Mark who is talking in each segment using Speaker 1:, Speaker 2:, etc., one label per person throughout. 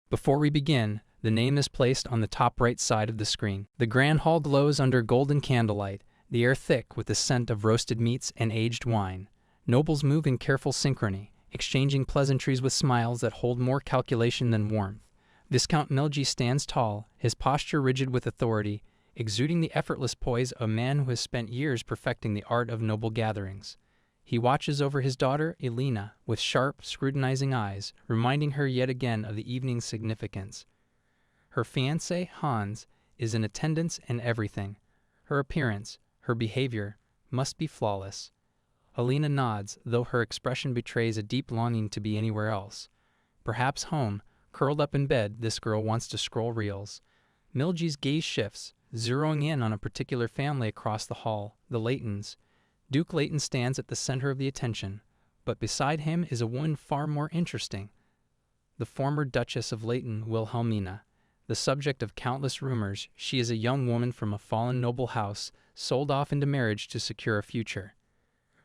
Speaker 1: Before we begin, the name is placed on the top right side of the screen. The grand hall glows under golden candlelight, the air thick with the scent of roasted meats and aged wine. Nobles move in careful synchrony, exchanging pleasantries with smiles that hold more calculation than warmth. Viscount Milji stands tall, his posture rigid with authority, exuding the effortless poise of a man who has spent years perfecting the art of noble gatherings. He watches over his daughter, Elena, with sharp, scrutinizing eyes, reminding her yet again of the evening's significance. Her fiancé, Hans, is in attendance and everything. Her appearance, her behavior, must be flawless. Elena nods, though her expression betrays a deep longing to be anywhere else. Perhaps home, curled up in bed, this girl wants to scroll reels. Milji's gaze shifts, zeroing in on a particular family across the hall, the Leightons. Duke Leighton stands at the center of the attention, but beside him is a woman far more interesting. The former Duchess of Leighton, Wilhelmina. The subject of countless rumors, she is a young woman from a fallen noble house, sold off into marriage to secure a future.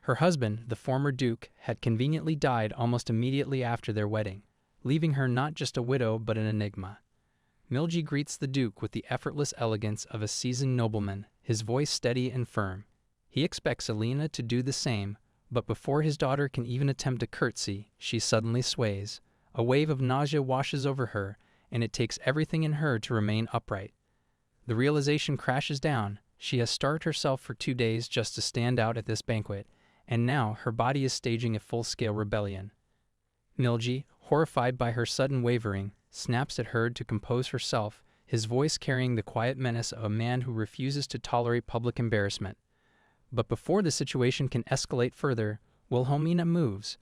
Speaker 1: Her husband, the former duke, had conveniently died almost immediately after their wedding, leaving her not just a widow but an enigma. Milji greets the duke with the effortless elegance of a seasoned nobleman, his voice steady and firm. He expects Elena to do the same, but before his daughter can even attempt a curtsy, she suddenly sways. A wave of nausea washes over her, and it takes everything in her to remain upright. The realization crashes down. She has starved herself for 2 days just to stand out at this banquet, and now her body is staging a full-scale rebellion. Milji, horrified by her sudden wavering, snaps at her to compose herself, his voice carrying the quiet menace of a man who refuses to tolerate public embarrassment. But before the situation can escalate further, Wilhelmina moves.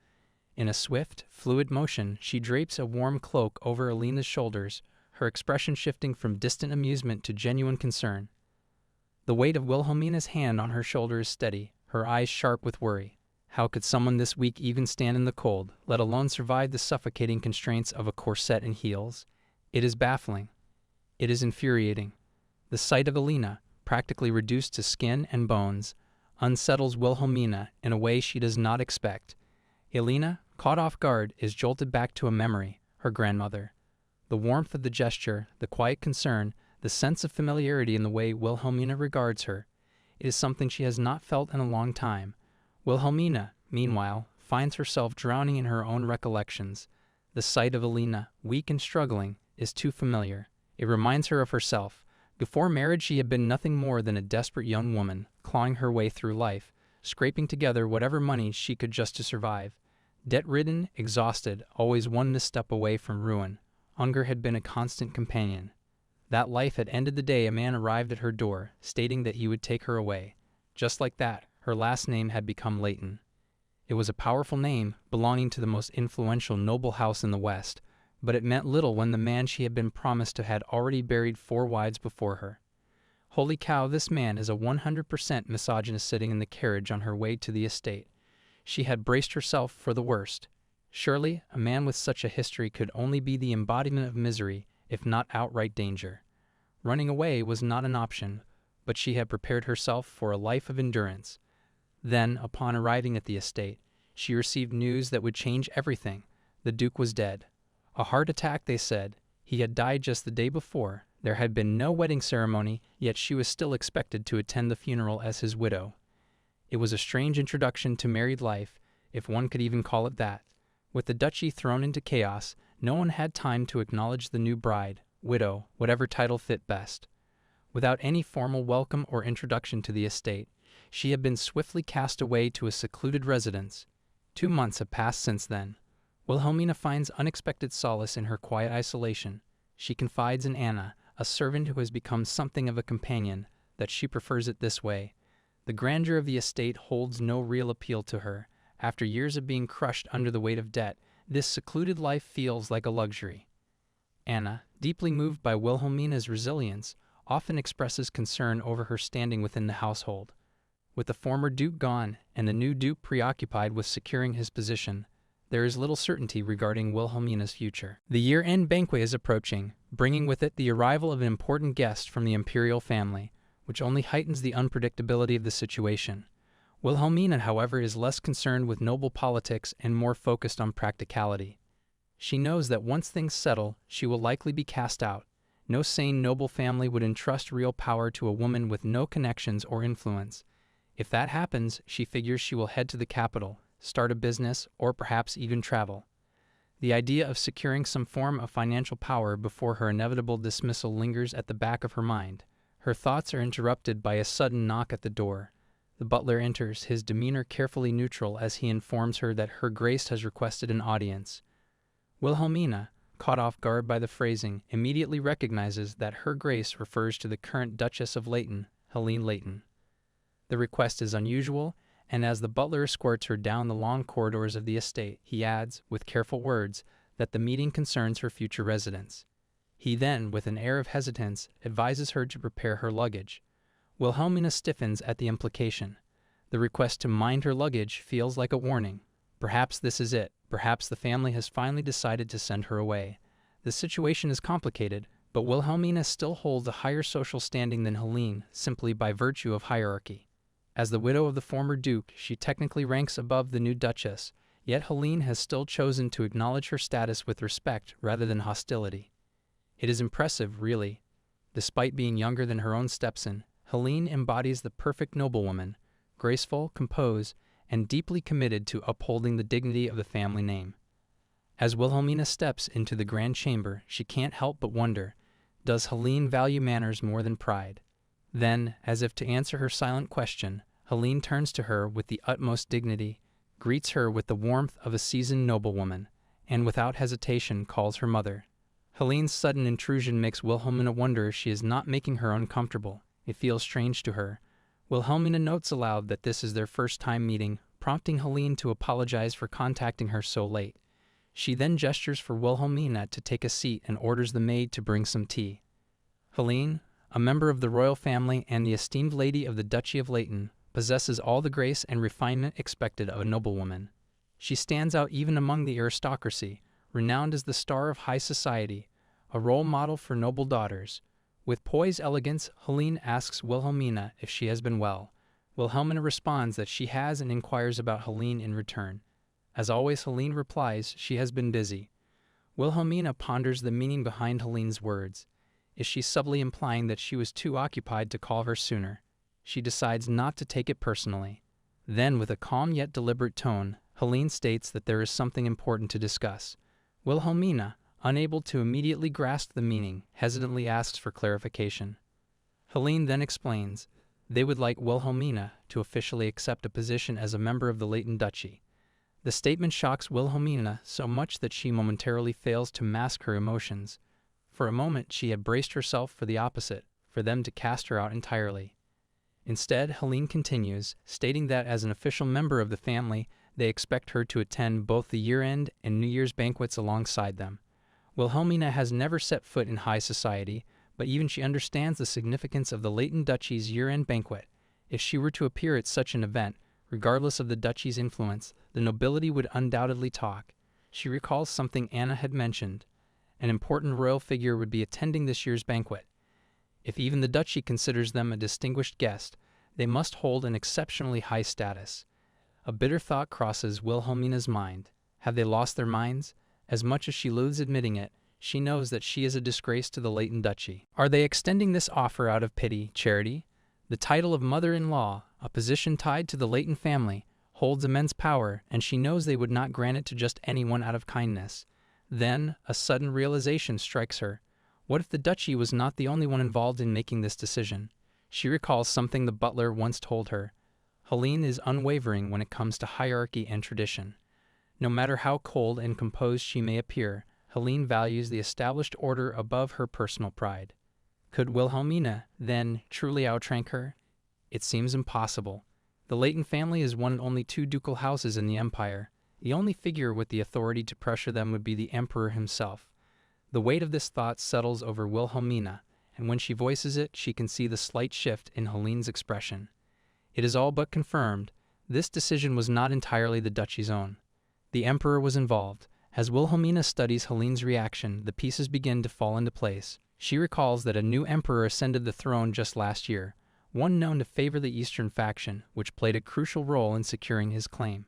Speaker 1: In a swift, fluid motion, she drapes a warm cloak over Elena's shoulders, her expression shifting from distant amusement to genuine concern. The weight of Wilhelmina's hand on her shoulder is steady, her eyes sharp with worry. How could someone this weak even stand in the cold, let alone survive the suffocating constraints of a corset and heels? It is baffling. It is infuriating. The sight of Elena, practically reduced to skin and bones, unsettles Wilhelmina in a way she does not expect. Elena, caught off guard, is jolted back to a memory, her grandmother. The warmth of the gesture, the quiet concern, the sense of familiarity in the way Wilhelmina regards her. It is something she has not felt in a long time. Wilhelmina, meanwhile, finds herself drowning in her own recollections. The sight of Elena, weak and struggling, is too familiar. It reminds her of herself. Before marriage she had been nothing more than a desperate young woman, clawing her way through life, scraping together whatever money she could just to survive. Debt-ridden, exhausted, always one misstep away from ruin, hunger had been a constant companion. That life had ended the day a man arrived at her door, stating that he would take her away. Just like that, her last name had become Leighton. It was a powerful name, belonging to the most influential noble house in the West, but it meant little when the man she had been promised to had already buried 4 wives before her. Holy cow, this man is a 100% misogynist sitting in the carriage on her way to the estate. She had braced herself for the worst. Surely, a man with such a history could only be the embodiment of misery, if not outright danger. Running away was not an option, but she had prepared herself for a life of endurance. Then, upon arriving at the estate, she received news that would change everything. The Duke was dead. A heart attack, they said. He had died just the day before. There had been no wedding ceremony, yet she was still expected to attend the funeral as his widow. It was a strange introduction to married life, if one could even call it that. With the duchy thrown into chaos, no one had time to acknowledge the new bride, widow, whatever title fit best. Without any formal welcome or introduction to the estate, she had been swiftly cast away to a secluded residence. 2 months have passed since then. Wilhelmina finds unexpected solace in her quiet isolation. She confides in Anna, a servant who has become something of a companion, that she prefers it this way. The grandeur of the estate holds no real appeal to her. After years of being crushed under the weight of debt, this secluded life feels like a luxury. Anna, deeply moved by Wilhelmina's resilience, often expresses concern over her standing within the household. With the former duke gone and the new duke preoccupied with securing his position, there is little certainty regarding Wilhelmina's future. The year-end banquet is approaching, bringing with it the arrival of an important guest from the imperial family, which only heightens the unpredictability of the situation. Wilhelmina, however, is less concerned with noble politics and more focused on practicality. She knows that once things settle, she will likely be cast out. No sane noble family would entrust real power to a woman with no connections or influence. If that happens, she figures she will head to the capital, start a business, or perhaps even travel. The idea of securing some form of financial power before her inevitable dismissal lingers at the back of her mind. Her thoughts are interrupted by a sudden knock at the door. The butler enters, his demeanor carefully neutral as he informs her that Her Grace has requested an audience. Wilhelmina, caught off guard by the phrasing, immediately recognizes that Her Grace refers to the current Duchess of Leighton, Helene Leighton. The request is unusual, and as the butler escorts her down the long corridors of the estate, he adds, with careful words, that the meeting concerns her future residence. He then, with an air of hesitance, advises her to prepare her luggage. Wilhelmina stiffens at the implication. The request to mind her luggage feels like a warning. Perhaps this is it. Perhaps the family has finally decided to send her away. The situation is complicated, but Wilhelmina still holds a higher social standing than Helene, simply by virtue of hierarchy. As the widow of the former duke, she technically ranks above the new duchess, yet Helene has still chosen to acknowledge her status with respect rather than hostility. It is impressive, really. Despite being younger than her own stepson, Helene embodies the perfect noblewoman, graceful, composed, and deeply committed to upholding the dignity of the family name. As Wilhelmina steps into the grand chamber, she can't help but wonder, does Helene value manners more than pride? Then, as if to answer her silent question, Helene turns to her with the utmost dignity, greets her with the warmth of a seasoned noblewoman, and without hesitation calls her mother. Helene's sudden intrusion makes Wilhelmina wonder if she is not making her uncomfortable. It feels strange to her. Wilhelmina notes aloud that this is their first time meeting, prompting Helene to apologize for contacting her so late. She then gestures for Wilhelmina to take a seat and orders the maid to bring some tea. Helene, a member of the royal family and the esteemed lady of the Duchy of Leighton, possesses all the grace and refinement expected of a noblewoman. She stands out even among the aristocracy, renowned as the star of high society, a role model for noble daughters. With poised elegance, Helene asks Wilhelmina if she has been well. Wilhelmina responds that she has and inquires about Helene in return. As always, Helene replies she has been busy. Wilhelmina ponders the meaning behind Helene's words. Is she subtly implying that she was too occupied to call her sooner? She decides not to take it personally. Then, with a calm yet deliberate tone, Helene states that there is something important to discuss. Wilhelmina, unable to immediately grasp the meaning, hesitantly asks for clarification. Helene then explains they would like Wilhelmina to officially accept a position as a member of the Leighton Duchy. The statement shocks Wilhelmina so much that she momentarily fails to mask her emotions. For a moment, she had braced herself for the opposite, for them to cast her out entirely. Instead, Helene continues, stating that as an official member of the family, they expect her to attend both the year-end and New Year's banquets alongside them. Wilhelmina has never set foot in high society, but even she understands the significance of the Leighton Duchy's year-end banquet. If she were to appear at such an event, regardless of the duchy's influence, the nobility would undoubtedly talk. She recalls something Anna had mentioned. An important royal figure would be attending this year's banquet. If even the duchy considers them a distinguished guest, they must hold an exceptionally high status. A bitter thought crosses Wilhelmina's mind. Have they lost their minds? As much as she loathes admitting it, she knows that she is a disgrace to the Leighton Duchy. Are they extending this offer out of pity, charity? The title of mother-in-law, a position tied to the Leighton family, holds immense power, and she knows they would not grant it to just anyone out of kindness. Then, a sudden realization strikes her. What if the duchy was not the only one involved in making this decision? She recalls something the butler once told her. Helene is unwavering when it comes to hierarchy and tradition. No matter how cold and composed she may appear, Helene values the established order above her personal pride. Could Wilhelmina, then, truly outrank her? It seems impossible. The Leighton family is one of only 2 ducal houses in the empire. The only figure with the authority to pressure them would be the emperor himself. The weight of this thought settles over Wilhelmina, and when she voices it, she can see the slight shift in Helene's expression. It is all but confirmed. This decision was not entirely the duchy's own. The emperor was involved. As Wilhelmina studies Helene's reaction, the pieces begin to fall into place. She recalls that a new emperor ascended the throne just last year, one known to favor the Eastern faction, which played a crucial role in securing his claim.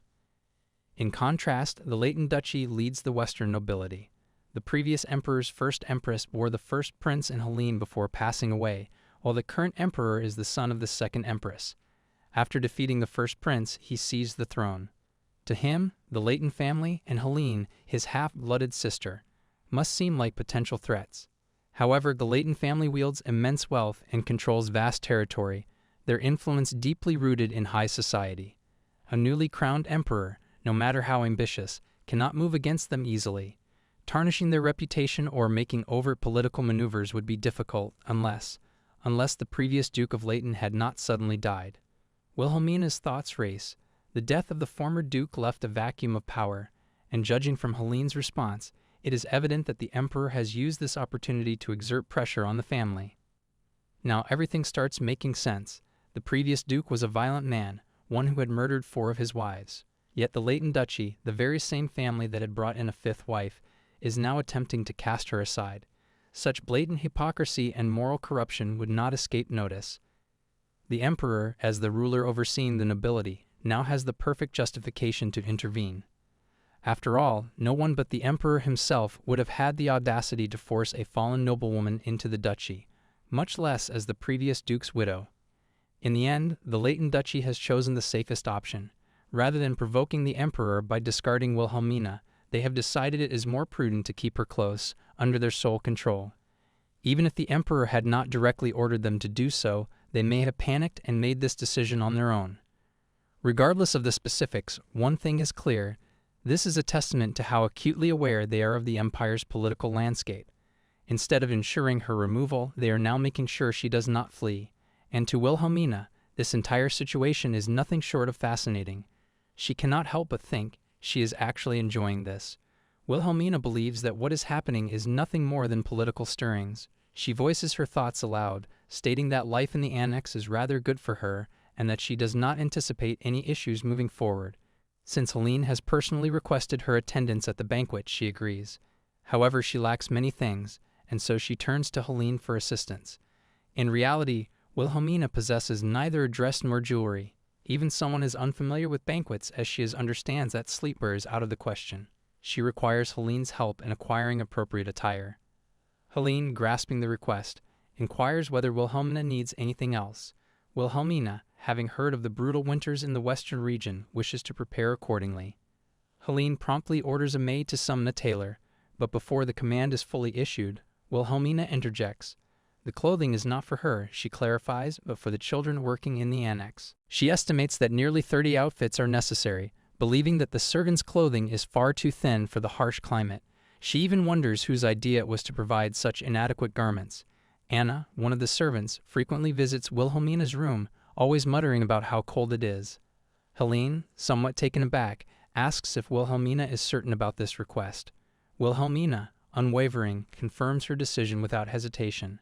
Speaker 1: In contrast, the Leighton Duchy leads the Western nobility. The previous emperor's first empress bore the first prince in Helene before passing away, while the current emperor is the son of the second empress. After defeating the first prince, he seized the throne. To him, the Leighton family and Helene, his half-blooded sister, must seem like potential threats. However, the Leighton family wields immense wealth and controls vast territory, their influence deeply rooted in high society. A newly crowned emperor, no matter how ambitious, cannot move against them easily. Tarnishing their reputation or making overt political maneuvers would be difficult unless the previous Duke of Leighton had not suddenly died. Wilhelmina's thoughts race. The death of the former Duke left a vacuum of power, and judging from Helene's response, it is evident that the Emperor has used this opportunity to exert pressure on the family. Now everything starts making sense. The previous Duke was a violent man, one who had murdered 4 of his wives. Yet the Leighton Duchy, the very same family that had brought in a 5th wife, is now attempting to cast her aside. Such blatant hypocrisy and moral corruption would not escape notice. The Emperor, as the ruler overseeing the nobility, now has the perfect justification to intervene. After all, no one but the Emperor himself would have had the audacity to force a fallen noblewoman into the duchy, much less as the previous Duke's widow. In the end, the Leighton Duchy has chosen the safest option. Rather than provoking the Emperor by discarding Wilhelmina, they have decided it is more prudent to keep her close, under their sole control. Even if the Emperor had not directly ordered them to do so, they may have panicked and made this decision on their own. Regardless of the specifics, one thing is clear. This is a testament to how acutely aware they are of the Empire's political landscape. Instead of ensuring her removal, they are now making sure she does not flee. And to Wilhelmina, this entire situation is nothing short of fascinating. She cannot help but think she is actually enjoying this. Wilhelmina believes that what is happening is nothing more than political stirrings. She voices her thoughts aloud, stating that life in the annex is rather good for her and that she does not anticipate any issues moving forward. Since Helene has personally requested her attendance at the banquet, she agrees. However, she lacks many things, and so she turns to Helene for assistance. In reality, Wilhelmina possesses neither a dress nor jewelry. Even someone as unfamiliar with banquets as she is understands that sleepwear is out of the question. She requires Helene's help in acquiring appropriate attire. Helene, grasping the request, inquires whether Wilhelmina needs anything else. Wilhelmina, having heard of the brutal winters in the western region, wishes to prepare accordingly. Helene promptly orders a maid to summon a tailor, but before the command is fully issued, Wilhelmina interjects. The clothing is not for her, she clarifies, but for the children working in the annex. She estimates that nearly 30 outfits are necessary, believing that the servants' clothing is far too thin for the harsh climate. She even wonders whose idea it was to provide such inadequate garments. Anna, one of the servants, frequently visits Wilhelmina's room, always muttering about how cold it is. Helene, somewhat taken aback, asks if Wilhelmina is certain about this request. Wilhelmina, unwavering, confirms her decision without hesitation.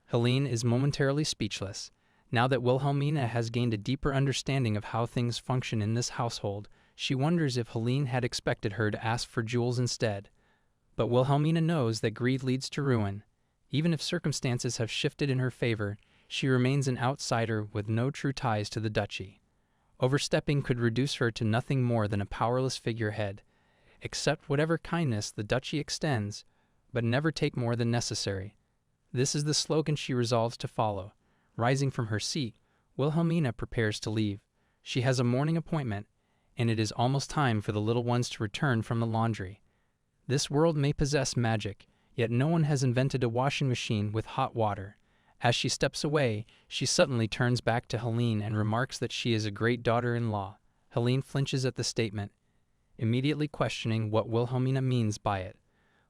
Speaker 1: Helene is momentarily speechless. Now that Wilhelmina has gained a deeper understanding of how things function in this household, she wonders if Helene had expected her to ask for jewels instead. But Wilhelmina knows that greed leads to ruin. Even if circumstances have shifted in her favor, she remains an outsider with no true ties to the duchy. Overstepping could reduce her to nothing more than a powerless figurehead. Accept whatever kindness the duchy extends, but never take more than necessary. This is the slogan she resolves to follow. Rising from her seat, Wilhelmina prepares to leave. She has a morning appointment, and it is almost time for the little ones to return from the laundry. This world may possess magic, yet no one has invented a washing machine with hot water. As she steps away, she suddenly turns back to Helene and remarks that she is a great daughter-in-law. Helene flinches at the statement, immediately questioning what Wilhelmina means by it.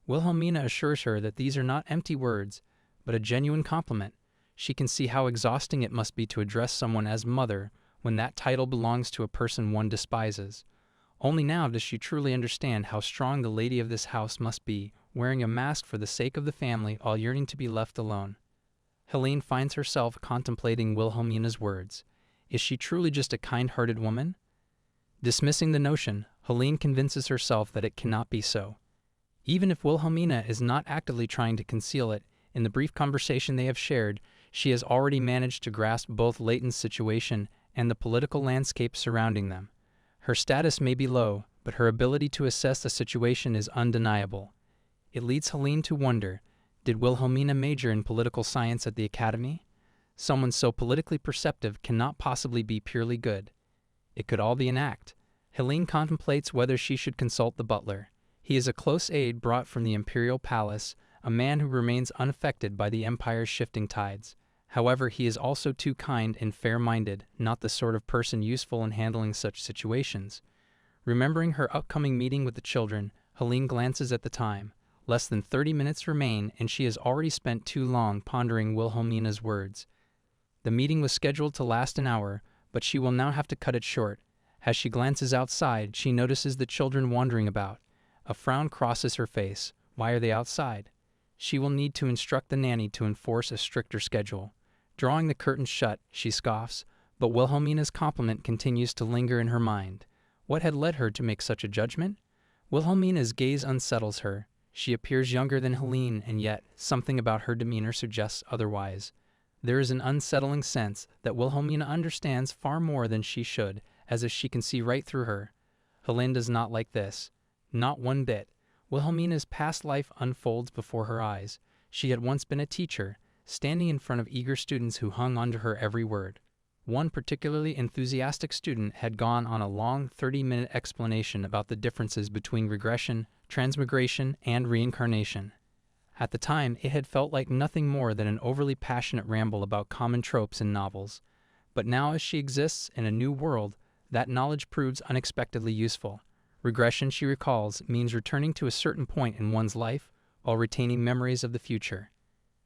Speaker 1: Wilhelmina assures her that these are not empty words, but a genuine compliment. She can see how exhausting it must be to address someone as mother when that title belongs to a person one despises. Only now does she truly understand how strong the lady of this house must be, wearing a mask for the sake of the family while yearning to be left alone. Helene finds herself contemplating Wilhelmina's words. Is she truly just a kind-hearted woman? Dismissing the notion, Helene convinces herself that it cannot be so. Even if Wilhelmina is not actively trying to conceal it, in the brief conversation they have shared, she has already managed to grasp both Leighton's situation and the political landscape surrounding them. Her status may be low, but her ability to assess the situation is undeniable. It leads Helene to wonder, did Wilhelmina major in political science at the academy? Someone so politically perceptive cannot possibly be purely good. It could all be an act. Helene contemplates whether she should consult the butler. He is a close aide brought from the imperial palace, a man who remains unaffected by the empire's shifting tides. However, he is also too kind and fair-minded, not the sort of person useful in handling such situations. Remembering her upcoming meeting with the children, Helene glances at the time. Less than 30 minutes remain, and she has already spent too long pondering Wilhelmina's words. The meeting was scheduled to last an hour, but she will now have to cut it short. As she glances outside, she notices the children wandering about. A frown crosses her face. Why are they outside? She will need to instruct the nanny to enforce a stricter schedule. Drawing the curtains shut, she scoffs, but Wilhelmina's compliment continues to linger in her mind. What had led her to make such a judgment? Wilhelmina's gaze unsettles her. She appears younger than Helene, and yet something about her demeanor suggests otherwise. There is an unsettling sense that Wilhelmina understands far more than she should, as if she can see right through her. Helene does not like this. Not one bit. Wilhelmina's past life unfolds before her eyes. She had once been a teacher, standing in front of eager students who hung onto her every word. One particularly enthusiastic student had gone on a long 30-minute explanation about the differences between regression, transmigration, and reincarnation. At the time, it had felt like nothing more than an overly passionate ramble about common tropes in novels. But now, as she exists in a new world, that knowledge proves unexpectedly useful. Regression, she recalls, means returning to a certain point in one's life while retaining memories of the future.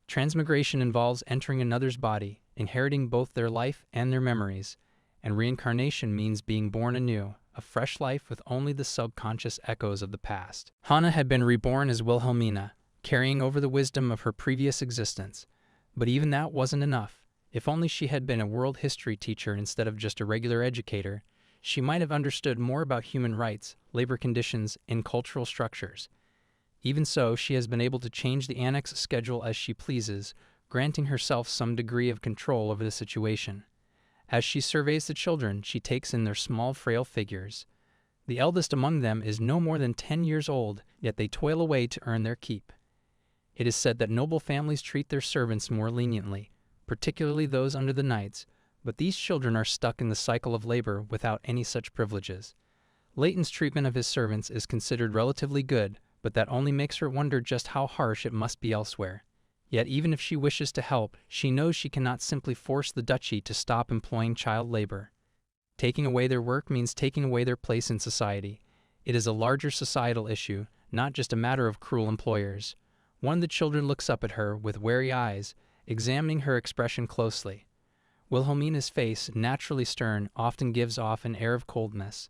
Speaker 1: Transmigration involves entering another's body, inheriting both their life and their memories. And reincarnation means being born anew, a fresh life with only the subconscious echoes of the past. Hannah had been reborn as Wilhelmina, carrying over the wisdom of her previous existence. But even that wasn't enough. If only she had been a world history teacher instead of just a regular educator, she might have understood more about human rights, labor conditions, and cultural structures. Even so, she has been able to change the annex schedule as she pleases, granting herself some degree of control over the situation. As she surveys the children, she takes in their small, frail figures. The eldest among them is no more than 10 years old, yet they toil away to earn their keep. It is said that noble families treat their servants more leniently, particularly those under the knights, but these children are stuck in the cycle of labor without any such privileges. Leighton's treatment of his servants is considered relatively good, but that only makes her wonder just how harsh it must be elsewhere. Yet even if she wishes to help, she knows she cannot simply force the duchy to stop employing child labor. Taking away their work means taking away their place in society. It is a larger societal issue, not just a matter of cruel employers. One of the children looks up at her with wary eyes, examining her expression closely. Wilhelmina's face, naturally stern, often gives off an air of coldness.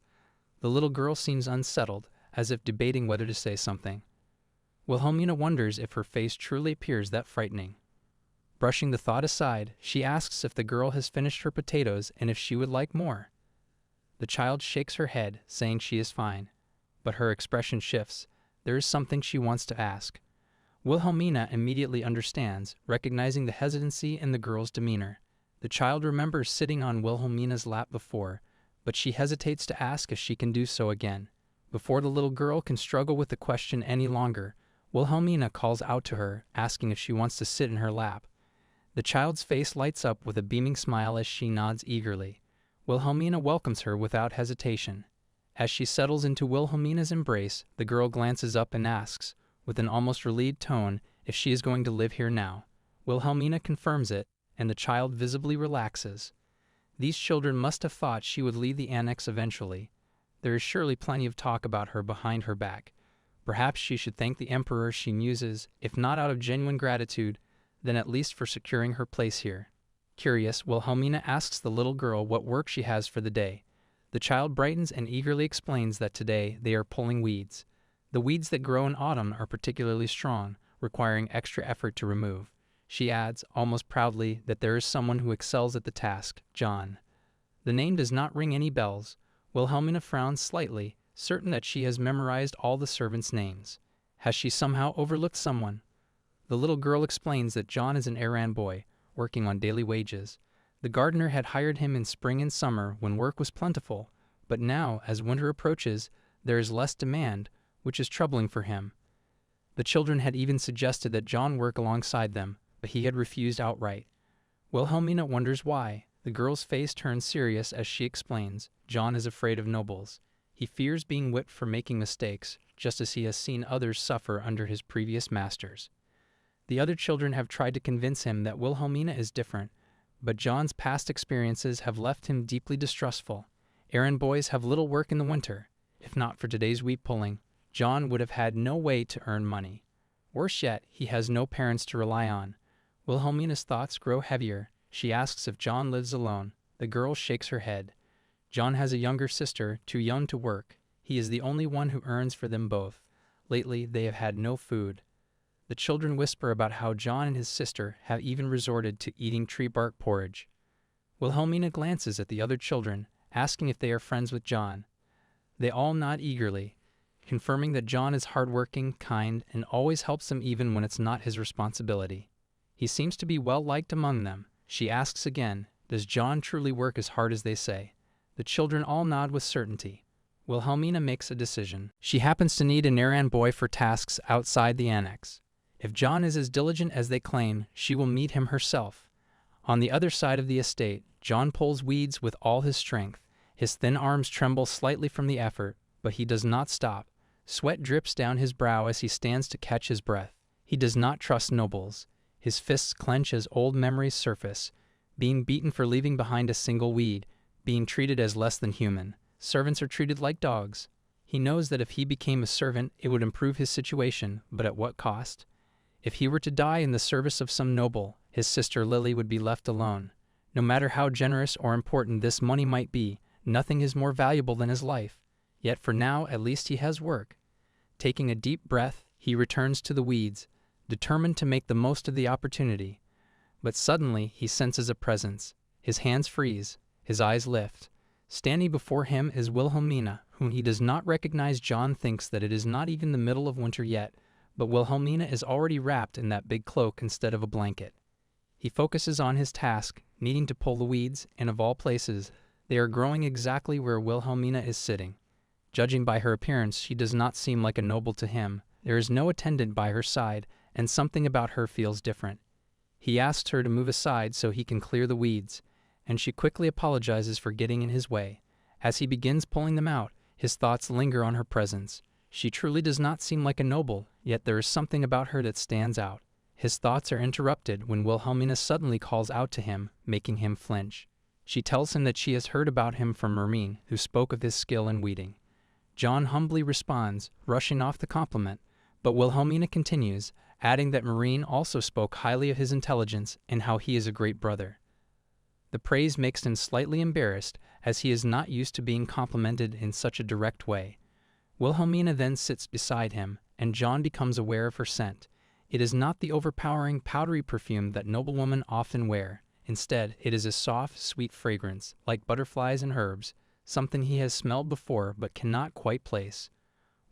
Speaker 1: The little girl seems unsettled, as if debating whether to say something. Wilhelmina wonders if her face truly appears that frightening. Brushing the thought aside, she asks if the girl has finished her potatoes and if she would like more. The child shakes her head, saying she is fine. But her expression shifts. There is something she wants to ask. Wilhelmina immediately understands, recognizing the hesitancy in the girl's demeanor. The child remembers sitting on Wilhelmina's lap before, but she hesitates to ask if she can do so again. Before the little girl can struggle with the question any longer, Wilhelmina calls out to her, asking if she wants to sit in her lap. The child's face lights up with a beaming smile as she nods eagerly. Wilhelmina welcomes her without hesitation. As she settles into Wilhelmina's embrace, the girl glances up and asks, with an almost relieved tone, if she is going to live here now. Wilhelmina confirms it, and the child visibly relaxes. These children must have thought she would leave the annex eventually. There is surely plenty of talk about her behind her back. Perhaps she should thank the emperor, she muses, if not out of genuine gratitude, then at least for securing her place here. Curious, Wilhelmina asks the little girl what work she has for the day. The child brightens and eagerly explains that today they are pulling weeds. The weeds that grow in autumn are particularly strong, requiring extra effort to remove. She adds, almost proudly, that there is someone who excels at the task, John. The name does not ring any bells. Wilhelmina frowns slightly, certain that she has memorized all the servants' names. Has she somehow overlooked someone? The little girl explains that John is an errand boy, working on daily wages. The gardener had hired him in spring and summer when work was plentiful, but now, as winter approaches, there is less demand, which is troubling for him. The children had even suggested that John work alongside them, but he had refused outright. Wilhelmina wonders why. The girl's face turns serious as she explains, John is afraid of nobles. He fears being whipped for making mistakes, just as he has seen others suffer under his previous masters. The other children have tried to convince him that Wilhelmina is different, but John's past experiences have left him deeply distrustful. Errand boys have little work in the winter. If not for today's wheat pulling, John would have had no way to earn money. Worse yet, he has no parents to rely on. Wilhelmina's thoughts grow heavier. She asks if John lives alone. The girl shakes her head. John has a younger sister, too young to work. He is the only one who earns for them both. Lately, they have had no food. The children whisper about how John and his sister have even resorted to eating tree bark porridge. Wilhelmina glances at the other children, asking if they are friends with John. They all nod eagerly, confirming that John is hardworking, kind, and always helps them even when it's not his responsibility. He seems to be well liked among them. She asks again, does John truly work as hard as they say? The children all nod with certainty. Wilhelmina makes a decision. She happens to need an errand boy for tasks outside the annex. If John is as diligent as they claim, she will meet him herself. On the other side of the estate, John pulls weeds with all his strength. His thin arms tremble slightly from the effort, but he does not stop. Sweat drips down his brow as he stands to catch his breath. He does not trust nobles. His fists clench as old memories surface. Being beaten for leaving behind a single weed, being treated as less than human. Servants are treated like dogs. He knows that if he became a servant, it would improve his situation, but at what cost? If he were to die in the service of some noble, his sister Lily would be left alone. No matter how generous or important this money might be, nothing is more valuable than his life. Yet for now, at least he has work. Taking a deep breath, he returns to the weeds, determined to make the most of the opportunity. But suddenly, he senses a presence. His hands freeze, his eyes lift. Standing before him is Wilhelmina, whom he does not recognize. John thinks that it is not even the middle of winter yet, but Wilhelmina is already wrapped in that big cloak instead of a blanket. He focuses on his task, needing to pull the weeds, and of all places, they are growing exactly where Wilhelmina is sitting. Judging by her appearance, she does not seem like a noble to him. There is no attendant by her side, and something about her feels different. He asks her to move aside so he can clear the weeds, and she quickly apologizes for getting in his way. As he begins pulling them out, his thoughts linger on her presence. She truly does not seem like a noble, yet there is something about her that stands out. His thoughts are interrupted when Wilhelmina suddenly calls out to him, making him flinch. She tells him that she has heard about him from Mermaid, who spoke of his skill in weeding. John humbly responds, rushing off the compliment, but Wilhelmina continues, adding that Mermaid also spoke highly of his intelligence and how he is a great brother. The praise makes him slightly embarrassed, as he is not used to being complimented in such a direct way. Wilhelmina then sits beside him, and John becomes aware of her scent. It is not the overpowering, powdery perfume that noblewomen often wear. Instead, it is a soft, sweet fragrance, like butterflies and herbs, something he has smelled before but cannot quite place.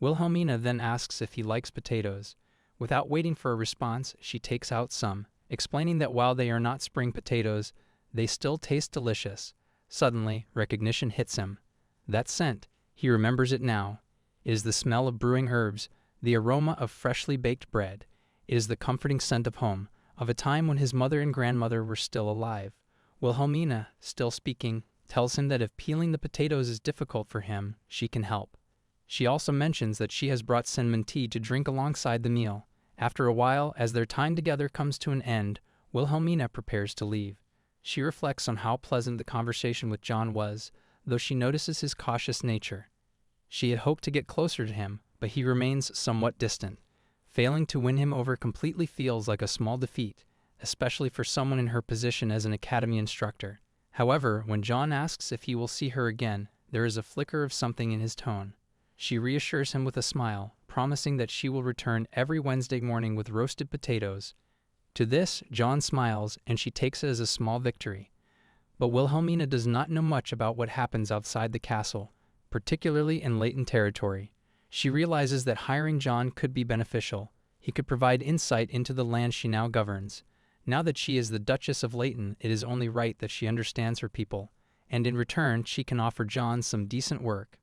Speaker 1: Wilhelmina then asks if he likes potatoes. Without waiting for a response, she takes out some, explaining that while they are not spring potatoes, they still taste delicious. Suddenly, recognition hits him. That scent, he remembers it now. It is the smell of brewing herbs, the aroma of freshly baked bread. It is the comforting scent of home, of a time when his mother and grandmother were still alive. Wilhelmina, still speaking, tells him that if peeling the potatoes is difficult for him, she can help. She also mentions that she has brought cinnamon tea to drink alongside the meal. After a while, as their time together comes to an end, Wilhelmina prepares to leave. She reflects on how pleasant the conversation with John was, though she notices his cautious nature. She had hoped to get closer to him, but he remains somewhat distant. Failing to win him over completely feels like a small defeat, especially for someone in her position as an academy instructor. However, when John asks if he will see her again, there is a flicker of something in his tone. She reassures him with a smile, promising that she will return every Wednesday morning with roasted potatoes. To this, John smiles, and she takes it as a small victory. But Wilhelmina does not know much about what happens outside the castle, particularly in Leighton territory. She realizes that hiring John could be beneficial. He could provide insight into the land she now governs. Now that she is the Duchess of Leighton, it is only right that she understands her people, and in return she can offer John some decent work.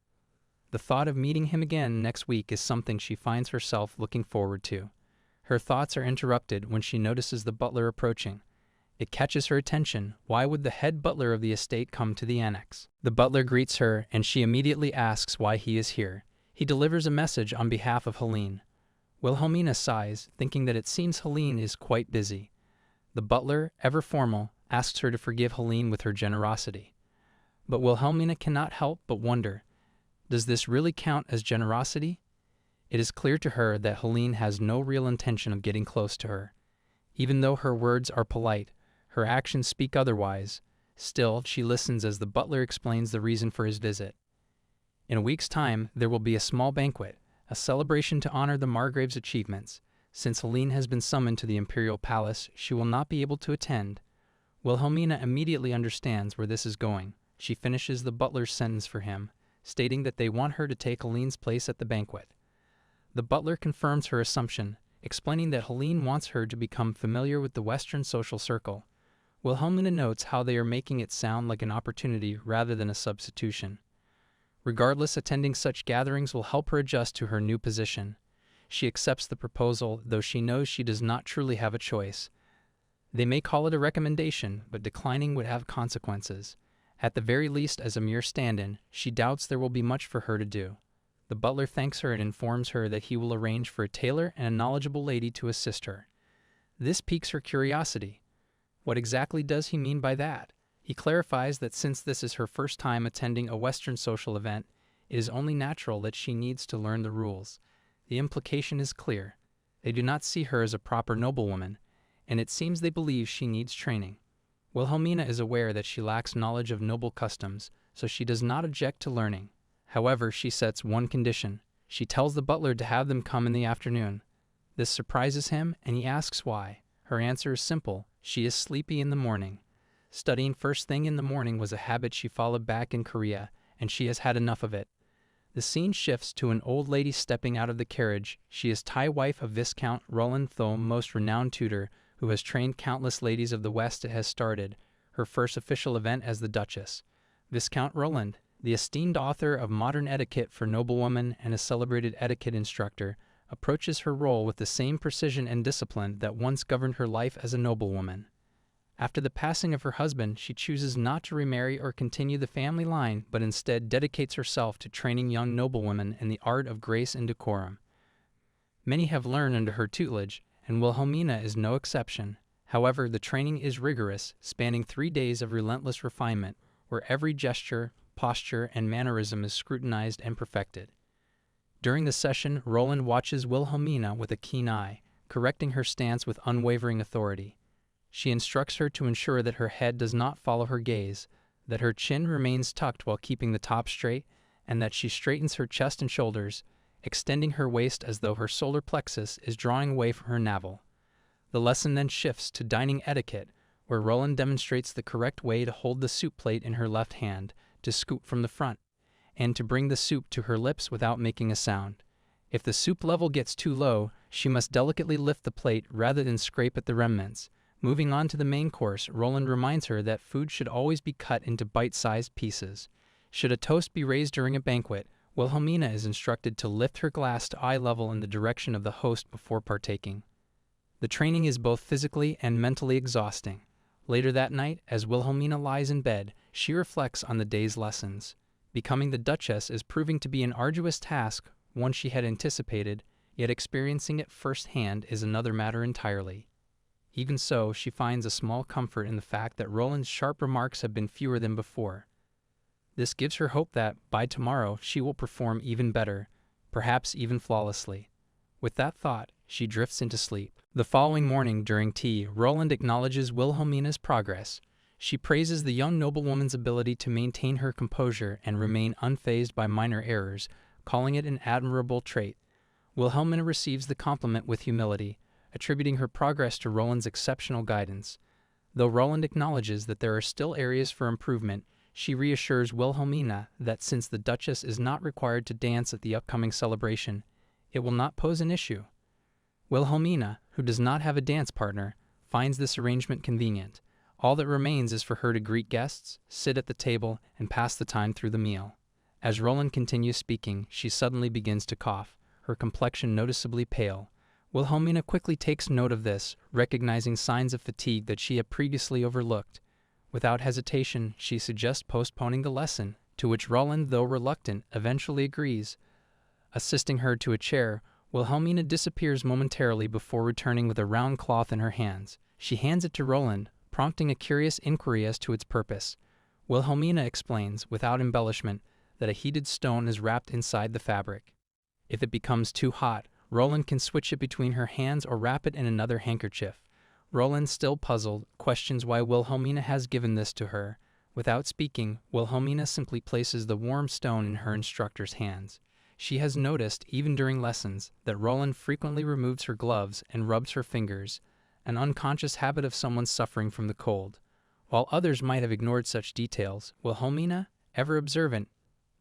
Speaker 1: The thought of meeting him again next week is something she finds herself looking forward to. Her thoughts are interrupted when she notices the butler approaching. It catches her attention. Why would the head butler of the estate come to the annex? The butler greets her, and she immediately asks why he is here. He delivers a message on behalf of Helene. Wilhelmina sighs, thinking that it seems Helene is quite busy. The butler, ever formal, asks her to forgive Helene with her generosity. But Wilhelmina cannot help but wonder, does this really count as generosity? It is clear to her that Helene has no real intention of getting close to her. Even though her words are polite, her actions speak otherwise. Still, she listens as the butler explains the reason for his visit. In a week's time, there will be a small banquet, a celebration to honor the Margrave's achievements. Since Helene has been summoned to the imperial palace, she will not be able to attend. Wilhelmina immediately understands where this is going. She finishes the butler's sentence for him, stating that they want her to take Helene's place at the banquet. The butler confirms her assumption, explaining that Helene wants her to become familiar with the Western social circle. Wilhelmina notes how they are making it sound like an opportunity rather than a substitution. Regardless, attending such gatherings will help her adjust to her new position. She accepts the proposal, though she knows she does not truly have a choice. They may call it a recommendation, but declining would have consequences. At the very least, as a mere stand-in, she doubts there will be much for her to do. The butler thanks her and informs her that he will arrange for a tailor and a knowledgeable lady to assist her. This piques her curiosity. What exactly does he mean by that? He clarifies that since this is her first time attending a Western social event, it is only natural that she needs to learn the rules. The implication is clear. They do not see her as a proper noblewoman, and it seems they believe she needs training. Wilhelmina is aware that she lacks knowledge of noble customs, so she does not object to learning. However, she sets one condition. She tells the butler to have them come in the afternoon. This surprises him, and he asks why. Her answer is simple. She is sleepy in the morning. Studying first thing in the morning was a habit she followed back in Korea, and she has had enough of it. The scene shifts to an old lady stepping out of the carriage. She is Thai wife of Viscount Roland Thome, most renowned tutor, who has trained countless ladies of the West. It has started her first official event as the Duchess. Viscount Roland, the esteemed author of Modern Etiquette for Noblewomen and a celebrated etiquette instructor, approaches her role with the same precision and discipline that once governed her life as a noblewoman. After the passing of her husband, she chooses not to remarry or continue the family line, but instead dedicates herself to training young noblewomen in the art of grace and decorum. Many have learned under her tutelage, and Wilhelmina is no exception. However, the training is rigorous, spanning 3 days of relentless refinement, where every gesture, posture, and mannerism is scrutinized and perfected. During the session, Roland watches Wilhelmina with a keen eye, correcting her stance with unwavering authority. She instructs her to ensure that her head does not follow her gaze, that her chin remains tucked while keeping the top straight, and that she straightens her chest and shoulders, extending her waist as though her solar plexus is drawing away from her navel. The lesson then shifts to dining etiquette, where Roland demonstrates the correct way to hold the soup plate in her left hand, to scoop from the front, and to bring the soup to her lips without making a sound. If the soup level gets too low, she must delicately lift the plate rather than scrape at the remnants. Moving on to the main course, Roland reminds her that food should always be cut into bite-sized pieces. Should a toast be raised during a banquet, Wilhelmina is instructed to lift her glass to eye level in the direction of the host before partaking. The training is both physically and mentally exhausting. Later that night, as Wilhelmina lies in bed, she reflects on the day's lessons. Becoming the Duchess is proving to be an arduous task, one she had anticipated, yet experiencing it firsthand is another matter entirely. Even so, she finds a small comfort in the fact that Roland's sharp remarks have been fewer than before. This gives her hope that, by tomorrow, she will perform even better, perhaps even flawlessly. With that thought, she drifts into sleep. The following morning, during tea, Roland acknowledges Wilhelmina's progress. She praises the young noblewoman's ability to maintain her composure and remain unfazed by minor errors, calling it an admirable trait. Wilhelmina receives the compliment with humility, attributing her progress to Roland's exceptional guidance. Though Roland acknowledges that there are still areas for improvement, she reassures Wilhelmina that since the Duchess is not required to dance at the upcoming celebration, it will not pose an issue. Wilhelmina, who does not have a dance partner, finds this arrangement convenient. All that remains is for her to greet guests, sit at the table, and pass the time through the meal. As Roland continues speaking, she suddenly begins to cough, her complexion noticeably pale. Wilhelmina quickly takes note of this, recognizing signs of fatigue that she had previously overlooked. Without hesitation, she suggests postponing the lesson, to which Roland, though reluctant, eventually agrees. Assisting her to a chair, Wilhelmina disappears momentarily before returning with a round cloth in her hands. She hands it to Roland, prompting a curious inquiry as to its purpose. Wilhelmina explains, without embellishment, that a heated stone is wrapped inside the fabric. If it becomes too hot, Roland can switch it between her hands or wrap it in another handkerchief. Roland, still puzzled, questions why Wilhelmina has given this to her. Without speaking, Wilhelmina simply places the warm stone in her instructor's hands. She has noticed, even during lessons, that Roland frequently removes her gloves and rubs her fingers, an unconscious habit of someone suffering from the cold. While others might have ignored such details, Wilhelmina, ever observant,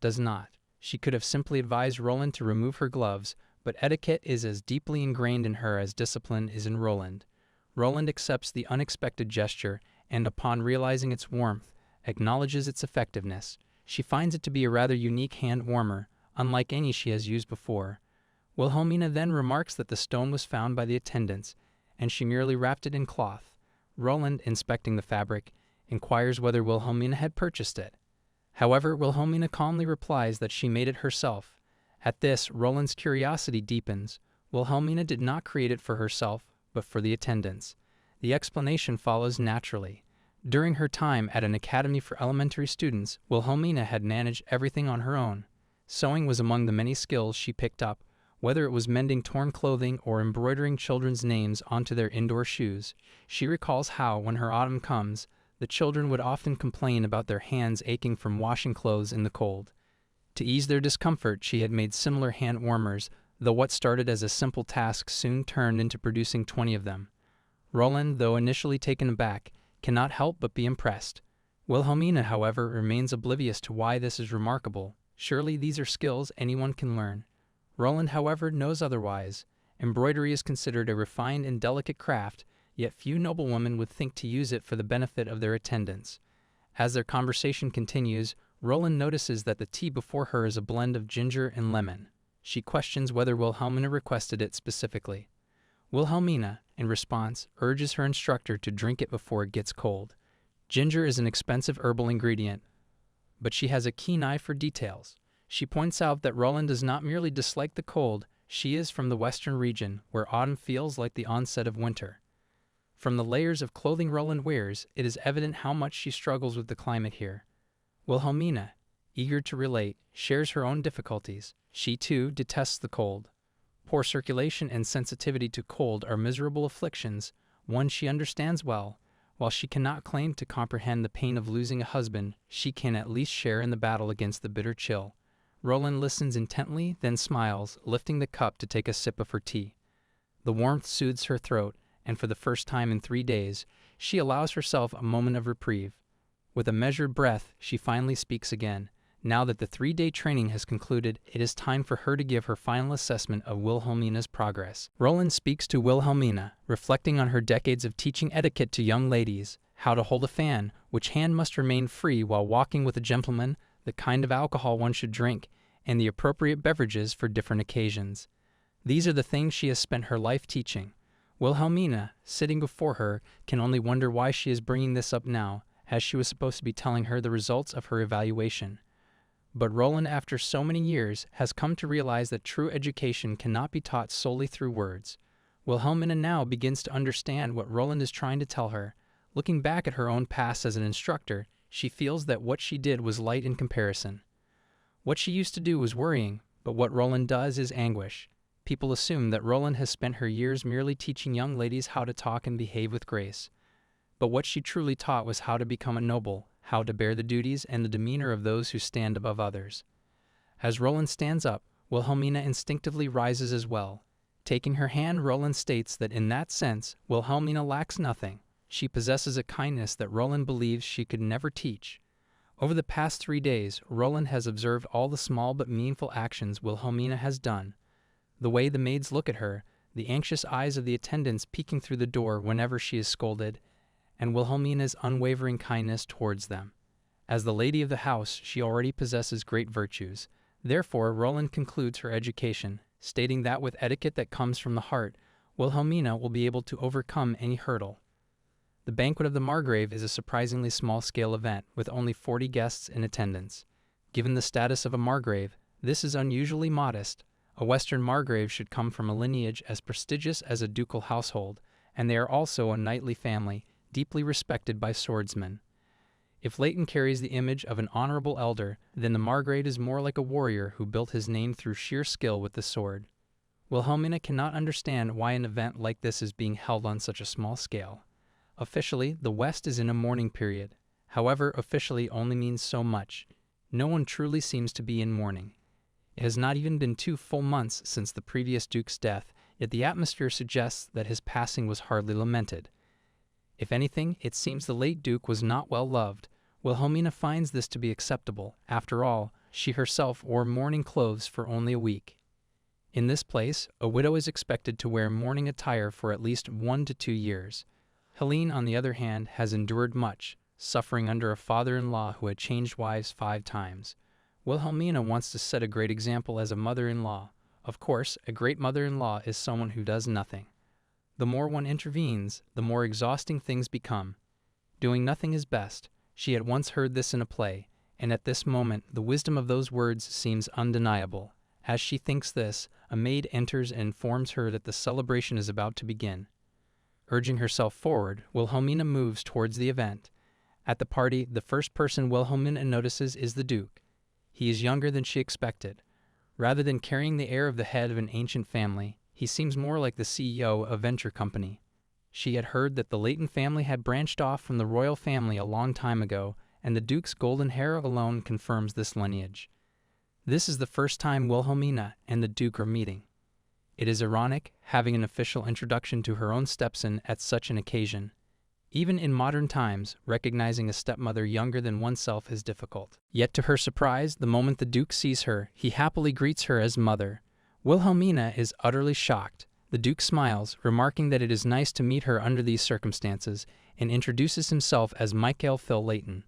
Speaker 1: does not. She could have simply advised Roland to remove her gloves, but etiquette is as deeply ingrained in her as discipline is in Roland. Roland accepts the unexpected gesture and, upon realizing its warmth, acknowledges its effectiveness. She finds it to be a rather unique hand warmer, unlike any she has used before. Wilhelmina then remarks that the stone was found by the attendants, and she merely wrapped it in cloth. Roland, inspecting the fabric, inquires whether Wilhelmina had purchased it. However, Wilhelmina calmly replies that she made it herself. At this, Roland's curiosity deepens. Wilhelmina did not create it for herself, but for the attendants. The explanation follows naturally. During her time at an academy for elementary students, Wilhelmina had managed everything on her own. Sewing was among the many skills she picked up, whether it was mending torn clothing or embroidering children's names onto their indoor shoes. She recalls how, when her autumn comes, the children would often complain about their hands aching from washing clothes in the cold. To ease their discomfort, she had made similar hand warmers, though what started as a simple task soon turned into producing 20 of them. Roland, though initially taken aback, cannot help but be impressed. Wilhelmina, however, remains oblivious to why this is remarkable. Surely these are skills anyone can learn. Roland, however, knows otherwise. Embroidery is considered a refined and delicate craft, yet few noblewomen would think to use it for the benefit of their attendants. As their conversation continues, Roland notices that the tea before her is a blend of ginger and lemon. She questions whether Wilhelmina requested it specifically. Wilhelmina, in response, urges her instructor to drink it before it gets cold. Ginger is an expensive herbal ingredient, but she has a keen eye for details. She points out that Roland does not merely dislike the cold, she is from the western region, where autumn feels like the onset of winter. From the layers of clothing Roland wears, it is evident how much she struggles with the climate here. Wilhelmina, eager to relate, shares her own difficulties. She, too, detests the cold. Poor circulation and sensitivity to cold are miserable afflictions, one she understands well. While she cannot claim to comprehend the pain of losing a husband, she can at least share in the battle against the bitter chill. Roland listens intently, then smiles, lifting the cup to take a sip of her tea. The warmth soothes her throat, and for the first time in 3 days, she allows herself a moment of reprieve. With a measured breath, she finally speaks again. Now that the 3-day training has concluded, it is time for her to give her final assessment of Wilhelmina's progress. Roland speaks to Wilhelmina, reflecting on her decades of teaching etiquette to young ladies, how to hold a fan, which hand must remain free while walking with a gentleman, the kind of alcohol one should drink, and the appropriate beverages for different occasions. These are the things she has spent her life teaching. Wilhelmina, sitting before her, can only wonder why she is bringing this up now, as she was supposed to be telling her the results of her evaluation. But Roland, after so many years, has come to realize that true education cannot be taught solely through words. Wilhelmina now begins to understand what Roland is trying to tell her. Looking back at her own past as an instructor, she feels that what she did was light in comparison. What she used to do was worrying, but what Roland does is anguish. People assume that Roland has spent her years merely teaching young ladies how to talk and behave with grace. But what she truly taught was how to become a noble, how to bear the duties and the demeanor of those who stand above others. As Roland stands up, Wilhelmina instinctively rises as well. Taking her hand, Roland states that in that sense, Wilhelmina lacks nothing. She possesses a kindness that Roland believes she could never teach. Over the past 3 days, Roland has observed all the small but meaningful actions Wilhelmina has done. The way the maids look at her, the anxious eyes of the attendants peeking through the door whenever she is scolded, and Wilhelmina's unwavering kindness towards them. As the lady of the house, she already possesses great virtues. Therefore, Roland concludes her education, stating that with etiquette that comes from the heart, Wilhelmina will be able to overcome any hurdle. The banquet of the Margrave is a surprisingly small-scale event, with only 40 guests in attendance. Given the status of a Margrave, this is unusually modest. A Western Margrave should come from a lineage as prestigious as a ducal household, and they are also a knightly family, deeply respected by swordsmen. If Leighton carries the image of an honorable elder, then the Margrave is more like a warrior who built his name through sheer skill with the sword. Wilhelmina cannot understand why an event like this is being held on such a small scale. Officially, the West is in a mourning period. However, officially only means so much. No one truly seems to be in mourning. It has not even been 2 full months since the previous Duke's death, yet the atmosphere suggests that his passing was hardly lamented. If anything, it seems the late Duke was not well loved. Wilhelmina finds this to be acceptable. After all, she herself wore mourning clothes for only a week. In this place, a widow is expected to wear mourning attire for at least 1 to 2 years. Helene, on the other hand, has endured much, suffering under a father-in-law who had changed wives 5 times. Wilhelmina wants to set a great example as a mother-in-law. Of course, a great mother-in-law is someone who does nothing. The more one intervenes, the more exhausting things become. Doing nothing is best. She had once heard this in a play, and at this moment the wisdom of those words seems undeniable. As she thinks this, a maid enters and informs her that the celebration is about to begin. Urging herself forward, Wilhelmina moves towards the event. At the party, the first person Wilhelmina notices is the Duke. He is younger than she expected. Rather than carrying the air of the head of an ancient family, he seems more like the CEO of a venture company. She had heard that the Leighton family had branched off from the royal family a long time ago, and the Duke's golden hair alone confirms this lineage. This is the first time Wilhelmina and the Duke are meeting. It is ironic, having an official introduction to her own stepson at such an occasion. Even in modern times, recognizing a stepmother younger than oneself is difficult. Yet to her surprise, the moment the Duke sees her, he happily greets her as mother. Wilhelmina is utterly shocked. The Duke smiles, remarking that it is nice to meet her under these circumstances, and introduces himself as Michael Phil Leighton.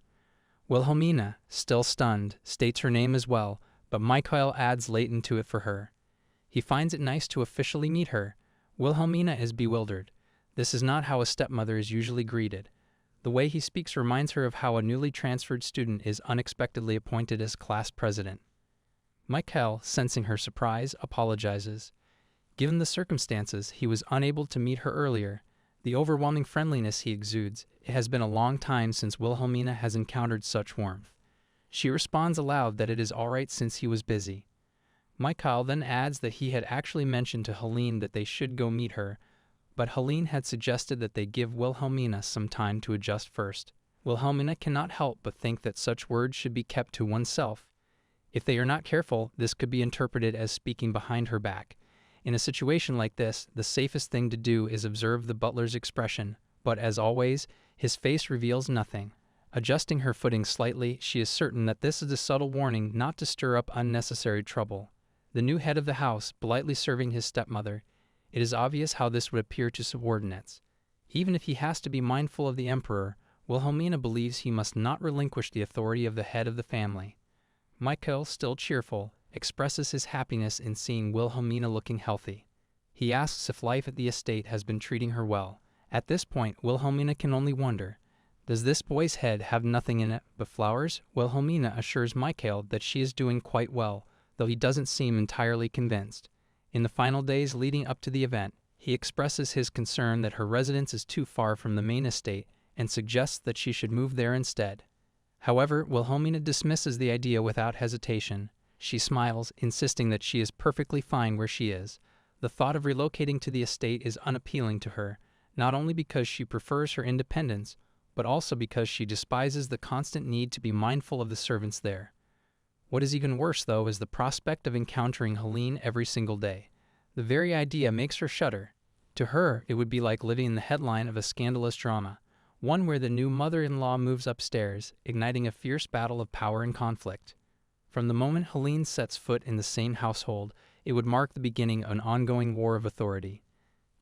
Speaker 1: Wilhelmina, still stunned, states her name as well, but Michael adds Leighton to it for her. He finds it nice to officially meet her. Wilhelmina is bewildered. This is not how a stepmother is usually greeted. The way he speaks reminds her of how a newly transferred student is unexpectedly appointed as class president. Michael, sensing her surprise, apologizes. Given the circumstances, he was unable to meet her earlier. The overwhelming friendliness he exudes, it has been a long time since Wilhelmina has encountered such warmth. She responds aloud that it is all right since he was busy. Michael then adds that he had actually mentioned to Helene that they should go meet her, but Helene had suggested that they give Wilhelmina some time to adjust first. Wilhelmina cannot help but think that such words should be kept to oneself. If they are not careful, this could be interpreted as speaking behind her back. In a situation like this, the safest thing to do is observe the butler's expression, but as always, his face reveals nothing. Adjusting her footing slightly, she is certain that this is a subtle warning not to stir up unnecessary trouble. The new head of the house, politely serving his stepmother. It is obvious how this would appear to subordinates. Even if he has to be mindful of the emperor, Wilhelmina believes he must not relinquish the authority of the head of the family. Michael, still cheerful, expresses his happiness in seeing Wilhelmina looking healthy. He asks if life at the estate has been treating her well. At this point, Wilhelmina can only wonder, does this boy's head have nothing in it but flowers? Wilhelmina assures Michael that she is doing quite well, though he doesn't seem entirely convinced. In the final days leading up to the event, he expresses his concern that her residence is too far from the main estate and suggests that she should move there instead. However, Wilhelmina dismisses the idea without hesitation. She smiles, insisting that she is perfectly fine where she is. The thought of relocating to the estate is unappealing to her, not only because she prefers her independence, but also because she despises the constant need to be mindful of the servants there. What is even worse, though, is the prospect of encountering Helene every single day. The very idea makes her shudder. To her, it would be like living in the headline of a scandalous drama, one where the new mother-in-law moves upstairs, igniting a fierce battle of power and conflict. From the moment Helene sets foot in the same household, it would mark the beginning of an ongoing war of authority.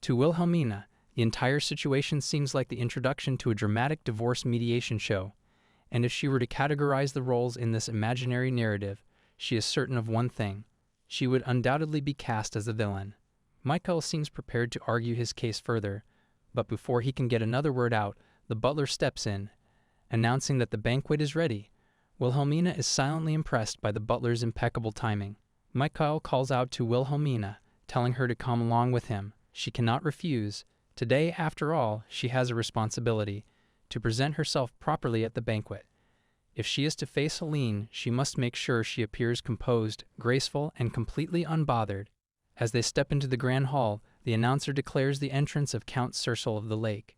Speaker 1: To Wilhelmina, the entire situation seems like the introduction to a dramatic divorce mediation show. And if she were to categorize the roles in this imaginary narrative, she is certain of one thing: she would undoubtedly be cast as the villain. Michael seems prepared to argue his case further, but before he can get another word out, the butler steps in, announcing that the banquet is ready. Wilhelmina is silently impressed by the butler's impeccable timing. Michael calls out to Wilhelmina, telling her to come along with him. She cannot refuse. Today, after all, she has a responsibility: to present herself properly at the banquet. If she is to face Helene, she must make sure she appears composed, graceful, and completely unbothered. As they step into the grand hall, the announcer declares the entrance of Count Cecil of the Lake.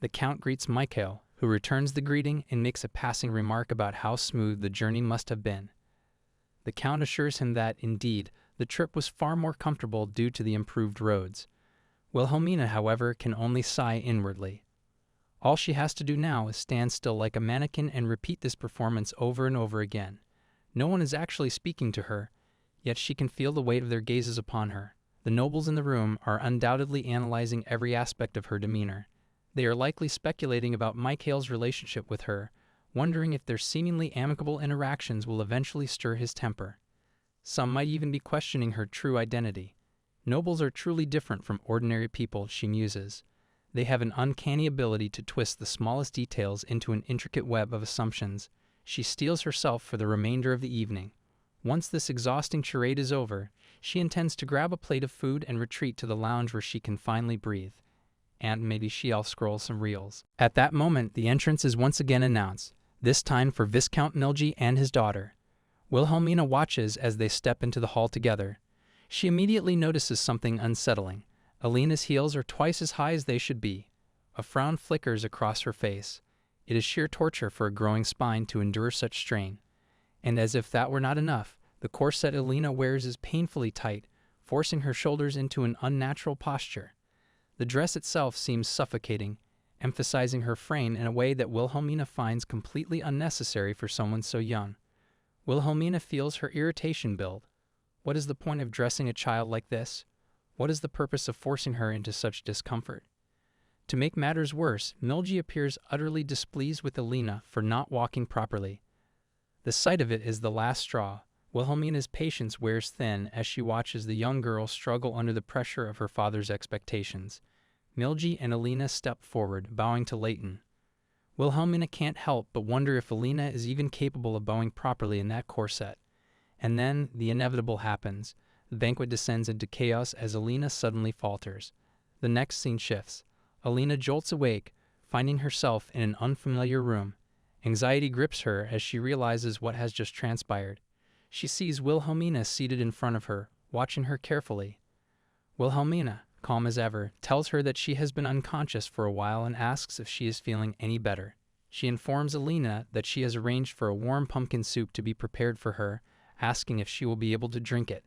Speaker 1: The Count greets Michael, who returns the greeting and makes a passing remark about how smooth the journey must have been. The Count assures him that, indeed, the trip was far more comfortable due to the improved roads. Wilhelmina, however, can only sigh inwardly. All she has to do now is stand still like a mannequin and repeat this performance over and over again. No one is actually speaking to her, yet she can feel the weight of their gazes upon her. The nobles in the room are undoubtedly analyzing every aspect of her demeanor. They are likely speculating about Michael's relationship with her, wondering if their seemingly amicable interactions will eventually stir his temper. Some might even be questioning her true identity. Nobles are truly different from ordinary people, she muses. They have an uncanny ability to twist the smallest details into an intricate web of assumptions. She steels herself for the remainder of the evening. Once this exhausting charade is over, she intends to grab a plate of food and retreat to the lounge where she can finally breathe. And maybe she'll scroll some reels. At that moment, the entrance is once again announced, this time for Viscount Milgy and his daughter. Wilhelmina watches as they step into the hall together. She immediately notices something unsettling. Alina's heels are twice as high as they should be. A frown flickers across her face. It is sheer torture for a growing spine to endure such strain. And as if that were not enough, the corset Alina wears is painfully tight, forcing her shoulders into an unnatural posture. The dress itself seems suffocating, emphasizing her frame in a way that Wilhelmina finds completely unnecessary for someone so young. Wilhelmina feels her irritation build. What is the point of dressing a child like this? What is the purpose of forcing her into such discomfort? To make matters worse, Milgy appears utterly displeased with Alina for not walking properly. The sight of it is the last straw. Wilhelmina's patience wears thin as she watches the young girl struggle under the pressure of her father's expectations. Milgy and Alina step forward, bowing to Leighton. Wilhelmina can't help but wonder if Alina is even capable of bowing properly in that corset. And then the inevitable happens. The banquet descends into chaos as Alina suddenly falters. The next scene shifts. Alina jolts awake, finding herself in an unfamiliar room. Anxiety grips her as she realizes what has just transpired. She sees Wilhelmina seated in front of her, watching her carefully. Wilhelmina, calm as ever, tells her that she has been unconscious for a while and asks if she is feeling any better. She informs Alina that she has arranged for a warm pumpkin soup to be prepared for her, asking if she will be able to drink it.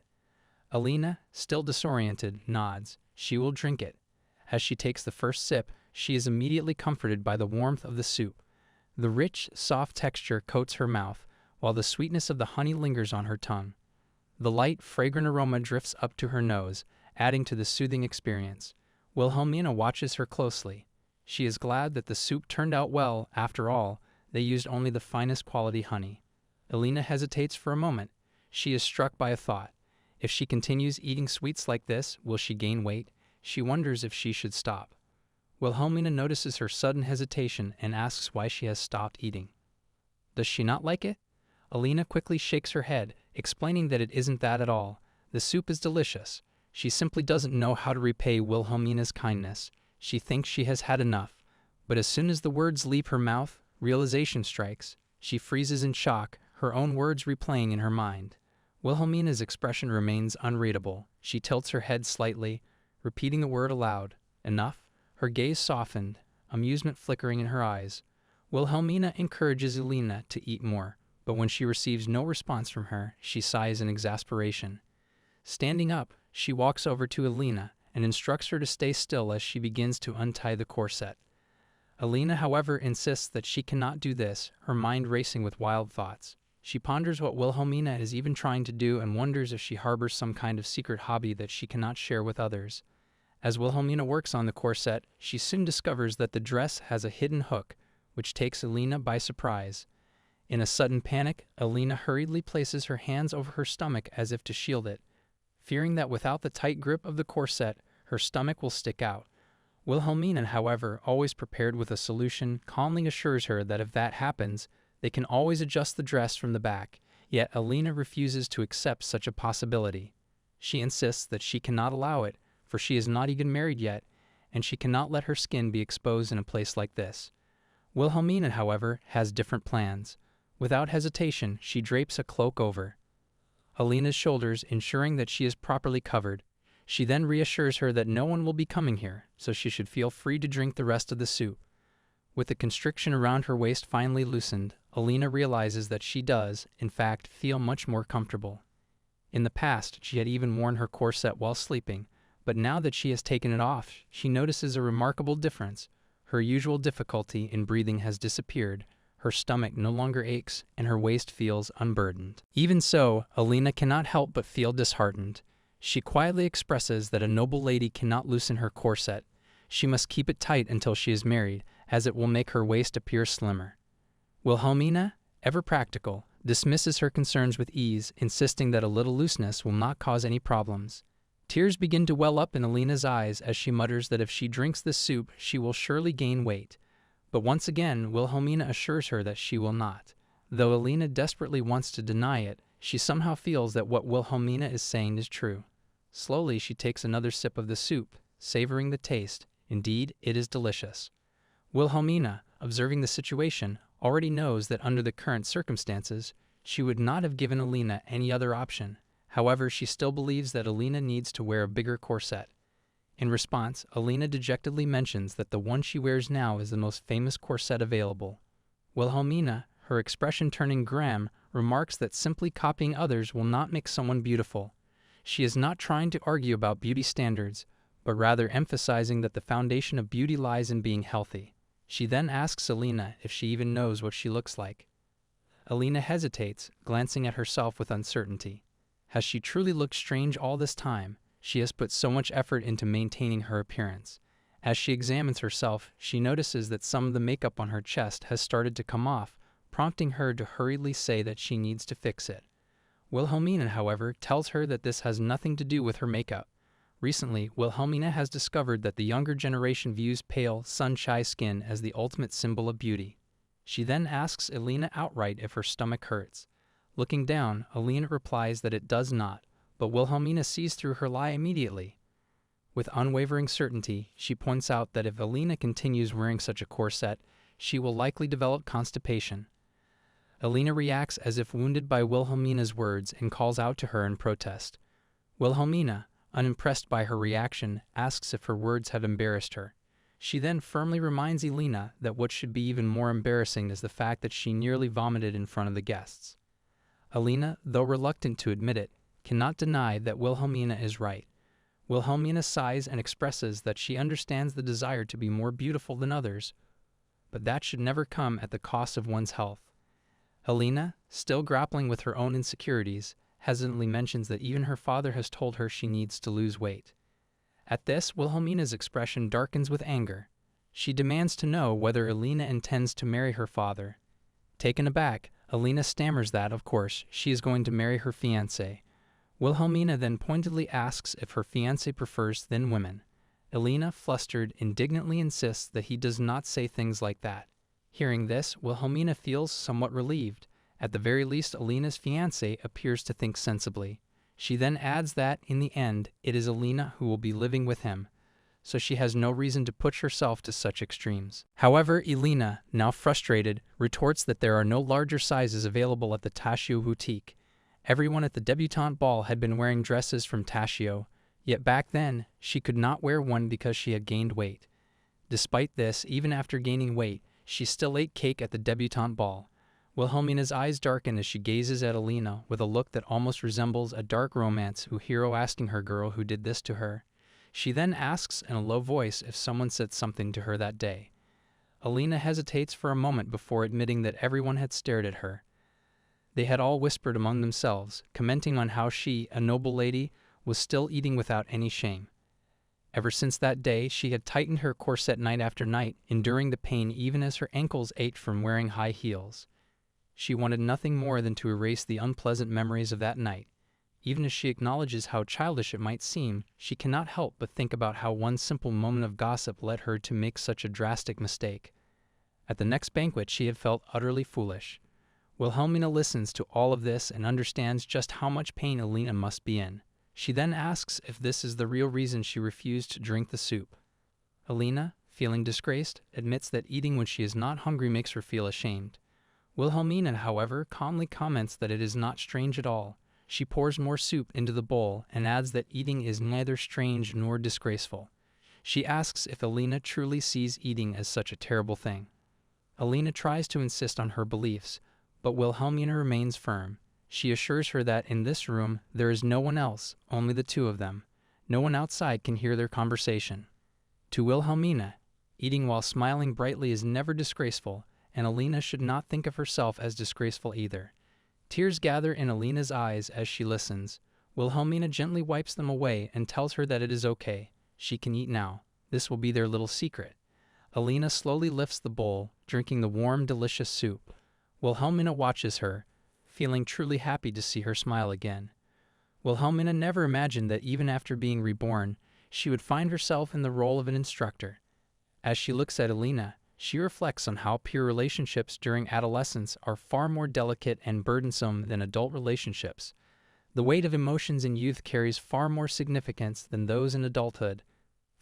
Speaker 1: Alina, still disoriented, nods. She will drink it. As she takes the first sip, she is immediately comforted by the warmth of the soup. The rich, soft texture coats her mouth, while the sweetness of the honey lingers on her tongue. The light, fragrant aroma drifts up to her nose, adding to the soothing experience. Wilhelmina watches her closely. She is glad that the soup turned out well. After all, they used only the finest quality honey. Alina hesitates for a moment. She is struck by a thought. If she continues eating sweets like this, will she gain weight? She wonders if she should stop. Wilhelmina notices her sudden hesitation and asks why she has stopped eating. Does she not like it? Alina quickly shakes her head, explaining that it isn't that at all. The soup is delicious. She simply doesn't know how to repay Wilhelmina's kindness. She thinks she has had enough. But as soon as the words leave her mouth, realization strikes. She freezes in shock, her own words replaying in her mind. Wilhelmina's expression remains unreadable. She tilts her head slightly, repeating the word aloud. Enough? Her gaze softened, amusement flickering in her eyes. Wilhelmina encourages Alina to eat more, but when she receives no response from her, she sighs in exasperation. Standing up, she walks over to Alina and instructs her to stay still as she begins to untie the corset. Alina, however, insists that she cannot do this, her mind racing with wild thoughts. She ponders what Wilhelmina is even trying to do and wonders if she harbors some kind of secret hobby that she cannot share with others. As Wilhelmina works on the corset, she soon discovers that the dress has a hidden hook, which takes Alina by surprise. In a sudden panic, Alina hurriedly places her hands over her stomach as if to shield it, fearing that without the tight grip of the corset, her stomach will stick out. Wilhelmina, however, always prepared with a solution, calmly assures her that if that happens, they can always adjust the dress from the back, yet Alina refuses to accept such a possibility. She insists that she cannot allow it, for she is not even married yet, and she cannot let her skin be exposed in a place like this. Wilhelmina, however, has different plans. Without hesitation, she drapes a cloak over Alina's shoulders, ensuring that she is properly covered. She then reassures her that no one will be coming here, so she should feel free to drink the rest of the soup. With the constriction around her waist finally loosened, Alina realizes that she does, in fact, feel much more comfortable. In the past, she had even worn her corset while sleeping, but now that she has taken it off, she notices a remarkable difference. Her usual difficulty in breathing has disappeared, her stomach no longer aches, and her waist feels unburdened. Even so, Alina cannot help but feel disheartened. She quietly expresses that a noble lady cannot loosen her corset. She must keep it tight until she is married, as it will make her waist appear slimmer. Wilhelmina, ever practical, dismisses her concerns with ease, insisting that a little looseness will not cause any problems. Tears begin to well up in Alina's eyes as she mutters that if she drinks this soup, she will surely gain weight. But once again, Wilhelmina assures her that she will not. Though Alina desperately wants to deny it, she somehow feels that what Wilhelmina is saying is true. Slowly, she takes another sip of the soup, savoring the taste. Indeed, it is delicious. Wilhelmina, observing the situation, already knows that under the current circumstances, she would not have given Alina any other option. However, she still believes that Alina needs to wear a bigger corset. In response, Alina dejectedly mentions that the one she wears now is the most famous corset available. Wilhelmina, her expression turning grim, remarks that simply copying others will not make someone beautiful. She is not trying to argue about beauty standards, but rather emphasizing that the foundation of beauty lies in being healthy. She then asks Alina if she even knows what she looks like. Alina hesitates, glancing at herself with uncertainty. Has she truly looked strange all this time? She has put so much effort into maintaining her appearance. As she examines herself, she notices that some of the makeup on her chest has started to come off, prompting her to hurriedly say that she needs to fix it. Wilhelmina, however, tells her that this has nothing to do with her makeup. Recently, Wilhelmina has discovered that the younger generation views pale, sun-shy skin as the ultimate symbol of beauty. She then asks Alina outright if her stomach hurts. Looking down, Alina replies that it does not, but Wilhelmina sees through her lie immediately. With unwavering certainty, she points out that if Alina continues wearing such a corset, she will likely develop constipation. Alina reacts as if wounded by Wilhelmina's words and calls out to her in protest. Wilhelmina, unimpressed by her reaction, asks if her words had embarrassed her. She then firmly reminds Alina that what should be even more embarrassing is the fact that she nearly vomited in front of the guests. Alina, though reluctant to admit it, cannot deny that Wilhelmina is right. Wilhelmina sighs and expresses that she understands the desire to be more beautiful than others, but that should never come at the cost of one's health. Alina, still grappling with her own insecurities, hesitantly mentions that even her father has told her she needs to lose weight. At this, Wilhelmina's expression darkens with anger. She demands to know whether Alina intends to marry her father. Taken aback, Alina stammers that, of course, she is going to marry her fiancé. Wilhelmina then pointedly asks if her fiancé prefers thin women. Alina, flustered, indignantly insists that he does not say things like that. Hearing this, Wilhelmina feels somewhat relieved. At the very least, Alina's fiancé appears to think sensibly. She then adds that, in the end, it is Alina who will be living with him, so she has no reason to push herself to such extremes. However, Alina, now frustrated, retorts that there are no larger sizes available at the Tashio boutique. Everyone at the debutante ball had been wearing dresses from Tashio, yet back then, she could not wear one because she had gained weight. Despite this, even after gaining weight, she still ate cake at the debutante ball. Wilhelmina's eyes darken as she gazes at Alina with a look that almost resembles a dark romance hero asking her girl who did this to her. She then asks in a low voice if someone said something to her that day. Alina hesitates for a moment before admitting that everyone had stared at her. They had all whispered among themselves, commenting on how she, a noble lady, was still eating without any shame. Ever since that day, she had tightened her corset night after night, enduring the pain even as her ankles ached from wearing high heels. She wanted nothing more than to erase the unpleasant memories of that night. Even as she acknowledges how childish it might seem, she cannot help but think about how one simple moment of gossip led her to make such a drastic mistake. At the next banquet, she had felt utterly foolish. Wilhelmina listens to all of this and understands just how much pain Alina must be in. She then asks if this is the real reason she refused to drink the soup. Alina, feeling disgraced, admits that eating when she is not hungry makes her feel ashamed. Wilhelmina, however, calmly comments that it is not strange at all. She pours more soup into the bowl and adds that eating is neither strange nor disgraceful. She asks if Alina truly sees eating as such a terrible thing. Alina tries to insist on her beliefs, but Wilhelmina remains firm. She assures her that in this room there is no one else, only the two of them. No one outside can hear their conversation. To Wilhelmina, eating while smiling brightly is never disgraceful, and Alina should not think of herself as disgraceful either. Tears gather in Alina's eyes as she listens. Wilhelmina gently wipes them away and tells her that it is okay. She can eat now. This will be their little secret. Alina slowly lifts the bowl, drinking the warm, delicious soup. Wilhelmina watches her, feeling truly happy to see her smile again. Wilhelmina never imagined that even after being reborn, she would find herself in the role of an instructor. As she looks at Alina, she reflects on how pure relationships during adolescence are far more delicate and burdensome than adult relationships. The weight of emotions in youth carries far more significance than those in adulthood,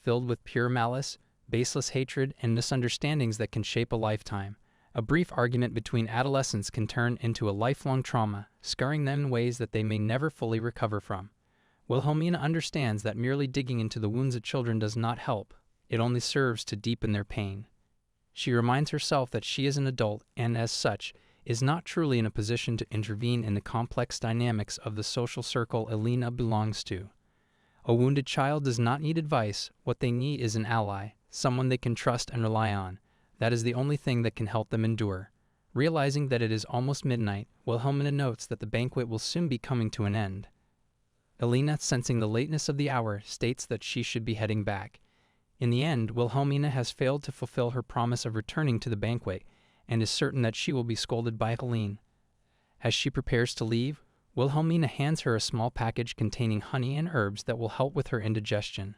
Speaker 1: filled with pure malice, baseless hatred, and misunderstandings that can shape a lifetime. A brief argument between adolescents can turn into a lifelong trauma, scarring them in ways that they may never fully recover from. Wilhelmina understands that merely digging into the wounds of children does not help. It only serves to deepen their pain. She reminds herself that she is an adult and, as such, is not truly in a position to intervene in the complex dynamics of the social circle Alina belongs to. A wounded child does not need advice. What they need is an ally, someone they can trust and rely on. That is the only thing that can help them endure. Realizing that it is almost midnight, Wilhelmina notes that the banquet will soon be coming to an end. Alina, sensing the lateness of the hour, states that she should be heading back. In the end, Wilhelmina has failed to fulfill her promise of returning to the banquet and is certain that she will be scolded by Helene. As she prepares to leave, Wilhelmina hands her a small package containing honey and herbs that will help with her indigestion.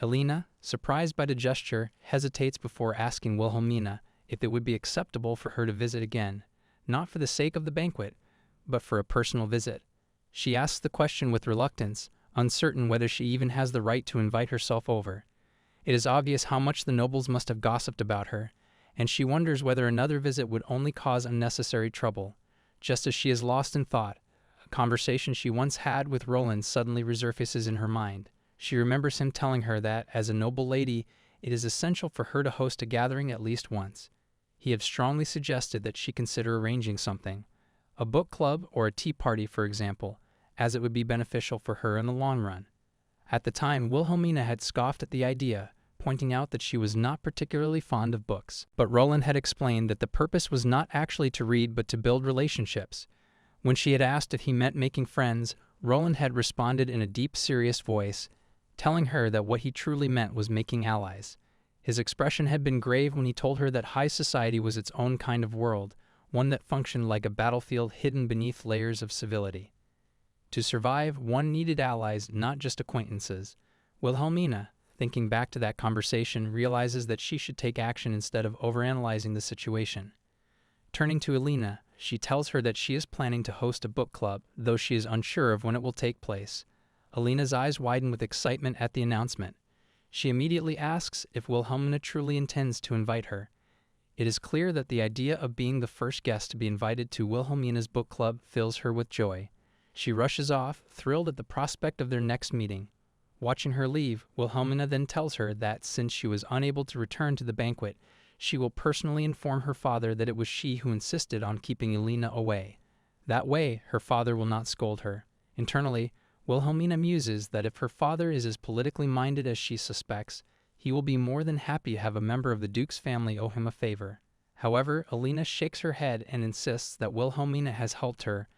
Speaker 1: Alina, surprised by the gesture, hesitates before asking Wilhelmina if it would be acceptable for her to visit again, not for the sake of the banquet, but for a personal visit. She asks the question with reluctance, uncertain whether she even has the right to invite herself over. It is obvious how much the nobles must have gossiped about her, and she wonders whether another visit would only cause unnecessary trouble. Just as she is lost in thought, a conversation she once had with Roland suddenly resurfaces in her mind. She remembers him telling her that, as a noble lady, it is essential for her to host a gathering at least once. He had strongly suggested that she consider arranging something, a book club or a tea party, for example, as it would be beneficial for her in the long run. At the time, Wilhelmina had scoffed at the idea, pointing out that she was not particularly fond of books. But Roland had explained that the purpose was not actually to read but to build relationships. When she had asked if he meant making friends, Roland had responded in a deep, serious voice, telling her that what he truly meant was making allies. His expression had been grave when he told her that high society was its own kind of world, one that functioned like a battlefield hidden beneath layers of civility. To survive, one needed allies, not just acquaintances. Wilhelmina, thinking back to that conversation, realizes that she should take action instead of overanalyzing the situation. Turning to Alina, she tells her that she is planning to host a book club, though she is unsure of when it will take place. Alina's eyes widen with excitement at the announcement. She immediately asks if Wilhelmina truly intends to invite her. It is clear that the idea of being the first guest to be invited to Wilhelmina's book club fills her with joy. She rushes off, thrilled at the prospect of their next meeting. Watching her leave, Wilhelmina then tells her that since she was unable to return to the banquet, she will personally inform her father that it was she who insisted on keeping Alina away. That way, her father will not scold her. Internally, Wilhelmina muses that if her father is as politically minded as she suspects, he will be more than happy to have a member of the Duke's family owe him a favor. However, Alina shakes her head and insists that Wilhelmina has helped her,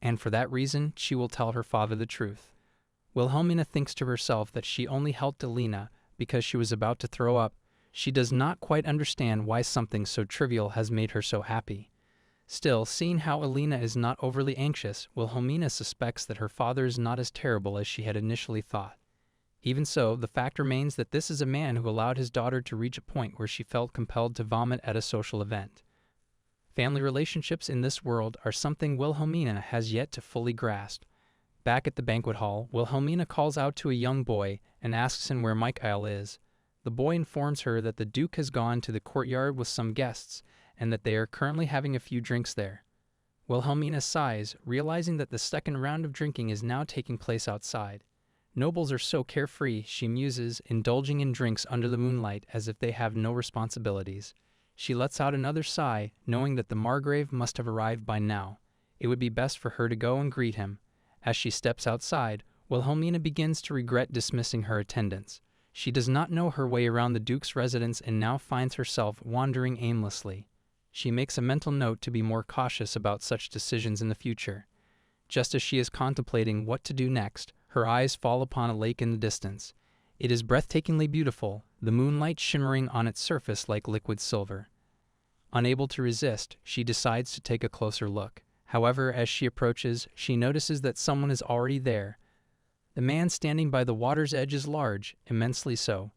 Speaker 1: and for that reason she will tell her father the truth. Wilhelmina thinks to herself that she only helped Alina because she was about to throw up. She does not quite understand why something so trivial has made her so happy. Still, seeing how Alina is not overly anxious, Wilhelmina suspects that her father is not as terrible as she had initially thought. Even so, the fact remains that this is a man who allowed his daughter to reach a point where she felt compelled to vomit at a social event. Family relationships in this world are something Wilhelmina has yet to fully grasp. Back at the banquet hall, Wilhelmina calls out to a young boy and asks him where Michael is. The boy informs her that the Duke has gone to the courtyard with some guests and that they are currently having a few drinks there. Wilhelmina sighs, realizing that the second round of drinking is now taking place outside. Nobles are so carefree, she muses, indulging in drinks under the moonlight as if they have no responsibilities. She lets out another sigh, knowing that the Margrave must have arrived by now. It would be best for her to go and greet him. As she steps outside, Wilhelmina begins to regret dismissing her attendants. She does not know her way around the Duke's residence and now finds herself wandering aimlessly. She makes a mental note to be more cautious about such decisions in the future. Just as she is contemplating what to do next, her eyes fall upon a lake in the distance. It is breathtakingly beautiful, the moonlight shimmering on its surface like liquid silver. Unable to resist, she decides to take a closer look. However, as she approaches, she notices that someone is already there. The man standing by the water's edge is large, immensely so.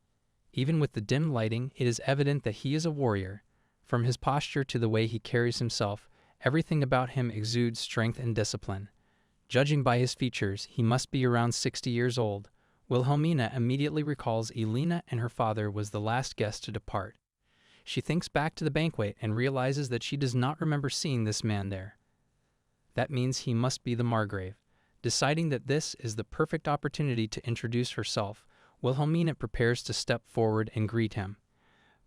Speaker 1: Even with the dim lighting, it is evident that he is a warrior. From his posture to the way he carries himself, everything about him exudes strength and discipline. Judging by his features, he must be around 60 years old. Wilhelmina immediately recalls Elena and her father was the last guest to depart. She thinks back to the banquet and realizes that she does not remember seeing this man there. That means he must be the Margrave. Deciding that this is the perfect opportunity to introduce herself, Wilhelmina prepares to step forward and greet him.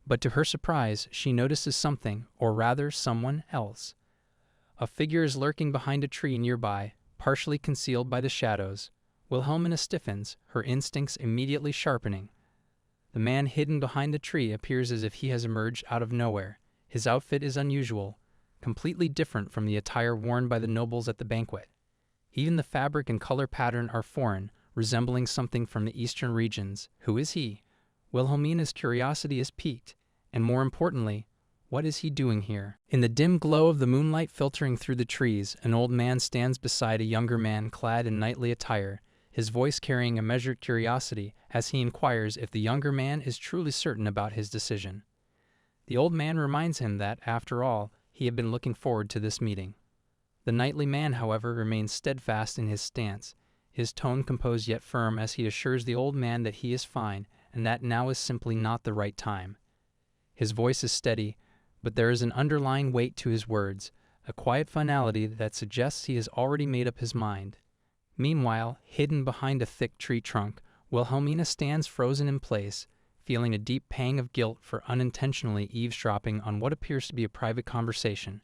Speaker 1: But to her surprise, she notices something, or rather someone else. A figure is lurking behind a tree nearby, partially concealed by the shadows. Wilhelmina stiffens, her instincts immediately sharpening. The man hidden behind the tree appears as if he has emerged out of nowhere. His outfit is unusual, completely different from the attire worn by the nobles at the banquet. Even the fabric and color pattern are foreign, resembling something from the eastern regions. Who is he? Wilhelmina's curiosity is piqued, and more importantly, what is he doing here? In the dim glow of the moonlight filtering through the trees, an old man stands beside a younger man clad in knightly attire, his voice carrying a measured curiosity as he inquires if the younger man is truly certain about his decision. The old man reminds him that, after all, he had been looking forward to this meeting. The knightly man, however, remains steadfast in his stance, his tone composed yet firm as he assures the old man that he is fine and that now is simply not the right time. His voice is steady, but there is an underlying weight to his words, a quiet finality that suggests he has already made up his mind. Meanwhile, hidden behind a thick tree trunk, Wilhelmina stands frozen in place, feeling a deep pang of guilt for unintentionally eavesdropping on what appears to be a private conversation.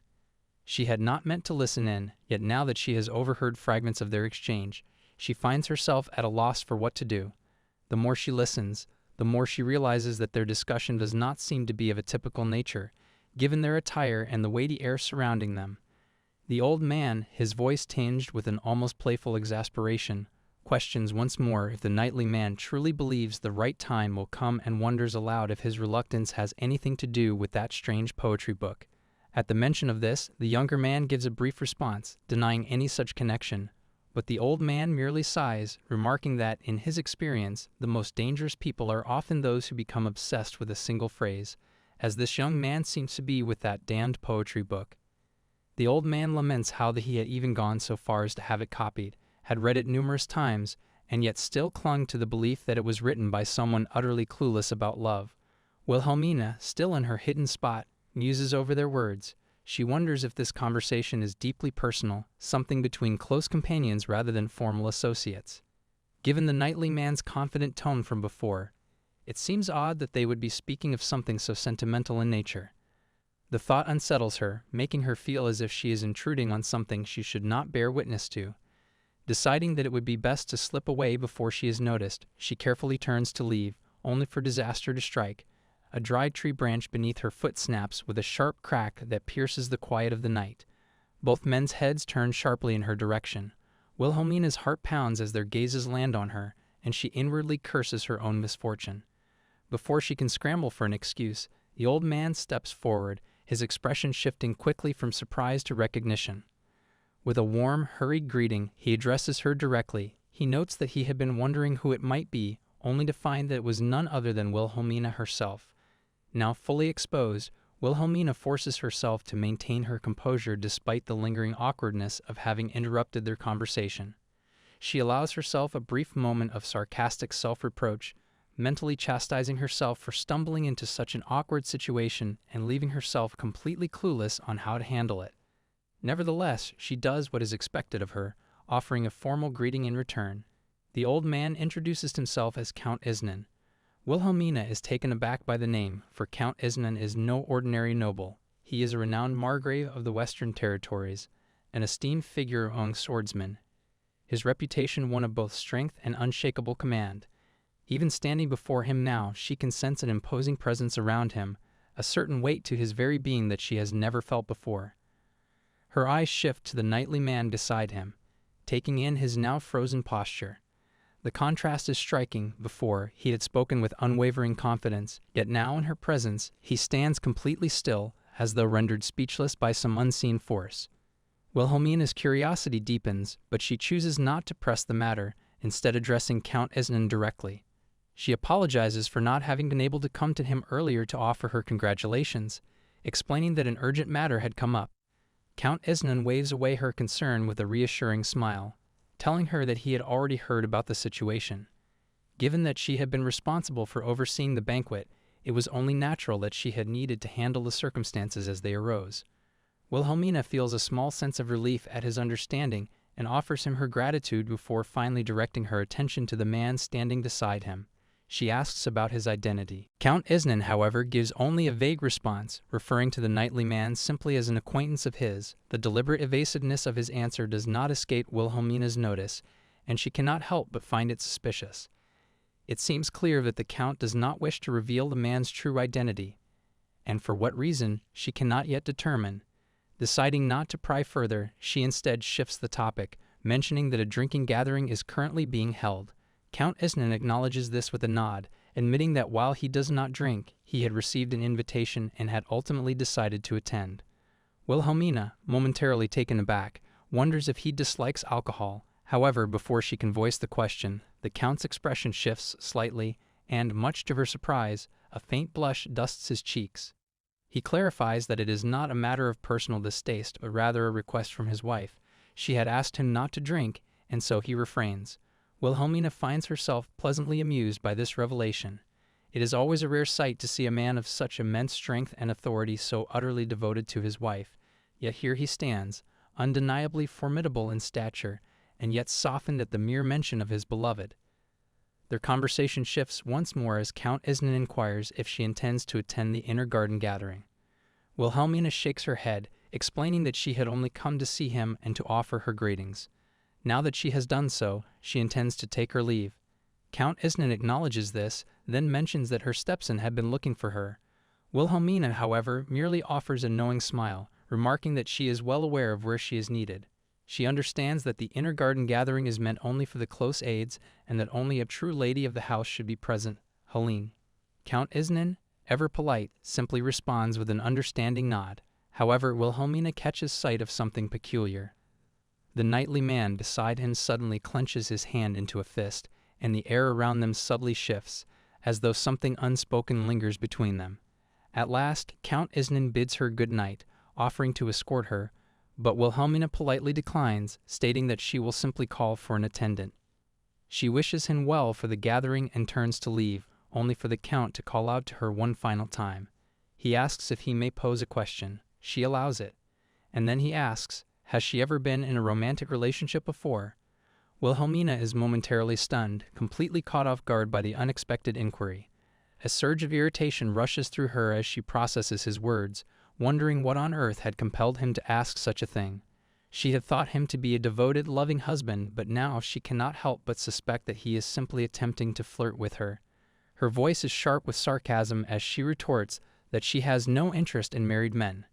Speaker 1: She had not meant to listen in, yet now that she has overheard fragments of their exchange, she finds herself at a loss for what to do. The more she listens, the more she realizes that their discussion does not seem to be of a typical nature, given their attire and the weighty air surrounding them. The old man, his voice tinged with an almost playful exasperation, questions once more if the knightly man truly believes the right time will come and wonders aloud if his reluctance has anything to do with that strange poetry book. At the mention of this, the younger man gives a brief response, denying any such connection, but the old man merely sighs, remarking that, in his experience, the most dangerous people are often those who become obsessed with a single phrase, as this young man seems to be with that damned poetry book. The old man laments how he had even gone so far as to have it copied, had read it numerous times, and yet still clung to the belief that it was written by someone utterly clueless about love. Wilhelmina, still in her hidden spot, muses over their words. She wonders if this conversation is deeply personal, something between close companions rather than formal associates. Given the knightly man's confident tone from before, it seems odd that they would be speaking of something so sentimental in nature. The thought unsettles her, making her feel as if she is intruding on something she should not bear witness to. Deciding that it would be best to slip away before she is noticed, she carefully turns to leave, only for disaster to strike. A dry tree branch beneath her foot snaps with a sharp crack that pierces the quiet of the night. Both men's heads turn sharply in her direction. Wilhelmina's heart pounds as their gazes land on her, and she inwardly curses her own misfortune. Before she can scramble for an excuse, the old man steps forward, his expression shifting quickly from surprise to recognition. With a warm, hurried greeting, he addresses her directly. He notes that he had been wondering who it might be, only to find that it was none other than Wilhelmina herself. Now fully exposed, Wilhelmina forces herself to maintain her composure despite the lingering awkwardness of having interrupted their conversation. She allows herself a brief moment of sarcastic self-reproach, mentally chastising herself for stumbling into such an awkward situation and leaving herself completely clueless on how to handle it. Nevertheless, she does what is expected of her, offering a formal greeting in return. The old man introduces himself as Count Isnan. Wilhelmina is taken aback by the name, for Count Isnan is no ordinary noble. He is a renowned margrave of the Western Territories, an esteemed figure among swordsmen, his reputation one of both strength and unshakable command. Even standing before him now, she can sense an imposing presence around him, a certain weight to his very being that she has never felt before. Her eyes shift to the knightly man beside him, taking in his now frozen posture. The contrast is striking. Before, he had spoken with unwavering confidence, yet now in her presence, he stands completely still, as though rendered speechless by some unseen force. Wilhelmina's curiosity deepens, but she chooses not to press the matter, instead addressing Count Isnan directly. She apologizes for not having been able to come to him earlier to offer her congratulations, explaining that an urgent matter had come up. Count Isnan waves away her concern with a reassuring smile, telling her that he had already heard about the situation. Given that she had been responsible for overseeing the banquet, it was only natural that she had needed to handle the circumstances as they arose. Wilhelmina feels a small sense of relief at his understanding and offers him her gratitude before finally directing her attention to the man standing beside him. She asks about his identity. Count Isnan, however, gives only a vague response, referring to the knightly man simply as an acquaintance of his. The deliberate evasiveness of his answer does not escape Wilhelmina's notice, and she cannot help but find it suspicious. It seems clear that the Count does not wish to reveal the man's true identity, and for what reason she cannot yet determine. Deciding not to pry further, she instead shifts the topic, mentioning that a drinking gathering is currently being held. Count Isnan acknowledges this with a nod, admitting that while he does not drink, he had received an invitation and had ultimately decided to attend. Wilhelmina, momentarily taken aback, wonders if he dislikes alcohol. However, before she can voice the question, the Count's expression shifts slightly, and, much to her surprise, a faint blush dusts his cheeks. He clarifies that it is not a matter of personal distaste, but rather a request from his wife. She had asked him not to drink, and so he refrains. Wilhelmina finds herself pleasantly amused by this revelation. It is always a rare sight to see a man of such immense strength and authority so utterly devoted to his wife. Yet here he stands, undeniably formidable in stature, and yet softened at the mere mention of his beloved. Their conversation shifts once more as Count Isnan inquires if she intends to attend the inner garden gathering. Wilhelmina shakes her head, explaining that she had only come to see him and to offer her greetings. Now that she has done so, she intends to take her leave. Count Isnan acknowledges this, then mentions that her stepson had been looking for her. Wilhelmina, however, merely offers a knowing smile, remarking that she is well aware of where she is needed. She understands that the inner garden gathering is meant only for the close aides, and that only a true lady of the house should be present, Helene. Count Isnan, ever polite, simply responds with an understanding nod. However, Wilhelmina catches sight of something peculiar. The knightly man beside him suddenly clenches his hand into a fist, and the air around them subtly shifts, as though something unspoken lingers between them. At last, Count Isnan bids her good night, offering to escort her, but Wilhelmina politely declines, stating that she will simply call for an attendant. She wishes him well for the gathering and turns to leave, only for the Count to call out to her one final time. He asks if he may pose a question. She allows it. And then he asks, has she ever been in a romantic relationship before? Wilhelmina is momentarily stunned, completely caught off guard by the unexpected inquiry. A surge of irritation rushes through her as she processes his words, wondering what on earth had compelled him to ask such a thing. She had thought him to be a devoted, loving husband, but now she cannot help but suspect that he is simply attempting to flirt with her. Her voice is sharp with sarcasm as she retorts that she has no interest in married men.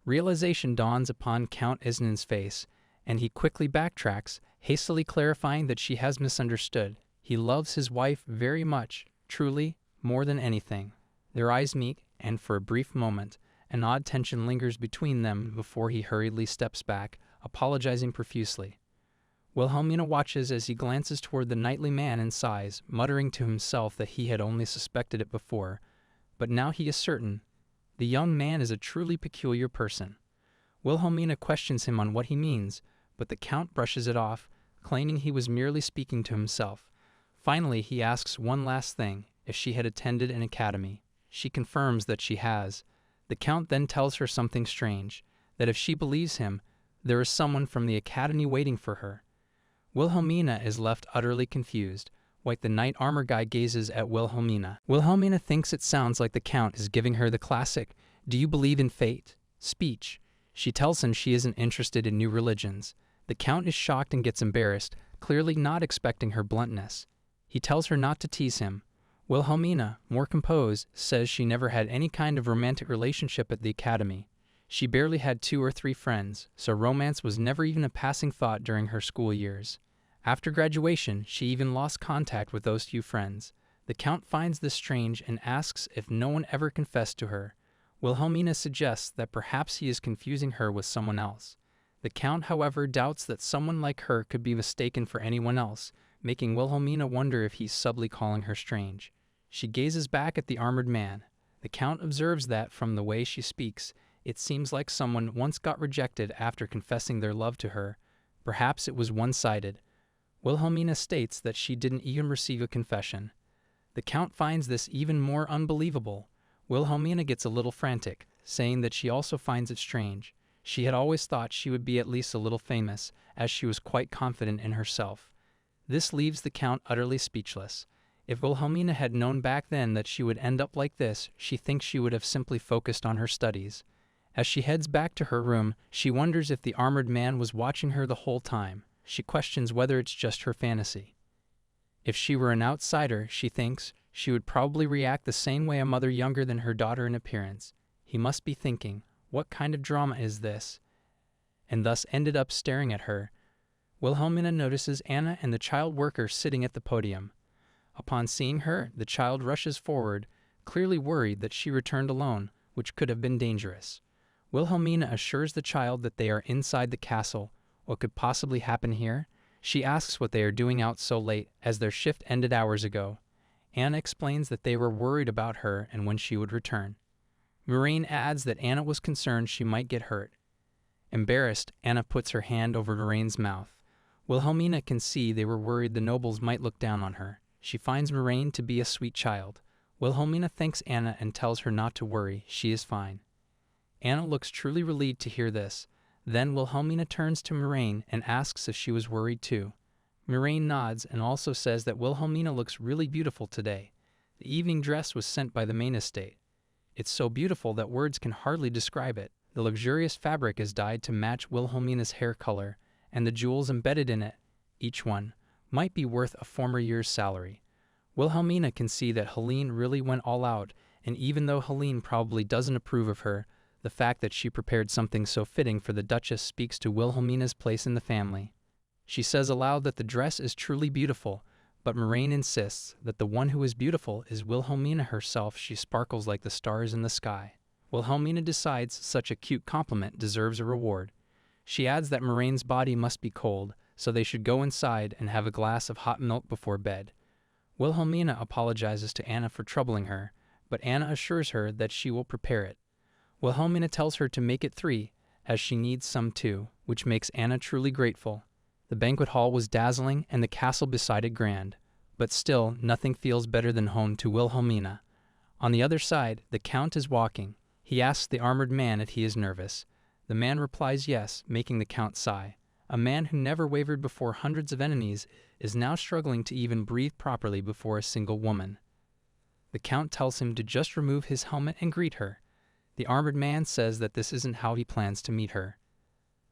Speaker 1: Realization dawns upon Count Isnan's face, and he quickly backtracks, hastily clarifying that she has misunderstood. He loves his wife very much, truly, more than anything. Their eyes meet, and for a brief moment, An odd tension lingers between them before he hurriedly steps back, apologizing profusely. Wilhelmina watches as he glances toward the knightly man and sighs, muttering to himself that he had only suspected it before, but now he is certain. The young man is a truly peculiar person. Wilhelmina questions him on what he means, but the Count brushes it off, claiming he was merely speaking to himself. Finally, he asks one last thing, if she had attended an academy. She confirms that she has. The Count then tells her something strange, that if she believes him, there is someone from the academy waiting for her. Wilhelmina is left utterly confused, while the knight armor guy gazes at Wilhelmina. Wilhelmina thinks it sounds like the Count is giving her the classic, "Do you believe in fate?" speech. She tells him she isn't interested in new religions. The Count is shocked and gets embarrassed, clearly not expecting her bluntness. He tells her not to tease him. Wilhelmina, more composed, says she never had any kind of romantic relationship at the academy. She barely had 2 or 3 friends, so romance was never even a passing thought during her school years. After graduation, she even lost contact with those few friends. The Count finds this strange and asks if no one ever confessed to her. Wilhelmina suggests that perhaps he is confusing her with someone else. The Count, however, doubts that someone like her could be mistaken for anyone else, making Wilhelmina wonder if he's subtly calling her strange. She gazes back at the armored man. The Count observes that, from the way she speaks, it seems like someone once got rejected after confessing their love to her. Perhaps it was one-sided. Wilhelmina states that she didn't even receive a confession. The Count finds this even more unbelievable. Wilhelmina gets a little frantic, saying that she also finds it strange. She had always thought she would be at least a little famous, as she was quite confident in herself. This leaves the Count utterly speechless. If Wilhelmina had known back then that she would end up like this, she thinks she would have simply focused on her studies. As she heads back to her room, she wonders if the armored man was watching her the whole time. She questions whether it's just her fantasy. If she were an outsider, she thinks, she would probably react the same way a mother younger than her daughter in appearance. He must be thinking, what kind of drama is this? And thus ended up staring at her. Wilhelmina notices Anna and the child worker sitting at the podium. Upon seeing her, the child rushes forward, clearly worried that she returned alone, which could have been dangerous. Wilhelmina assures the child that they are inside the castle. What could possibly happen here? She asks what they are doing out so late, as their shift ended hours ago. Anna explains that they were worried about her and when she would return. Mermaid adds that Anna was concerned she might get hurt. Embarrassed, Anna puts her hand over Mermaid's mouth. Wilhelmina can see they were worried the nobles might look down on her. She finds Mermaid to be a sweet child. Wilhelmina thanks Anna and tells her not to worry, she is fine. Anna looks truly relieved to hear this. Then Wilhelmina turns to Mermaid and asks if she was worried too. Mermaid nods and also says that Wilhelmina looks really beautiful today. The evening dress was sent by the main estate. It's so beautiful that words can hardly describe it. The luxurious fabric is dyed to match Wilhelmina's hair color, and the jewels embedded in it, each one, might be worth a former year's salary. Wilhelmina can see that Helene really went all out, and even though Helene probably doesn't approve of her, the fact that she prepared something so fitting for the Duchess speaks to Wilhelmina's place in the family. She says aloud that the dress is truly beautiful, but Mermaid insists that the one who is beautiful is Wilhelmina herself. She sparkles like the stars in the sky. Wilhelmina decides such a cute compliment deserves a reward. She adds that Mermaid's body must be cold, so they should go inside and have a glass of hot milk before bed. Wilhelmina apologizes to Anna for troubling her, but Anna assures her that she will prepare it. Wilhelmina tells her to make it 3, as she needs some too, which makes Anna truly grateful. The banquet hall was dazzling and the castle beside it grand, but still nothing feels better than home to Wilhelmina. On the other side, the Count is walking. He asks the armored man if he is nervous. The man replies yes, making the Count sigh. A man who never wavered before hundreds of enemies is now struggling to even breathe properly before a single woman. The Count tells him to just remove his helmet and greet her. The armored man says that this isn't how he plans to meet her.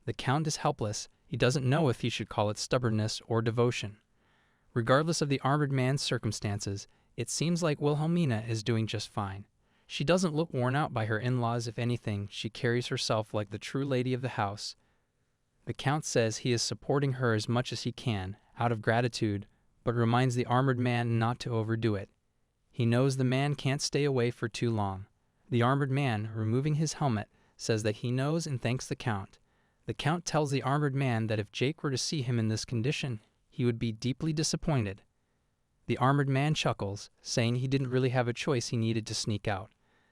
Speaker 1: The Count is helpless. He doesn't know if he should call it stubbornness or devotion. Regardless of the armored man's circumstances, it seems like Wilhelmina is doing just fine. She doesn't look worn out by her in-laws. If anything, she carries herself like the true lady of the house. The Count says he is supporting her as much as he can, out of gratitude, but reminds the armored man not to overdo it. He knows the man can't stay away for too long. The armored man, removing his helmet, says that he knows and thanks the Count. The Count tells the armored man that if Jake were to see him in this condition, he would be deeply disappointed. The armored man chuckles, saying he didn't really have a choice, he needed to sneak out.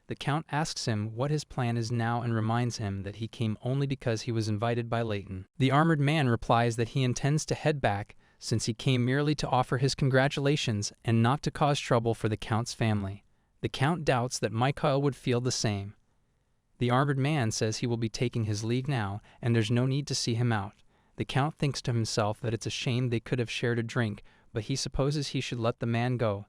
Speaker 1: The Count asks him what his plan is now and reminds him that he came only because he was invited by Leighton. The armored man replies that he intends to head back, since he came merely to offer his congratulations and not to cause trouble for the Count's family. The Count doubts that Michael would feel the same. The armored man says he will be taking his leave now, and there's no need to see him out. The Count thinks to himself that it's a shame they could have shared a drink, but he supposes he should let the man go.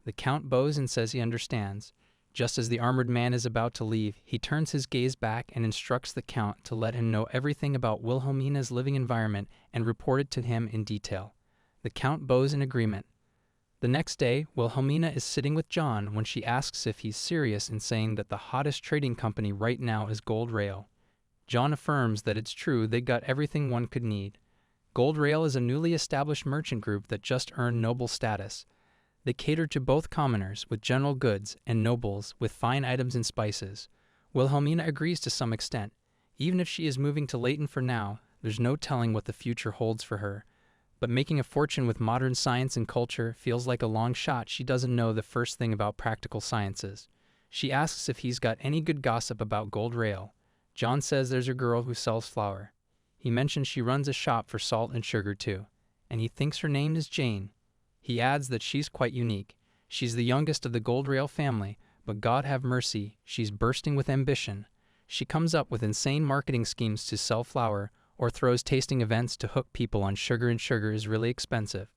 Speaker 1: The Count bows and says he understands. Just as the armored man is about to leave, he turns his gaze back and instructs the Count to let him know everything about Wilhelmina's living environment and report it to him in detail. The Count bows in agreement. The next day, Wilhelmina is sitting with John when she asks if he's serious in saying that the hottest trading company right now is Gold Rail. John affirms that it's true, they got everything one could need. Gold Rail is a newly established merchant group that just earned noble status. They cater to both commoners with general goods and nobles with fine items and spices. Wilhelmina agrees to some extent. Even if she is moving to Leighton for now, there's no telling what the future holds for her. But making a fortune with modern science and culture feels like a long shot. She doesn't know the first thing about practical sciences. She asks if he's got any good gossip about Gold Rail. John says there's a girl who sells flour. He mentions she runs a shop for salt and sugar too, and he thinks her name is Jane. He adds that she's quite unique. She's the youngest of the Gold Rail family, but God have mercy, she's bursting with ambition. She comes up with insane marketing schemes to sell flour, or throws tasting events to hook people on sugar, and sugar is really expensive.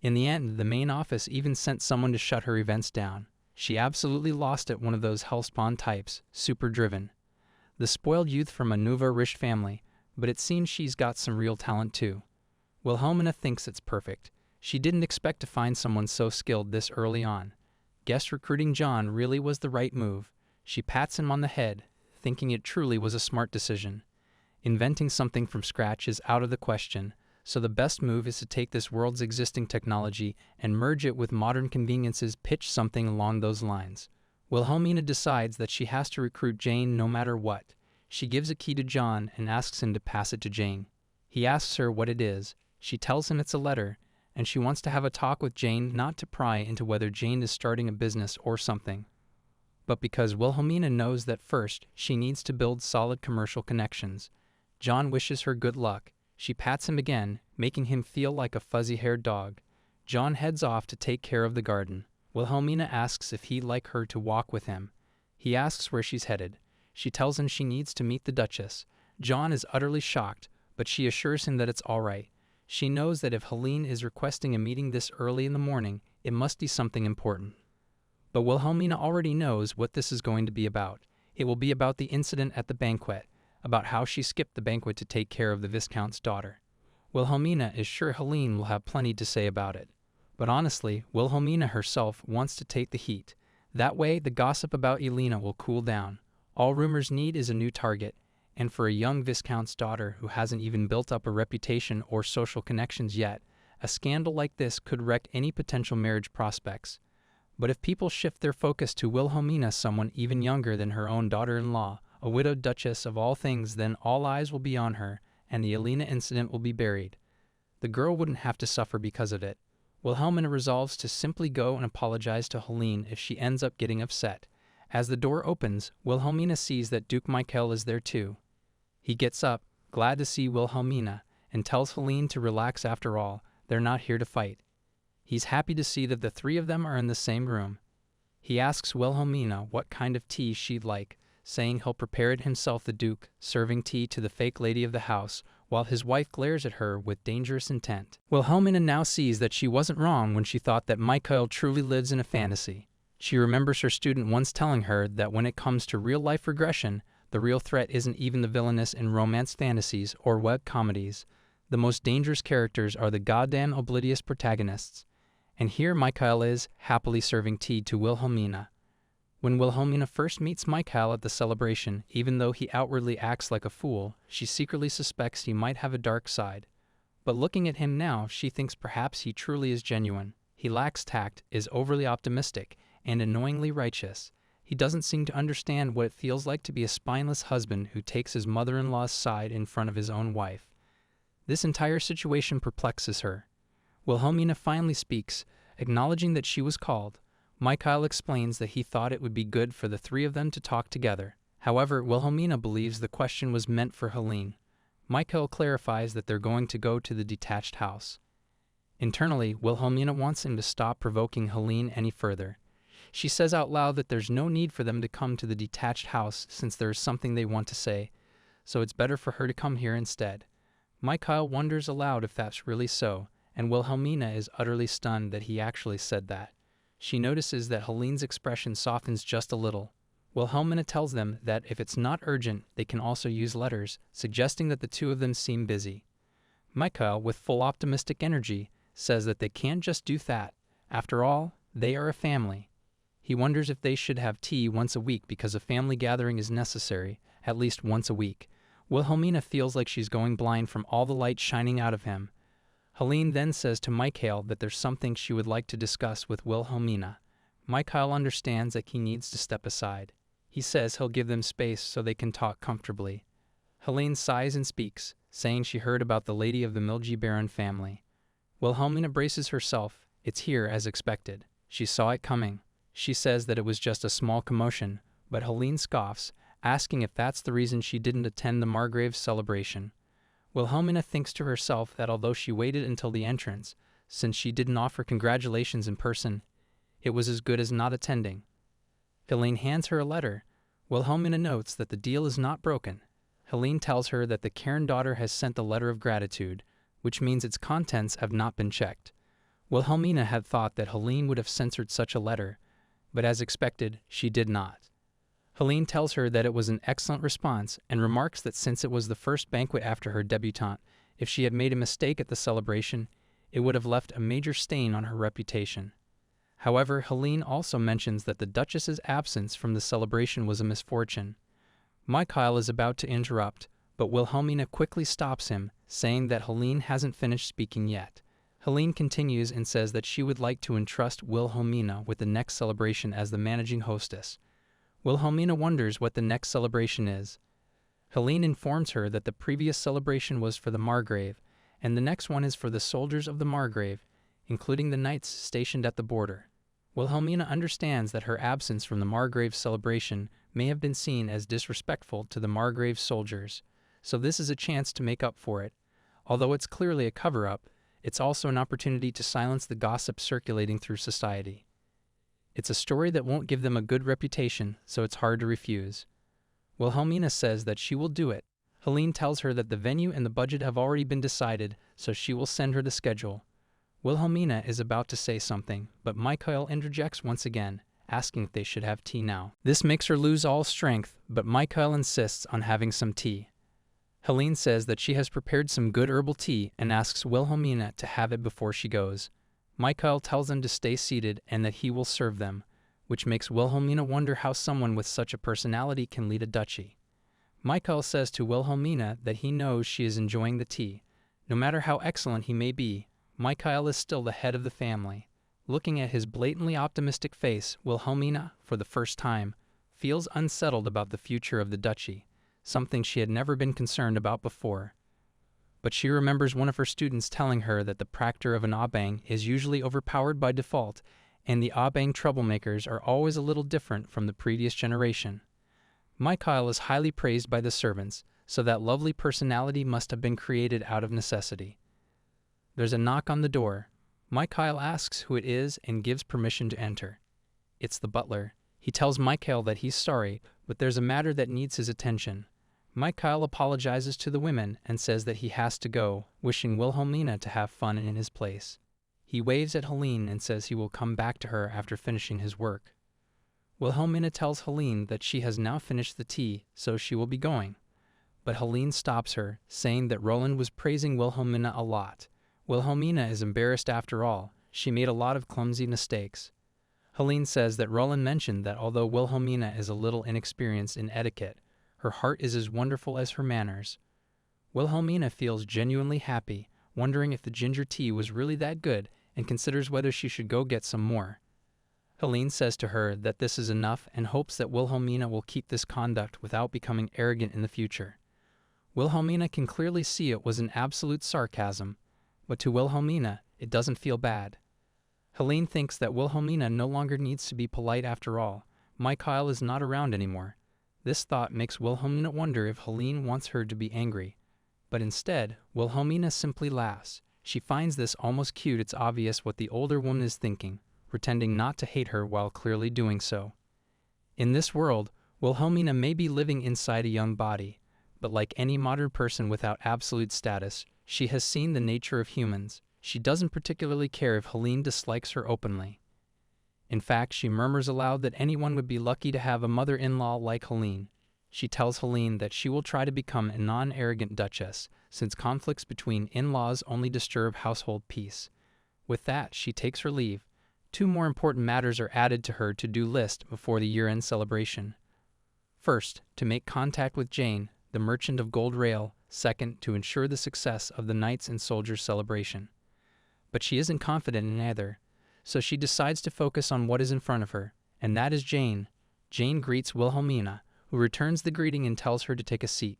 Speaker 1: In the end, the main office even sent someone to shut her events down. She absolutely lost it, one of those hellspawn types, super driven. The spoiled youth from a nouveau riche family, but it seems she's got some real talent too. Wilhelmina thinks it's perfect. She didn't expect to find someone so skilled this early on. Guess recruiting John really was the right move. She pats him on the head, thinking it truly was a smart decision. Inventing something from scratch is out of the question, so the best move is to take this world's existing technology and merge it with modern conveniences. Pitch something along those lines. Wilhelmina decides that she has to recruit Jane no matter what. She gives a key to John and asks him to pass it to Jane. He asks her what it is. She tells him it's a letter, and she wants to have a talk with Jane, not to pry into whether Jane is starting a business or something, but because Wilhelmina knows that first she needs to build solid commercial connections. John wishes her good luck. She pats him again, making him feel like a fuzzy-haired dog. John heads off to take care of the garden. Wilhelmina asks if he'd like her to walk with him. He asks where she's headed. She tells him she needs to meet the Duchess. John is utterly shocked, but she assures him that it's all right. She knows that if Helene is requesting a meeting this early in the morning, it must be something important. But Wilhelmina already knows what this is going to be about. It will be about the incident at the banquet, about how she skipped the banquet to take care of the Viscount's daughter. Wilhelmina is sure Helene will have plenty to say about it. But honestly, Wilhelmina herself wants to take the heat. That way, the gossip about Elena will cool down. All rumors need is a new target, and for a young Viscount's daughter who hasn't even built up a reputation or social connections yet, a scandal like this could wreck any potential marriage prospects. But if people shift their focus to Wilhelmina, someone even younger than her own daughter-in-law, a widowed duchess of all things, then all eyes will be on her, and the Elena incident will be buried. The girl wouldn't have to suffer because of it. Wilhelmina resolves to simply go and apologize to Helene if she ends up getting upset. As the door opens, Wilhelmina sees that Duke Michael is there too. He gets up, glad to see Wilhelmina, and tells Helene to relax. After all, they're not here to fight. He's happy to see that the three of them are in the same room. He asks Wilhelmina what kind of tea she'd like, saying he'll prepare it himself. The Duke, serving tea to the fake lady of the house, while his wife glares at her with dangerous intent. Wilhelmina now sees that she wasn't wrong when she thought that Michael truly lives in a fantasy. She remembers her student once telling her that when it comes to real-life regression, the real threat isn't even the villainous in romance fantasies or web comedies. The most dangerous characters are the goddamn oblivious protagonists. And here Michael is, happily serving tea to Wilhelmina. When Wilhelmina first meets Michael at the celebration, even though he outwardly acts like a fool, she secretly suspects he might have a dark side. But looking at him now, she thinks perhaps he truly is genuine. He lacks tact, is overly optimistic, and annoyingly righteous. He doesn't seem to understand what it feels like to be a spineless husband who takes his mother-in-law's side in front of his own wife. This entire situation perplexes her. Wilhelmina finally speaks, acknowledging that she was called. Mikhail explains that he thought it would be good for the three of them to talk together. However, Wilhelmina believes the question was meant for Helene. Mikhail clarifies that they're going to go to the detached house. Internally, Wilhelmina wants him to stop provoking Helene any further. She says out loud that there's no need for them to come to the detached house since there is something they want to say, so it's better for her to come here instead. Mikhail wonders aloud if that's really so, and Wilhelmina is utterly stunned that he actually said that. She notices that Helene's expression softens just a little. Wilhelmina tells them that if it's not urgent, they can also use letters, suggesting that the two of them seem busy. Mikhail, with full optimistic energy, says that they can't just do that. After all, they are a family. He wonders if they should have tea once a week because a family gathering is necessary, at least once a week. Wilhelmina feels like she's going blind from all the light shining out of him. Helene then says to Mikhail that there's something she would like to discuss with Wilhelmina. Mikhail understands that he needs to step aside. He says he'll give them space so they can talk comfortably. Helene sighs and speaks, saying she heard about the Lady of the Milgy Baron family. Wilhelmina braces herself. It's here as expected. She saw it coming. She says that it was just a small commotion, but Helene scoffs, asking if that's the reason she didn't attend the Margrave's celebration. Wilhelmina thinks to herself that although she waited until the entrance, since she didn't offer congratulations in person, it was as good as not attending. Helene hands her a letter. Wilhelmina notes that the deal is not broken. Helene tells her that the Cairn daughter has sent a letter of gratitude, which means its contents have not been checked. Wilhelmina had thought that Helene would have censored such a letter, but as expected, she did not. Helene tells her that it was an excellent response and remarks that since it was the first banquet after her debutante, if she had made a mistake at the celebration, it would have left a major stain on her reputation. However, Helene also mentions that the Duchess's absence from the celebration was a misfortune. Mikhail is about to interrupt, but Wilhelmina quickly stops him, saying that Helene hasn't finished speaking yet. Helene continues and says that she would like to entrust Wilhelmina with the next celebration as the managing hostess. Wilhelmina wonders what the next celebration is. Helene informs her that the previous celebration was for the Margrave, and the next one is for the soldiers of the Margrave, including the knights stationed at the border. Wilhelmina understands that her absence from the Margrave celebration may have been seen as disrespectful to the Margrave soldiers, so this is a chance to make up for it. Although it's clearly a cover-up, it's also an opportunity to silence the gossip circulating through society. It's a story that won't give them a good reputation, so it's hard to refuse. Wilhelmina says that she will do it. Helene tells her that the venue and the budget have already been decided, so she will send her the schedule. Wilhelmina is about to say something, but Mikhail interjects once again, asking if they should have tea now. This makes her lose all strength, but Mikhail insists on having some tea. Helene says that she has prepared some good herbal tea and asks Wilhelmina to have it before she goes. Mikhail tells them to stay seated and that he will serve them, which makes Wilhelmina wonder how someone with such a personality can lead a duchy. Mikhail says to Wilhelmina that he knows she is enjoying the tea. No matter how excellent he may be, Mikhail is still the head of the family. Looking at his blatantly optimistic face, Wilhelmina, for the first time, feels unsettled about the future of the duchy, something she had never been concerned about before. But she remembers one of her students telling her that the praetor of an abang is usually overpowered by default, and the abang troublemakers are always a little different from the previous generation. Mikhail is highly praised by the servants, so that lovely personality must have been created out of necessity. There's a knock on the door. Mikhail asks who it is and gives permission to enter. It's the butler. He tells Mikhail that he's sorry, but there's a matter that needs his attention. Mikhail apologizes to the women and says that he has to go, wishing Wilhelmina to have fun in his place. He waves at Helene and says he will come back to her after finishing his work. Wilhelmina tells Helene that she has now finished the tea, so she will be going. But Helene stops her, saying that Roland was praising Wilhelmina a lot. Wilhelmina is embarrassed after all. She made a lot of clumsy mistakes. Helene says that Roland mentioned that although Wilhelmina is a little inexperienced in etiquette, her heart is as wonderful as her manners. Wilhelmina feels genuinely happy, wondering if the ginger tea was really that good, and considers whether she should go get some more. Helene says to her that this is enough and hopes that Wilhelmina will keep this conduct without becoming arrogant in the future. Wilhelmina can clearly see it was an absolute sarcasm, but to Wilhelmina, it doesn't feel bad. Helene thinks that Wilhelmina no longer needs to be polite after all. Mikhail is not around anymore. This thought makes Wilhelmina wonder if Helene wants her to be angry. But instead, Wilhelmina simply laughs. She finds this almost cute. It's obvious what the older woman is thinking, pretending not to hate her while clearly doing so. In this world, Wilhelmina may be living inside a young body, but like any modern person without absolute status, she has seen the nature of humans. She doesn't particularly care if Helene dislikes her openly. In fact, she murmurs aloud that anyone would be lucky to have a mother-in-law like Helene. She tells Helene that she will try to become a non-arrogant duchess, since conflicts between in-laws only disturb household peace. With that, she takes her leave. 2 more important matters are added to her to-do list before the year-end celebration. First, to make contact with Jane, the merchant of gold rail. Second, to ensure the success of the Knights and Soldiers celebration. But she isn't confident in either, so she decides to focus on what is in front of her, and that is Jane. Jane greets Wilhelmina, who returns the greeting and tells her to take a seat.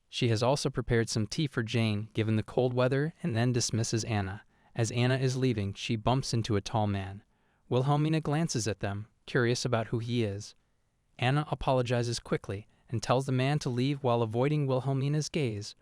Speaker 1: She has also prepared some tea for Jane, given the cold weather, and then dismisses Anna. As Anna is leaving, she bumps into a tall man. Wilhelmina glances at them, curious about who he is. Anna apologizes quickly and tells the man to leave while avoiding Wilhelmina's gaze.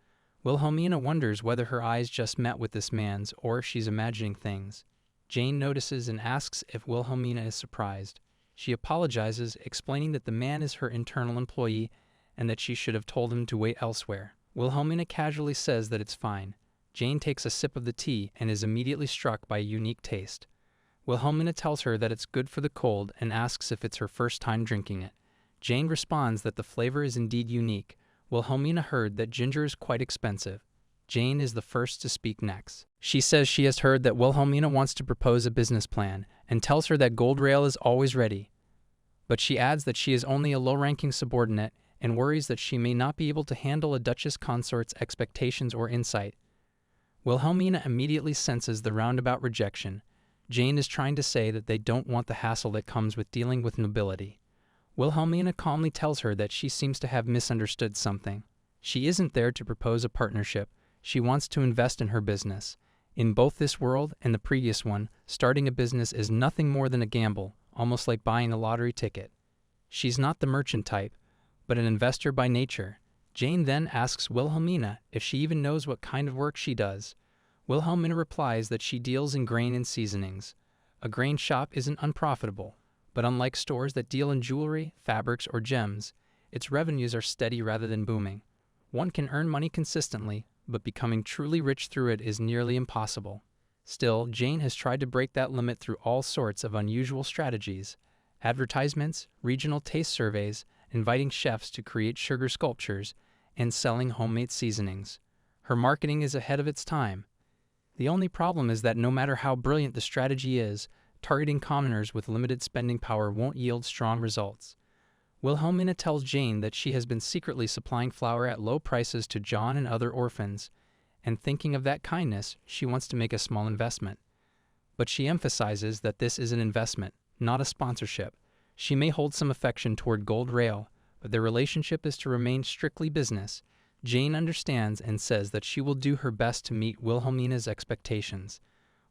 Speaker 1: Wilhelmina wonders whether her eyes just met with this man's or if she's imagining things. Jane notices and asks if Wilhelmina is surprised. She apologizes, explaining that the man is her internal employee and that she should have told him to wait elsewhere. Wilhelmina casually says that it's fine. Jane takes a sip of the tea and is immediately struck by a unique taste. Wilhelmina tells her that it's good for the cold and asks if it's her first time drinking it. Jane responds that the flavor is indeed unique. Wilhelmina heard that ginger is quite expensive. Jane is the first to speak next. She says she has heard that Wilhelmina wants to propose a business plan and tells her that gold rail is always ready. But she adds that she is only a low-ranking subordinate and worries that she may not be able to handle a duchess consort's expectations or insight. Wilhelmina immediately senses the roundabout rejection. Jane is trying to say that they don't want the hassle that comes with dealing with nobility. Wilhelmina calmly tells her that she seems to have misunderstood something. She isn't there to propose a partnership. She wants to invest in her business. In both this world and the previous one, starting a business is nothing more than a gamble, almost like buying a lottery ticket. She's not the merchant type, but an investor by nature. Jane then asks Wilhelmina if she even knows what kind of work she does. Wilhelmina replies that she deals in grain and seasonings. A grain shop isn't unprofitable, but unlike stores that deal in jewelry, fabrics, or gems, its revenues are steady rather than booming. One can earn money consistently, but becoming truly rich through it is nearly impossible. Still, Jane has tried to break that limit through all sorts of unusual strategies: advertisements, regional taste surveys, inviting chefs to create sugar sculptures, and selling homemade seasonings. Her marketing is ahead of its time. The only problem is that no matter how brilliant the strategy is, targeting commoners with limited spending power won't yield strong results. Wilhelmina tells Jane that she has been secretly supplying flour at low prices to John and other orphans, and thinking of that kindness, she wants to make a small investment. But she emphasizes that this is an investment, not a sponsorship. She may hold some affection toward Gold Rail, but their relationship is to remain strictly business. Jane understands and says that she will do her best to meet Wilhelmina's expectations.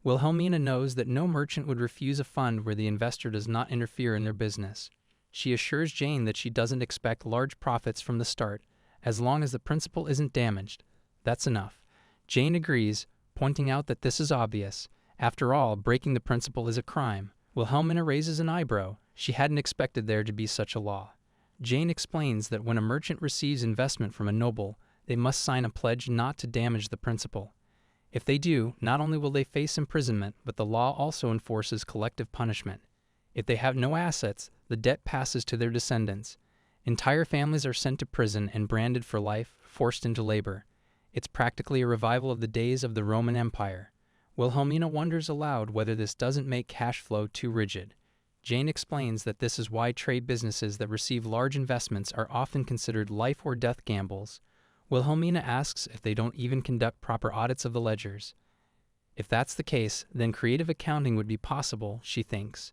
Speaker 1: Wilhelmina knows that no merchant would refuse a fund where the investor does not interfere in their business. She assures Jane that she doesn't expect large profits from the start, as long as the principal isn't damaged. That's enough. Jane agrees, pointing out that this is obvious. After all, breaking the principal is a crime. Wilhelmina raises an eyebrow. She hadn't expected there to be such a law. Jane explains that when a merchant receives investment from a noble, they must sign a pledge not to damage the principal. If they do, not only will they face imprisonment, but the law also enforces collective punishment. If they have no assets, the debt passes to their descendants. Entire families are sent to prison and branded for life, forced into labor. It's practically a revival of the days of the Roman Empire. Wilhelmina wonders aloud whether this doesn't make cash flow too rigid. Jane explains that this is why trade businesses that receive large investments are often considered life-or-death gambles. Wilhelmina asks if they don't even conduct proper audits of the ledgers. If that's the case, then creative accounting would be possible, she thinks.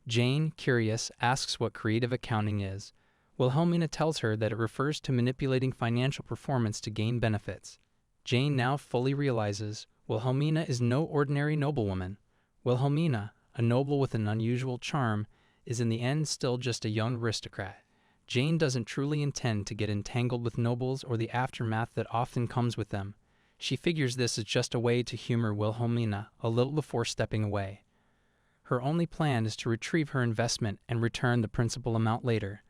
Speaker 1: Jane, curious, asks what creative accounting is. Wilhelmina tells her that it refers to manipulating financial performance to gain benefits. Jane now fully realizes Wilhelmina is no ordinary noblewoman. Wilhelmina, a noble with an unusual charm, is in the end still just a young aristocrat. Jane doesn't truly intend to get entangled with nobles or the aftermath that often comes with them. She figures this is just a way to humor Wilhelmina a little before stepping away. Her only plan is to retrieve her investment and return the principal amount later.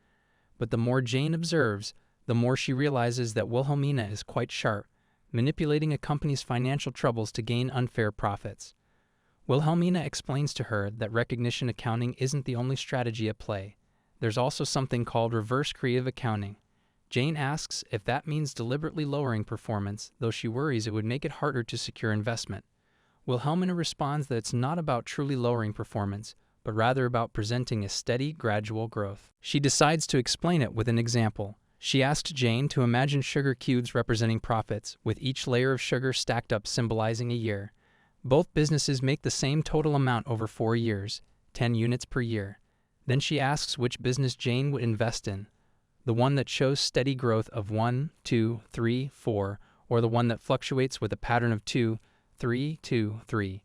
Speaker 1: But the more Jane observes, the more she realizes that Wilhelmina is quite sharp, manipulating a company's financial troubles to gain unfair profits. Wilhelmina explains to her that recognition accounting isn't the only strategy at play. There's also something called reverse creative accounting. Jane asks if that means deliberately lowering performance, though she worries it would make it harder to secure investment. Wilhelmina responds that it's not about truly lowering performance, but rather about presenting a steady, gradual growth. She decides to explain it with an example. She asked Jane to imagine sugar cubes representing profits, with each layer of sugar stacked up symbolizing a year. Both businesses make the same total amount over 4 years, 10 units per year. Then she asks which business Jane would invest in, the one that shows steady growth of 1, 2, 3, 4, or the one that fluctuates with a pattern of 2, 3, 2, 3.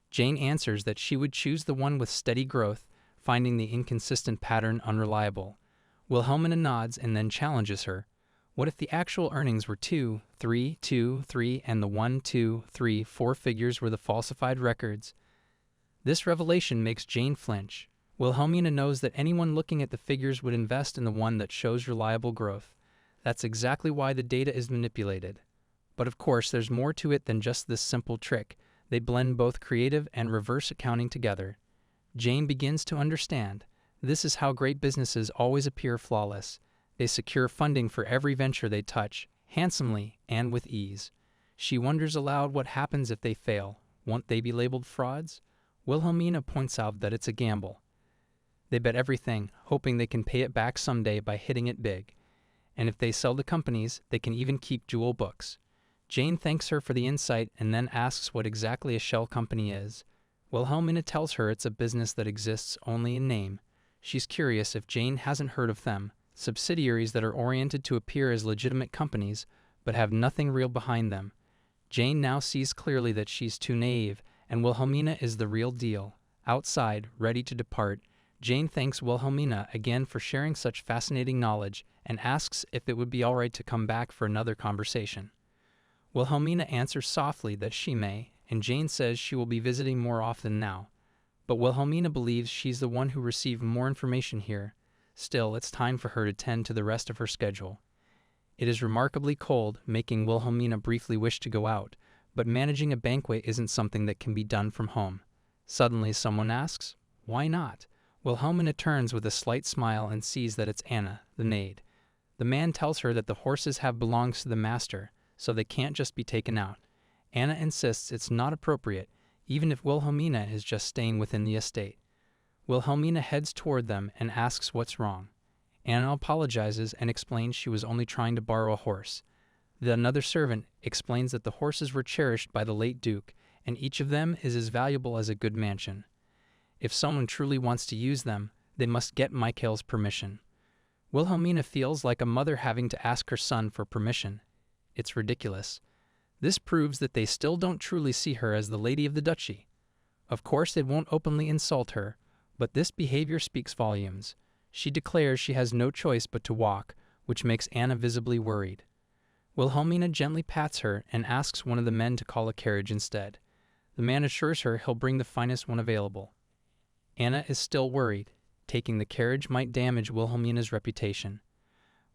Speaker 1: Jane answers that she would choose the one with steady growth, finding the inconsistent pattern unreliable. Wilhelmina nods and then challenges her. What if the actual earnings were 2, 3, 2, 3, and the 1, 2, 3, 4 figures were the falsified records? This revelation makes Jane flinch. Wilhelmina knows that anyone looking at the figures would invest in the one that shows reliable growth. That's exactly why the data is manipulated. But of course, there's more to it than just this simple trick. They blend both creative and reverse accounting together. Jane begins to understand. This is how great businesses always appear flawless. They secure funding for every venture they touch, handsomely and with ease. She wonders aloud what happens if they fail. Won't they be labeled frauds? Wilhelmina points out that it's a gamble. They bet everything, hoping they can pay it back someday by hitting it big. And if they sell to companies, they can even keep jewel books. Jane thanks her for the insight and then asks what exactly a shell company is. Wilhelmina tells her it's a business that exists only in name. She's curious if Jane hasn't heard of them, subsidiaries that are oriented to appear as legitimate companies, but have nothing real behind them. Jane now sees clearly that she's too naive, and Wilhelmina is the real deal. Outside, ready to depart, Jane thanks Wilhelmina again for sharing such fascinating knowledge and asks if it would be all right to come back for another conversation. Wilhelmina answers softly that she may, and Jane says she will be visiting more often now. But Wilhelmina believes she's the one who received more information here. Still, it's time for her to tend to the rest of her schedule. It is remarkably cold, making Wilhelmina briefly wish to go out, but managing a banquet isn't something that can be done from home. Suddenly someone asks, "Why not?" Wilhelmina turns with a slight smile and sees that it's Anna, the maid. The man tells her that the horses have belongs to the master, so they can't just be taken out. Anna insists it's not appropriate, even if Wilhelmina is just staying within the estate. Wilhelmina heads toward them and asks what's wrong. Anna apologizes and explains she was only trying to borrow a horse. Another servant explains that the horses were cherished by the late Duke, and each of them is as valuable as a good mansion. If someone truly wants to use them, they must get Michael's permission. Wilhelmina feels like a mother having to ask her son for permission. It's ridiculous. This proves that they still don't truly see her as the lady of the duchy. Of course, they won't openly insult her, but this behavior speaks volumes. She declares she has no choice but to walk, which makes Anna visibly worried. Wilhelmina gently pats her and asks one of the men to call a carriage instead. The man assures her he'll bring the finest one available. Anna is still worried. Taking the carriage might damage Wilhelmina's reputation.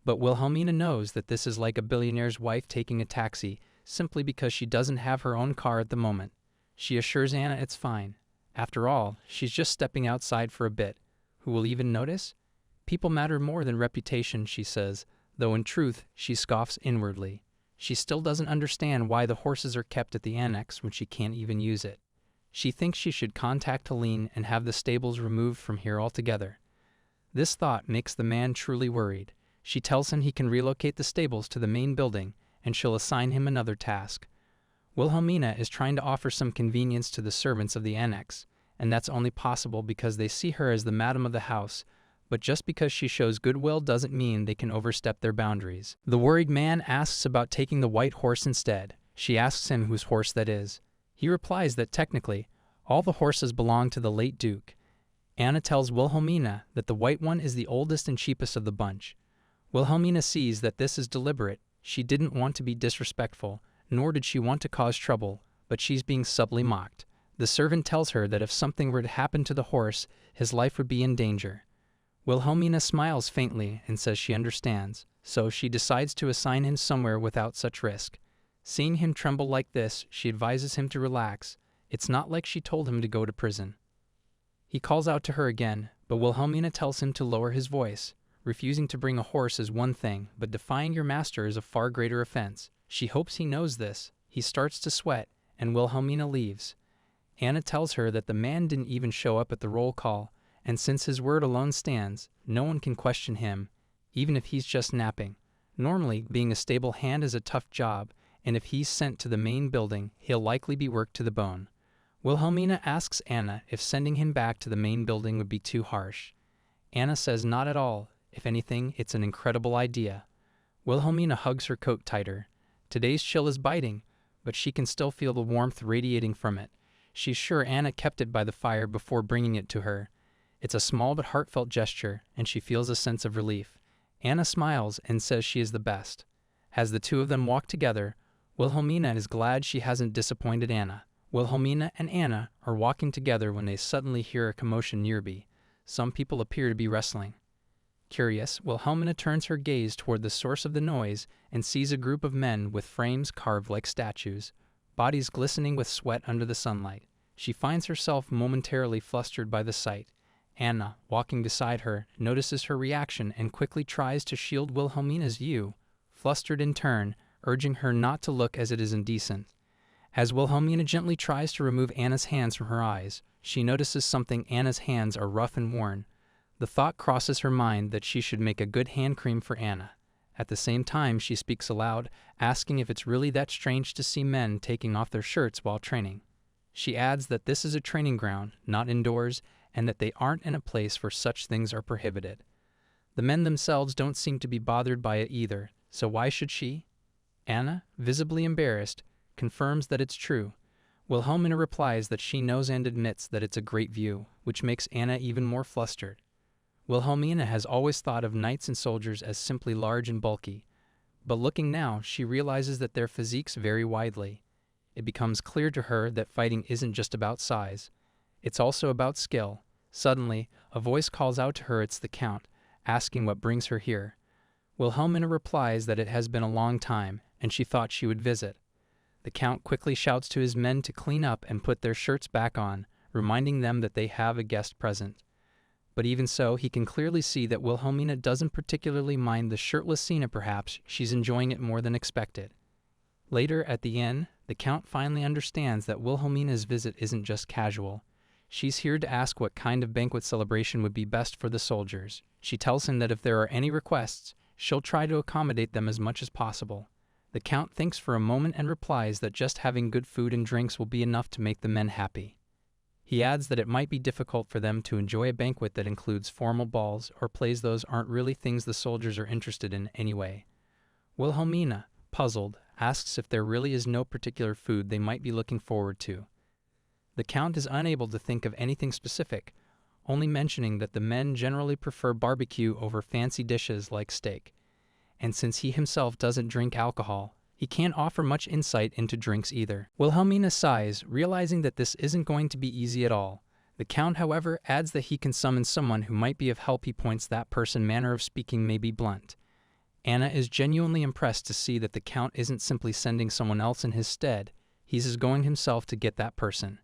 Speaker 1: But Wilhelmina knows that this is like a billionaire's wife taking a taxi, simply because she doesn't have her own car at the moment. She assures Anna it's fine. After all, she's just stepping outside for a bit. Who will even notice? People matter more than reputation, she says, though in truth she scoffs inwardly. She still doesn't understand why the horses are kept at the annex when she can't even use it. She thinks she should contact Helene and have the stables removed from here altogether. This thought makes the man truly worried. She tells him he can relocate the stables to the main building, and she'll assign him another task. Wilhelmina is trying to offer some convenience to the servants of the annex, and that's only possible because they see her as the madam of the house, but just because she shows goodwill doesn't mean they can overstep their boundaries. The worried man asks about taking the white horse instead. She asks him whose horse that is. He replies that technically, all the horses belong to the late Duke. Anna tells Wilhelmina that the white one is the oldest and cheapest of the bunch. Wilhelmina sees that this is deliberate. She didn't want to be disrespectful, nor did she want to cause trouble, but she's being subtly mocked. The servant tells her that if something were to happen to the horse, his life would be in danger. Wilhelmina smiles faintly and says she understands, so she decides to assign him somewhere without such risk. Seeing him tremble like this, she advises him to relax. It's not like she told him to go to prison. He calls out to her again, but Wilhelmina tells him to lower his voice. Refusing to bring a horse is one thing, but defying your master is a far greater offense. She hopes he knows this. He starts to sweat, and Wilhelmina leaves. Anna tells her that the man didn't even show up at the roll call, and since his word alone stands, no one can question him, even if he's just napping. Normally, being a stable hand is a tough job, and if he's sent to the main building, he'll likely be worked to the bone. Wilhelmina asks Anna if sending him back to the main building would be too harsh. Anna says not at all. If anything, it's an incredible idea. Wilhelmina hugs her coat tighter. Today's chill is biting, but she can still feel the warmth radiating from it. She's sure Anna kept it by the fire before bringing it to her. It's a small but heartfelt gesture, and she feels a sense of relief. Anna smiles and says she is the best. As the two of them walk together, Wilhelmina is glad she hasn't disappointed Anna. Wilhelmina and Anna are walking together when they suddenly hear a commotion nearby. Some people appear to be wrestling. Curious, Wilhelmina turns her gaze toward the source of the noise and sees a group of men with frames carved like statues, bodies glistening with sweat under the sunlight. She finds herself momentarily flustered by the sight. Anna, walking beside her, notices her reaction and quickly tries to shield Wilhelmina's view, flustered in turn, urging her not to look as it is indecent. As Wilhelmina gently tries to remove Anna's hands from her eyes, she notices something. Anna's hands are rough and worn. The thought crosses her mind that she should make a good hand cream for Anna. At the same time, she speaks aloud, asking if it's really that strange to see men taking off their shirts while training. She adds that this is a training ground, not indoors, and that they aren't in a place where such things are prohibited. The men themselves don't seem to be bothered by it either, so why should she? Anna, visibly embarrassed, confirms that it's true. Wilhelmina replies that she knows and admits that it's a great view, which makes Anna even more flustered. Wilhelmina has always thought of knights and soldiers as simply large and bulky, but looking now, she realizes that their physiques vary widely. It becomes clear to her that fighting isn't just about size. It's also about skill. Suddenly, a voice calls out to her it's the Count, asking what brings her here. Wilhelmina replies that it has been a long time, and she thought she would visit. The Count quickly shouts to his men to clean up and put their shirts back on, reminding them that they have a guest present. But even so, he can clearly see that Wilhelmina doesn't particularly mind the shirtless scene. Perhaps she's enjoying it more than expected. Later, at the inn, the Count finally understands that Wilhelmina's visit isn't just casual. She's here to ask what kind of banquet celebration would be best for the soldiers. She tells him that if there are any requests, she'll try to accommodate them as much as possible. The Count thinks for a moment and replies that just having good food and drinks will be enough to make the men happy. He adds that it might be difficult for them to enjoy a banquet that includes formal balls or plays. Those aren't really things the soldiers are interested in anyway. Wilhelmina, puzzled, asks if there really is no particular food they might be looking forward to. The Count is unable to think of anything specific, only mentioning that the men generally prefer barbecue over fancy dishes like steak. And since he himself doesn't drink alcohol, he can't offer much insight into drinks either. Wilhelmina sighs, realizing that this isn't going to be easy at all. The Count, however, adds that he can summon someone who might be of help. He points that person's manner of speaking may be blunt. Anna is genuinely impressed to see that the Count isn't simply sending someone else in his stead. He's going himself to get that person.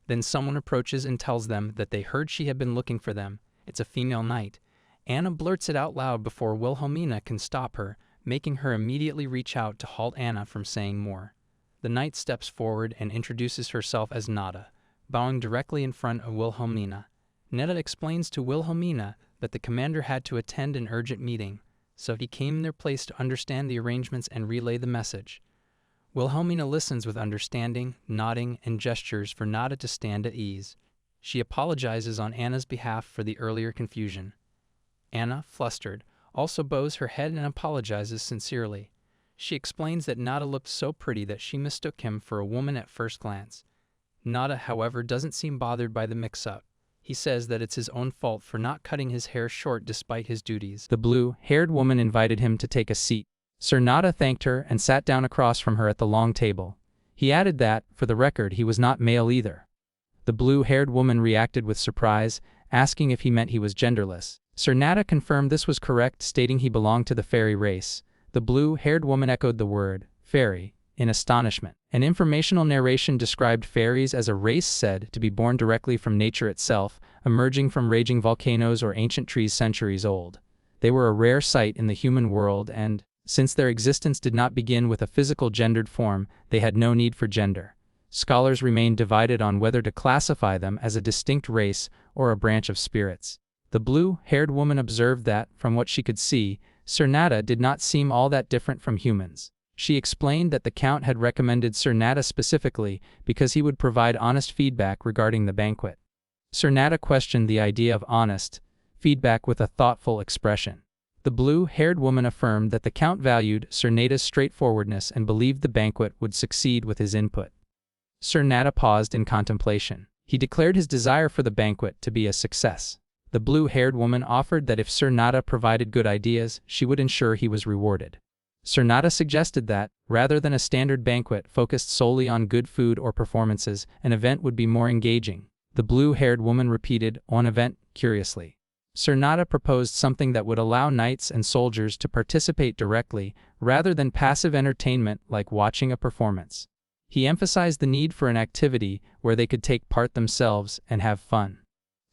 Speaker 1: Then someone approaches and tells them that they heard she had been looking for them. It's a female knight. Anna blurts it out loud before Wilhelmina can stop her, making her immediately reach out to halt Anna from saying more. The knight steps forward and introduces herself as Nada, bowing directly in front of Wilhelmina. Nada explains to Wilhelmina that the commander had to attend an urgent meeting, so he came in their place to understand the arrangements and relay the message. Wilhelmina listens with understanding, nodding, and gestures for Nada to stand at ease. She apologizes on Anna's behalf for the earlier confusion. Anna, flustered, also bows her head and apologizes sincerely. She explains that Nada looked so pretty that she mistook him for a woman at first glance. Nada, however, doesn't seem bothered by the mix-up. He says that it's his own fault for not cutting his hair short despite his duties. The blue-haired woman invited him to take a seat. Sir Nada thanked her and sat down across from her at the long table. He added that, for the record, he was not male either. The blue-haired woman reacted with surprise, asking if he meant he was genderless. Sir Nada confirmed this was correct, stating he belonged to the fairy race. The blue-haired woman echoed the word, fairy, in astonishment. An informational narration described fairies as a race said to be born directly from nature itself, emerging from raging volcanoes or ancient trees centuries old. They were a rare sight in the human world and, since their existence did not begin with a physical gendered form, they had no need for gender. Scholars remained divided on whether to classify them as a distinct race or a branch of spirits. The blue-haired woman observed that, from what she could see, Sir Nada did not seem all that different from humans. She explained that the Count had recommended Sir Nada specifically because he would provide honest feedback regarding the banquet. Sir Nada questioned the idea of honest feedback with a thoughtful expression. The blue-haired woman affirmed that the Count valued Sir Nada's straightforwardness and believed the banquet would succeed with his input. Sir Nada paused in contemplation. He declared his desire for the banquet to be a success. The blue-haired woman offered that if Sir Nada provided good ideas, she would ensure he was rewarded. Sir Nada suggested that, rather than a standard banquet focused solely on good food or performances, an event would be more engaging. The blue-haired woman repeated, "an event," curiously. Sir Nada proposed something that would allow knights and soldiers to participate directly, rather than passive entertainment like watching a performance. He emphasized the need for an activity where they could take part themselves and have fun.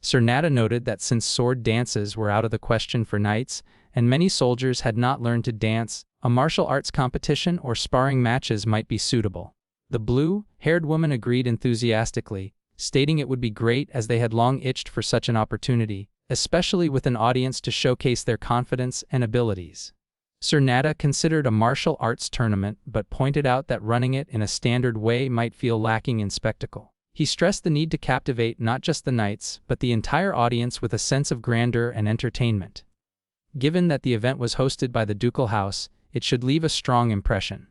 Speaker 1: Sir Nada noted that since sword dances were out of the question for knights, and many soldiers had not learned to dance, a martial arts competition or sparring matches might be suitable. The blue-haired woman agreed enthusiastically, stating it would be great as they had long itched for such an opportunity, especially with an audience to showcase their confidence and abilities. Sir Nada considered a martial arts tournament but pointed out that running it in a standard way might feel lacking in spectacle. He stressed the need to captivate not just the knights but the entire audience with a sense of grandeur and entertainment. Given that the event was hosted by the ducal house, it should leave a strong impression.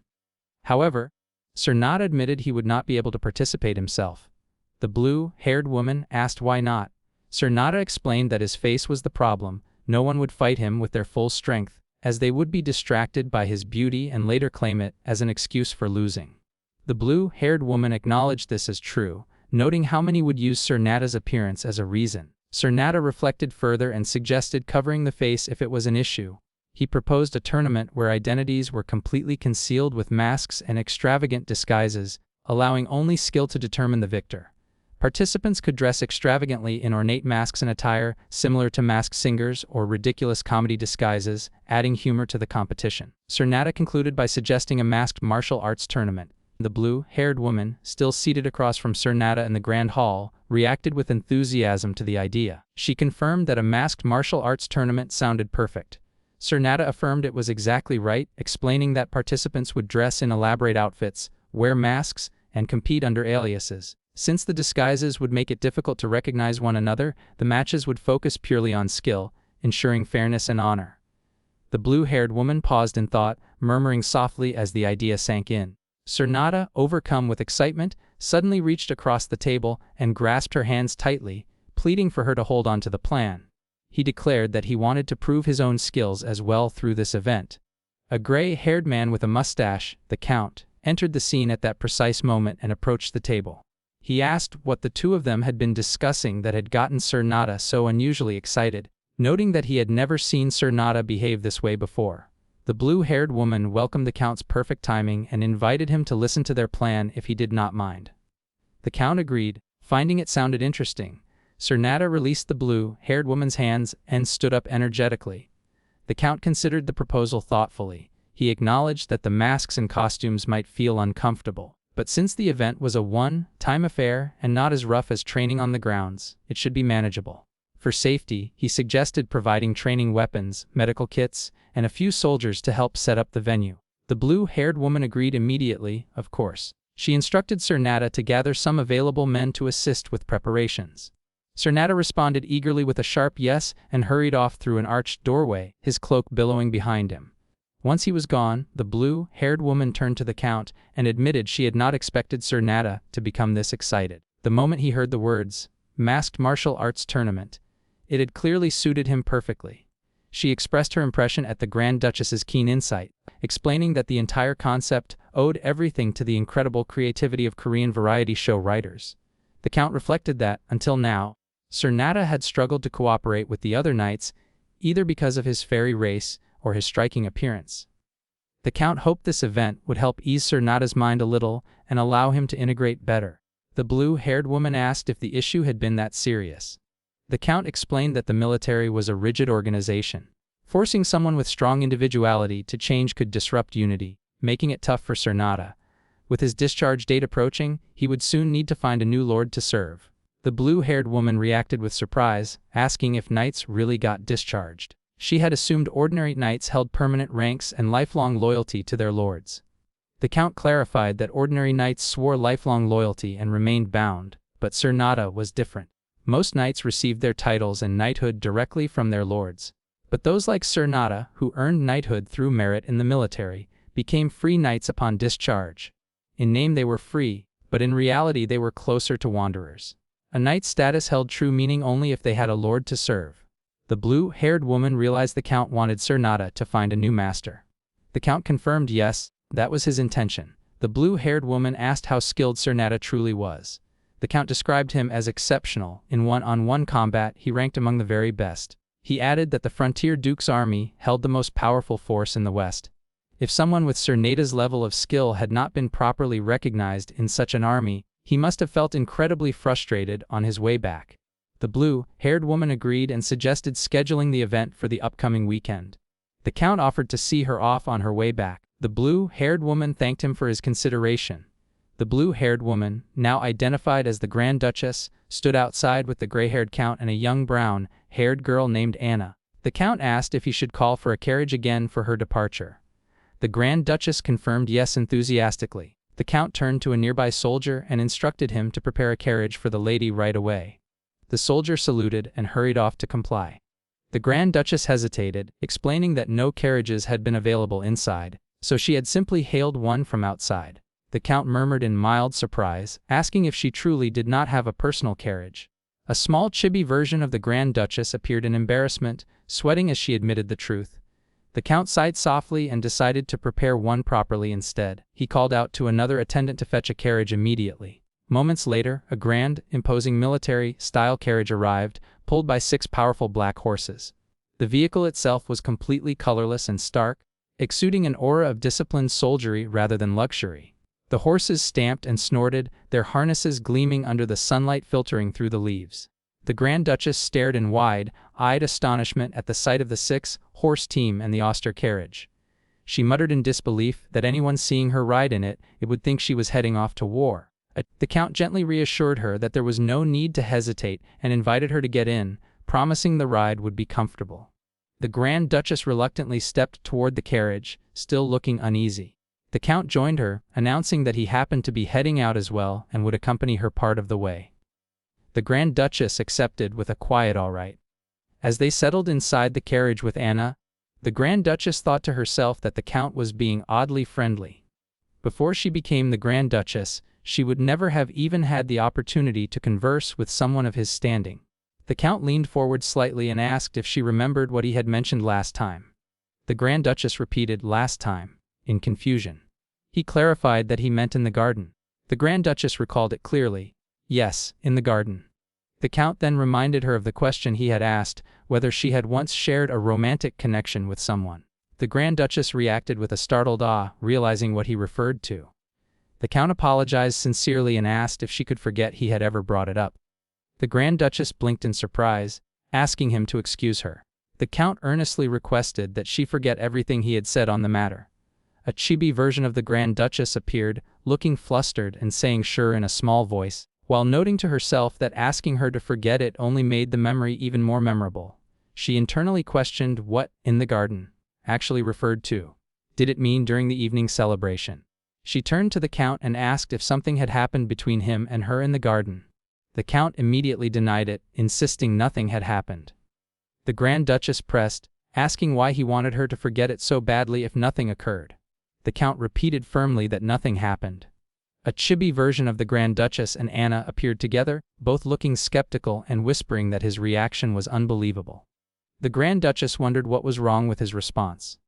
Speaker 1: However, Sir Nada admitted he would not be able to participate himself. The blue-haired woman asked why not. Sir Nada explained that his face was the problem. No one would fight him with their full strength, as they would be distracted by his beauty and later claim it as an excuse for losing. The blue-haired woman acknowledged this as true, noting how many would use Sir Nada's appearance as a reason. Sir Nada reflected further and suggested covering the face if it was an issue. He proposed a tournament where identities were completely concealed with masks and extravagant disguises, allowing only skill to determine the victor. Participants could dress extravagantly in ornate masks and attire, similar to masked singers or ridiculous comedy disguises, adding humor to the competition. Sir Nada concluded by suggesting a masked martial arts tournament. The blue-haired woman, still seated across from Sir Nada in the Grand Hall, reacted with enthusiasm to the idea. She confirmed that a masked martial arts tournament sounded perfect. Sir Nada affirmed it was exactly right, explaining that participants would dress in elaborate outfits, wear masks, and compete under aliases. Since the disguises would make it difficult to recognize one another, the matches would focus purely on skill, ensuring fairness and honor. The blue-haired woman paused in thought, murmuring softly as the idea sank in. Sir Nada, overcome with excitement, suddenly reached across the table and grasped her hands tightly, pleading for her to hold on to the plan. He declared that he wanted to prove his own skills as well through this event. A gray-haired man with a mustache, the Count, entered the scene at that precise moment and approached the table. He asked what the two of them had been discussing that had gotten Sir Nada so unusually excited, noting that he had never seen Sir Nada behave this way before. The blue-haired woman welcomed the Count's perfect timing and invited him to listen to their plan if he did not mind. The Count agreed, finding it sounded interesting. Sir Nada released the blue-haired woman's hands and stood up energetically. The Count considered the proposal thoughtfully. He acknowledged that the masks and costumes might feel uncomfortable, but since the event was a one-time affair and not as rough as training on the grounds, it should be manageable. For safety, he suggested providing training weapons, medical kits, and a few soldiers to help set up the venue. The blue-haired woman agreed immediately, of course. She instructed Sir Nada to gather some available men to assist with preparations. Cernata responded eagerly with a sharp yes and hurried off through an arched doorway, his cloak billowing behind him. Once he was gone, the blue-haired woman turned to the Count and admitted she had not expected Cernata to become this excited. The moment he heard the words, "masked martial arts tournament," it had clearly suited him perfectly. She expressed her impression at the Grand Duchess's keen insight, explaining that the entire concept owed everything to the incredible creativity of Korean variety show writers. The Count reflected that, until now, Cernata had struggled to cooperate with the other knights, either because of his fairy race or his striking appearance. The Count hoped this event would help ease Cernata's mind a little and allow him to integrate better. The blue-haired woman asked if the issue had been that serious. The Count explained that the military was a rigid organization. Forcing someone with strong individuality to change could disrupt unity, making it tough for Cernata. With his discharge date approaching, he would soon need to find a new lord to serve. The blue-haired woman reacted with surprise, asking if knights really got discharged. She had assumed ordinary knights held permanent ranks and lifelong loyalty to their lords. The Count clarified that ordinary knights swore lifelong loyalty and remained bound, but Cernata was different. Most knights received their titles and knighthood directly from their lords. But those like Cernata, who earned knighthood through merit in the military, became free knights upon discharge. In name they were free, but in reality they were closer to wanderers. A knight's status held true meaning only if they had a lord to serve. The blue-haired woman realized the Count wanted Cernata to find a new master. The Count confirmed yes, that was his intention. The blue-haired woman asked how skilled Cernata truly was. The Count described him as exceptional. In one-on-one combat, he ranked among the very best. He added that the Frontier Duke's army held the most powerful force in the West. If someone with Cernata's level of skill had not been properly recognized in such an army, he must have felt incredibly frustrated on his way back. The blue-haired woman agreed and suggested scheduling the event for the upcoming weekend. The Count offered to see her off on her way back. The blue-haired woman thanked him for his consideration. The blue-haired woman, now identified as the Grand Duchess, stood outside with the gray-haired Count and a young brown-haired girl named Anna. The Count asked if he should call for a carriage again for her departure. The Grand Duchess confirmed yes enthusiastically. The Count turned to a nearby soldier and instructed him to prepare a carriage for the lady right away. The soldier saluted and hurried off to comply. The Grand Duchess hesitated, explaining that no carriages had been available inside, so she had simply hailed one from outside. The Count murmured in mild surprise, asking if she truly did not have a personal carriage. A small chibi version of the Grand Duchess appeared in embarrassment, sweating as she admitted the truth. The Count sighed softly and decided to prepare one properly instead. He called out to another attendant to fetch a carriage immediately. Moments later, a grand, imposing military-style carriage arrived, pulled by 6 powerful black horses. The vehicle itself was completely colorless and stark, exuding an aura of disciplined soldiery rather than luxury. The horses stamped and snorted, their harnesses gleaming under the sunlight filtering through the leaves. The Grand Duchess stared in wide-eyed astonishment at the sight of the 6-horse team and the austere carriage. She muttered in disbelief that anyone seeing her ride in it would think she was heading off to war. The Count gently reassured her that there was no need to hesitate and invited her to get in, promising the ride would be comfortable. The Grand Duchess reluctantly stepped toward the carriage, still looking uneasy. The Count joined her, announcing that he happened to be heading out as well and would accompany her part of the way. The Grand Duchess accepted with a quiet all right. As they settled inside the carriage with Anna, the Grand Duchess thought to herself that the Count was being oddly friendly. Before she became the Grand Duchess, she would never have even had the opportunity to converse with someone of his standing. The Count leaned forward slightly and asked if she remembered what he had mentioned last time. The Grand Duchess repeated "last time," in confusion. He clarified that he meant in the garden. The Grand Duchess recalled it clearly. Yes, in the garden. The Count then reminded her of the question he had asked, whether she had once shared a romantic connection with someone. The Grand Duchess reacted with a startled awe, realizing what he referred to. The Count apologized sincerely and asked if she could forget he had ever brought it up. The Grand Duchess blinked in surprise, asking him to excuse her. The Count earnestly requested that she forget everything he had said on the matter. A chibi version of the Grand Duchess appeared, looking flustered and saying sure in a small voice, while noting to herself that asking her to forget it only made the memory even more memorable. She internally questioned what "in the garden" actually referred to. Did it mean during the evening celebration? She turned to the Count and asked if something had happened between him and her in the garden. The Count immediately denied it, insisting nothing had happened. The Grand Duchess pressed, asking why he wanted her to forget it so badly if nothing occurred. The Count repeated firmly that nothing happened. A chibi version of the Grand Duchess and Anna appeared together, both looking skeptical and whispering that his reaction was unbelievable. The Grand Duchess wondered what was wrong with his response.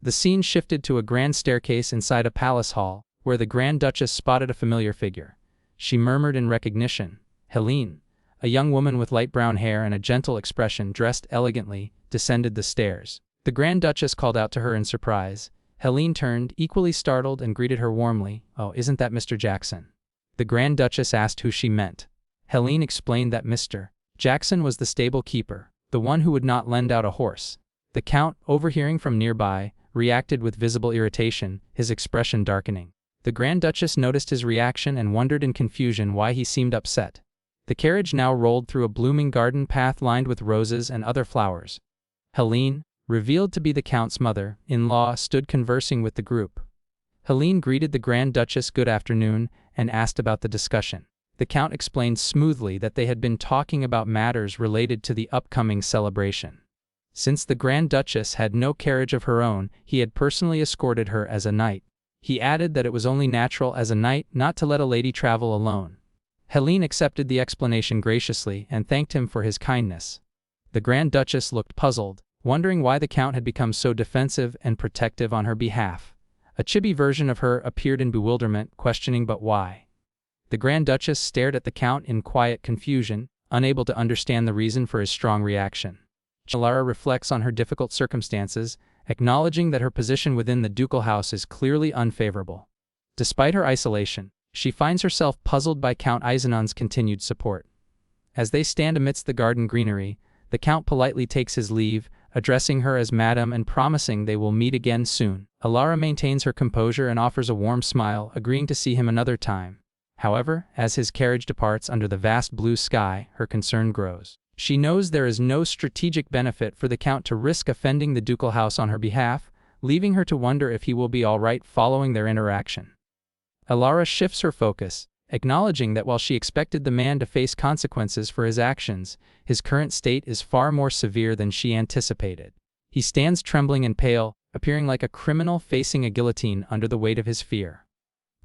Speaker 1: The scene shifted to a grand staircase inside a palace hall, where the Grand Duchess spotted a familiar figure. She murmured in recognition, "Helene." A young woman with light brown hair and a gentle expression, dressed elegantly, descended the stairs. The Grand Duchess called out to her in surprise. Helene turned, equally startled, and greeted her warmly. "Oh, isn't that Mr. Jackson?" The Grand Duchess asked who she meant. Helene explained that Mr. Jackson was the stable keeper, the one who would not lend out a horse. The Count, overhearing from nearby, reacted with visible irritation, his expression darkening. The Grand Duchess noticed his reaction and wondered in confusion why he seemed upset. The carriage now rolled through a blooming garden path lined with roses and other flowers. Helene, revealed to be the Count's mother-in-law, stood conversing with the group. Helene greeted the Grand Duchess good afternoon and asked about the discussion. The Count explained smoothly that they had been talking about matters related to the upcoming celebration. Since the Grand Duchess had no carriage of her own, he had personally escorted her as a knight. He added that it was only natural as a knight not to let a lady travel alone. Helene accepted the explanation graciously and thanked him for his kindness. The Grand Duchess looked puzzled, wondering why the Count had become so defensive and protective on her behalf. A chibi version of her appeared in bewilderment, questioning but why. The Grand Duchess stared at the Count in quiet confusion, unable to understand the reason for his strong reaction. Alara reflects on her difficult circumstances, acknowledging that her position within the ducal house is clearly unfavorable. Despite her isolation, she finds herself puzzled by Count Eisenon's continued support. As they stand amidst the garden greenery, the Count politely takes his leave, addressing her as Madam and promising they will meet again soon. Alara maintains her composure and offers a warm smile, agreeing to see him another time. However, as his carriage departs under the vast blue sky, her concern grows. She knows there is no strategic benefit for the Count to risk offending the ducal house on her behalf, leaving her to wonder if he will be all right following their interaction. Alara shifts her focus, acknowledging that while she expected the man to face consequences for his actions, his current state is far more severe than she anticipated. He stands trembling and pale, appearing like a criminal facing a guillotine under the weight of his fear.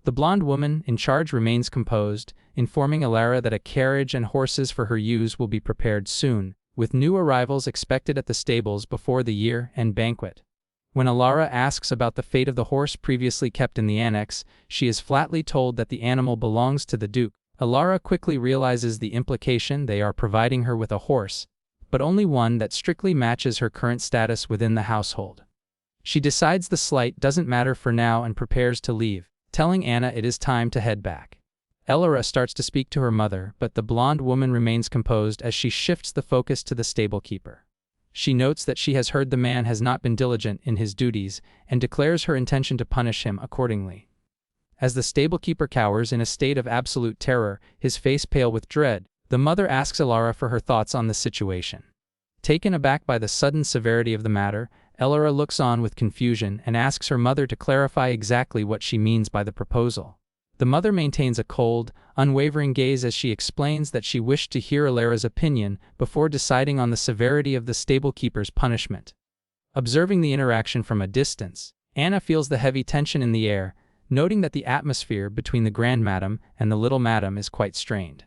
Speaker 1: The blonde woman in charge remains composed, informing Alara that a carriage and horses for her use will be prepared soon, with new arrivals expected at the stables before the year-end banquet. When Alara asks about the fate of the horse previously kept in the annex, she is flatly told that the animal belongs to the Duke. Alara quickly realizes the implication: they are providing her with a horse, but only one that strictly matches her current status within the household. She decides the slight doesn't matter for now and prepares to leave, telling Anna it is time to head back. Alara starts to speak to her mother, but the blonde woman remains composed as she shifts the focus to the stable keeper. She notes that she has heard the man has not been diligent in his duties and declares her intention to punish him accordingly. As the stablekeeper cowers in a state of absolute terror, his face pale with dread, the mother asks Alara for her thoughts on the situation. Taken aback by the sudden severity of the matter, Alara looks on with confusion and asks her mother to clarify exactly what she means by the proposal. The mother maintains a cold, unwavering gaze as she explains that she wished to hear Alara's opinion before deciding on the severity of the stablekeeper's punishment. Observing the interaction from a distance, Anna feels the heavy tension in the air, noting that the atmosphere between the Grand Madam and the Little Madam is quite strained.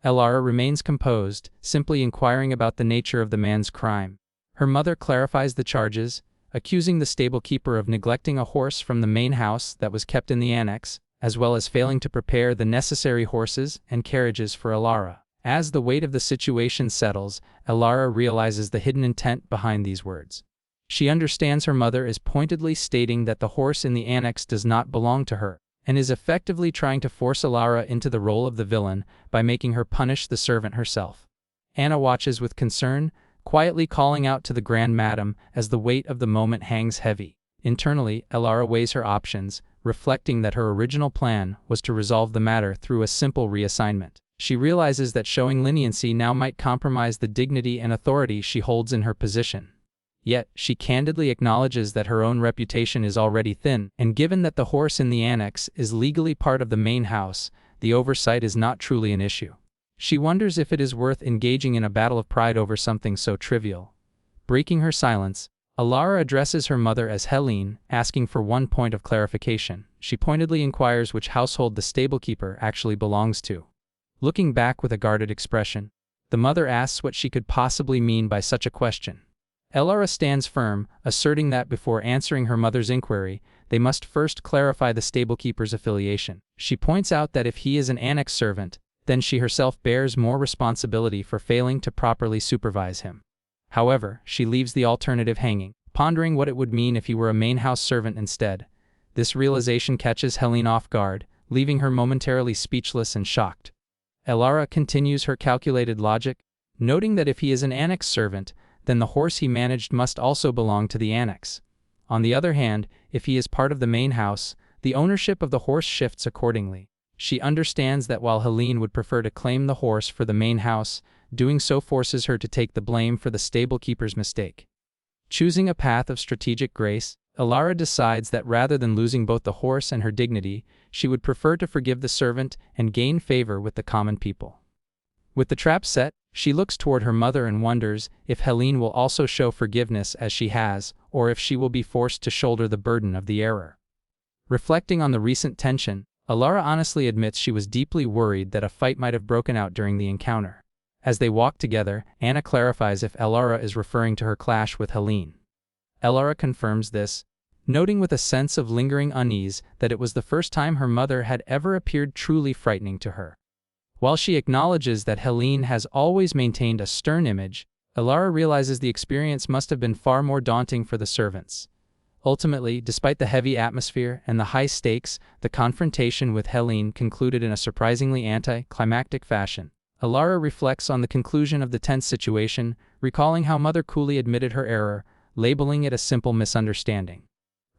Speaker 1: Alara remains composed, simply inquiring about the nature of the man's crime. Her mother clarifies the charges, accusing the stablekeeper of neglecting a horse from the main house that was kept in the annex, as well as failing to prepare the necessary horses and carriages for Alara. As the weight of the situation settles, Alara realizes the hidden intent behind these words. She understands her mother is pointedly stating that the horse in the annex does not belong to her, and is effectively trying to force Alara into the role of the villain by making her punish the servant herself. Anna watches with concern, quietly calling out to the Grand Madam as the weight of the moment hangs heavy. Internally, Alara weighs her options, reflecting that her original plan was to resolve the matter through a simple reassignment. She realizes that showing leniency now might compromise the dignity and authority she holds in her position. Yet, she candidly acknowledges that her own reputation is already thin, and given that the horse in the annex is legally part of the main house, the oversight is not truly an issue. She wonders if it is worth engaging in a battle of pride over something so trivial. Breaking her silence, Alara addresses her mother as Helene, asking for one point of clarification. She pointedly inquires which household the stablekeeper actually belongs to. Looking back with a guarded expression, the mother asks what she could possibly mean by such a question. Alara stands firm, asserting that before answering her mother's inquiry, they must first clarify the stablekeeper's affiliation. She points out that if he is an annex servant, then she herself bears more responsibility for failing to properly supervise him. However, she leaves the alternative hanging, pondering what it would mean if he were a main house servant instead. This realization catches Helene off guard, leaving her momentarily speechless and shocked. Alara continues her calculated logic, noting that if he is an annex servant, then the horse he managed must also belong to the annex. On the other hand, if he is part of the main house, the ownership of the horse shifts accordingly. She understands that while Helene would prefer to claim the horse for the main house, doing so forces her to take the blame for the stablekeeper's mistake. Choosing a path of strategic grace, Alara decides that rather than losing both the horse and her dignity, she would prefer to forgive the servant and gain favor with the common people. With the trap set, she looks toward her mother and wonders if Helene will also show forgiveness as she has, or if she will be forced to shoulder the burden of the error. Reflecting on the recent tension, Alara honestly admits she was deeply worried that a fight might have broken out during the encounter. As they walk together, Anna clarifies if Alara is referring to her clash with Helene. Alara confirms this, noting with a sense of lingering unease that it was the first time her mother had ever appeared truly frightening to her. While she acknowledges that Helene has always maintained a stern image, Alara realizes the experience must have been far more daunting for the servants. Ultimately, despite the heavy atmosphere and the high stakes, the confrontation with Helene concluded in a surprisingly anticlimactic fashion. Alara reflects on the conclusion of the tense situation, recalling how Mother coolly admitted her error, labeling it a simple misunderstanding.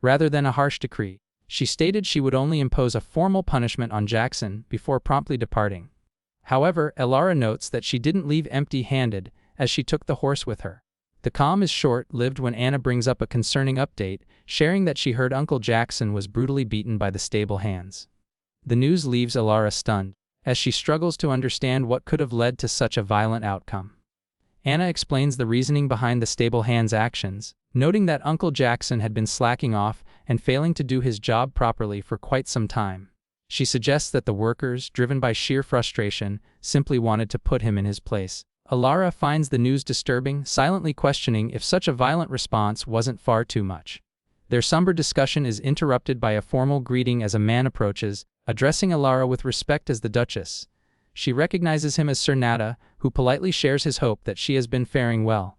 Speaker 1: Rather than a harsh decree, she stated she would only impose a formal punishment on Jackson before promptly departing. However, Alara notes that she didn't leave empty-handed, as she took the horse with her. The calm is short-lived when Anna brings up a concerning update, sharing that she heard Uncle Jackson was brutally beaten by the stable hands. The news leaves Alara stunned, as she struggles to understand what could have led to such a violent outcome. Anna explains the reasoning behind the stable hands' actions, noting that Uncle Jackson had been slacking off and failing to do his job properly for quite some time. She suggests that the workers, driven by sheer frustration, simply wanted to put him in his place. Alara finds the news disturbing, silently questioning if such a violent response wasn't far too much. Their somber discussion is interrupted by a formal greeting as a man approaches, addressing Alara with respect as the Duchess. She recognizes him as Sir Nada, who politely shares his hope that she has been faring well.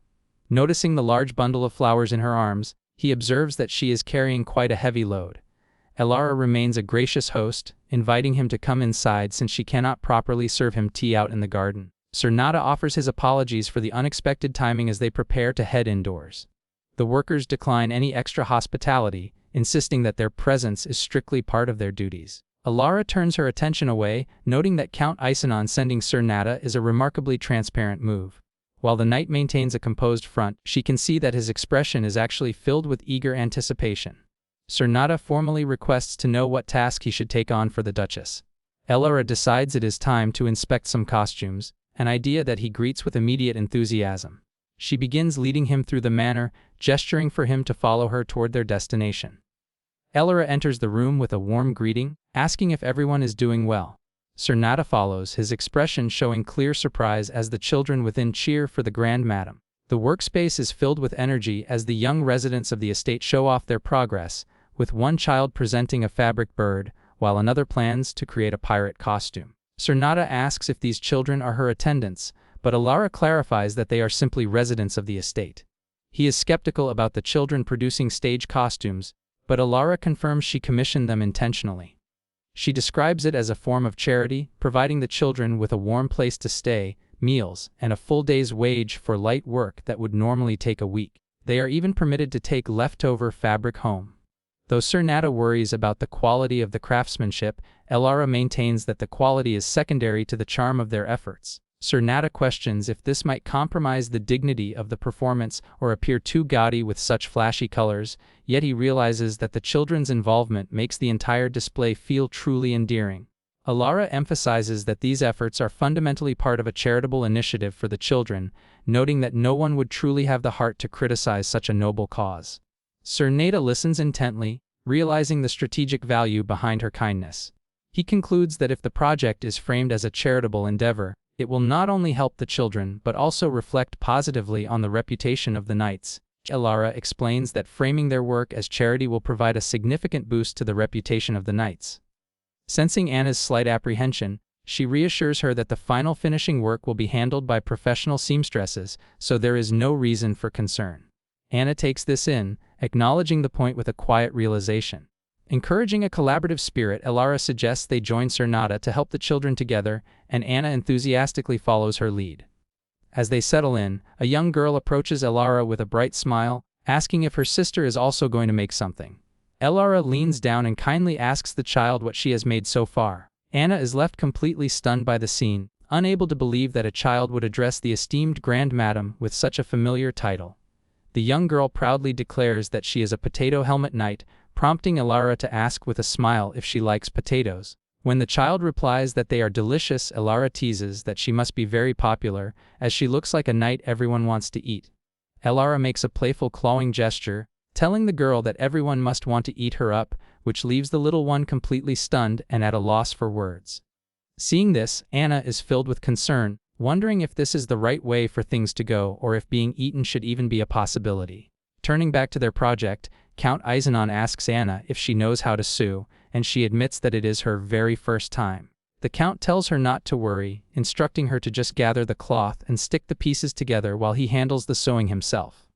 Speaker 1: Noticing the large bundle of flowers in her arms, he observes that she is carrying quite a heavy load. Alara remains a gracious host, inviting him to come inside since she cannot properly serve him tea out in the garden. Sir Nada offers his apologies for the unexpected timing as they prepare to head indoors. The workers decline any extra hospitality, insisting that their presence is strictly part of their duties. Alara turns her attention away, noting that Count Isanon sending Sir Nada is a remarkably transparent move. While the knight maintains a composed front, she can see that his expression is actually filled with eager anticipation. Sir Nada formally requests to know what task he should take on for the Duchess. Alara decides it is time to inspect some costumes, an idea that he greets with immediate enthusiasm. She begins leading him through the manor, gesturing for him to follow her toward their destination. Alara enters the room with a warm greeting, asking if everyone is doing well. Sir Nada follows, his expression showing clear surprise as the children within cheer for the Grand Madam. The workspace is filled with energy as the young residents of the estate show off their progress, with one child presenting a fabric bird, while another plans to create a pirate costume. Sir Nada asks if these children are her attendants, but Alara clarifies that they are simply residents of the estate. He is skeptical about the children producing stage costumes, but Alara confirms she commissioned them intentionally. She describes it as a form of charity, providing the children with a warm place to stay, meals, and a full day's wage for light work that would normally take a week. They are even permitted to take leftover fabric home. Though Sir Nada worries about the quality of the craftsmanship, Alara maintains that the quality is secondary to the charm of their efforts. Sir Nada questions if this might compromise the dignity of the performance or appear too gaudy with such flashy colors, yet he realizes that the children's involvement makes the entire display feel truly endearing. Alara emphasizes that these efforts are fundamentally part of a charitable initiative for the children, noting that no one would truly have the heart to criticize such a noble cause. Sir Nada listens intently, realizing the strategic value behind her kindness. He concludes that if the project is framed as a charitable endeavor, it will not only help the children but also reflect positively on the reputation of the Knights. Alara explains that framing their work as charity will provide a significant boost to the reputation of the Knights. Sensing Anna's slight apprehension, she reassures her that the final finishing work will be handled by professional seamstresses, so there is no reason for concern. Anna takes this in, acknowledging the point with a quiet realization. Encouraging a collaborative spirit, Alara suggests they join Sir Nada to help the children together, and Anna enthusiastically follows her lead. As they settle in, a young girl approaches Alara with a bright smile, asking if her sister is also going to make something. Alara leans down and kindly asks the child what she has made so far. Anna is left completely stunned by the scene, unable to believe that a child would address the esteemed Grand Madam with such a familiar title. The young girl proudly declares that she is a potato helmet knight, prompting Alara to ask with a smile if she likes potatoes. When the child replies that they are delicious, Alara teases that she must be very popular, as she looks like a knight everyone wants to eat. Alara makes a playful clawing gesture, telling the girl that everyone must want to eat her up, which leaves the little one completely stunned and at a loss for words. Seeing this, Anna is filled with concern, wondering if this is the right way for things to go or if being eaten should even be a possibility. Turning back to their project, Count Eisenon asks Anna if she knows how to sew, and she admits that it is her very first time. The Count tells her not to worry, instructing her to just gather the cloth and stick the pieces together while he handles the sewing himself.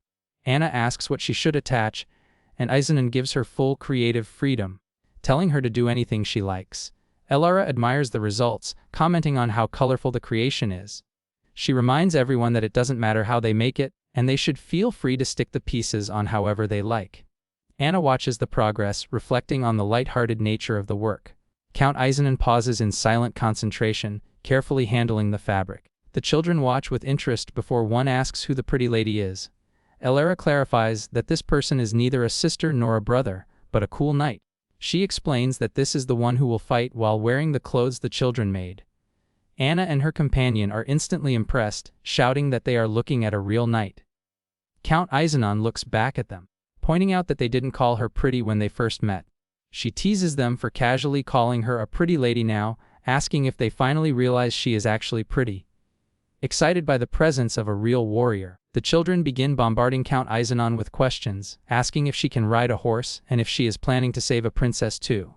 Speaker 1: Anna asks what she should attach, and Eisenon gives her full creative freedom, telling her to do anything she likes. Alara admires the results, commenting on how colorful the creation is. She reminds everyone that it doesn't matter how they make it, and they should feel free to stick the pieces on however they like. Anna watches the progress, reflecting on the light-hearted nature of the work. Count Eisenon pauses in silent concentration, carefully handling the fabric. The children watch with interest before one asks who the pretty lady is. Alara clarifies that this person is neither a sister nor a brother, but a cool knight. She explains that this is the one who will fight while wearing the clothes the children made. Anna and her companion are instantly impressed, shouting that they are looking at a real knight. Count Eisenon looks back at them, pointing out that they didn't call her pretty when they first met. She teases them for casually calling her a pretty lady now, asking if they finally realize she is actually pretty. Excited by the presence of a real warrior, the children begin bombarding Count Eisenon with questions, asking if she can ride a horse and if she is planning to save a princess too.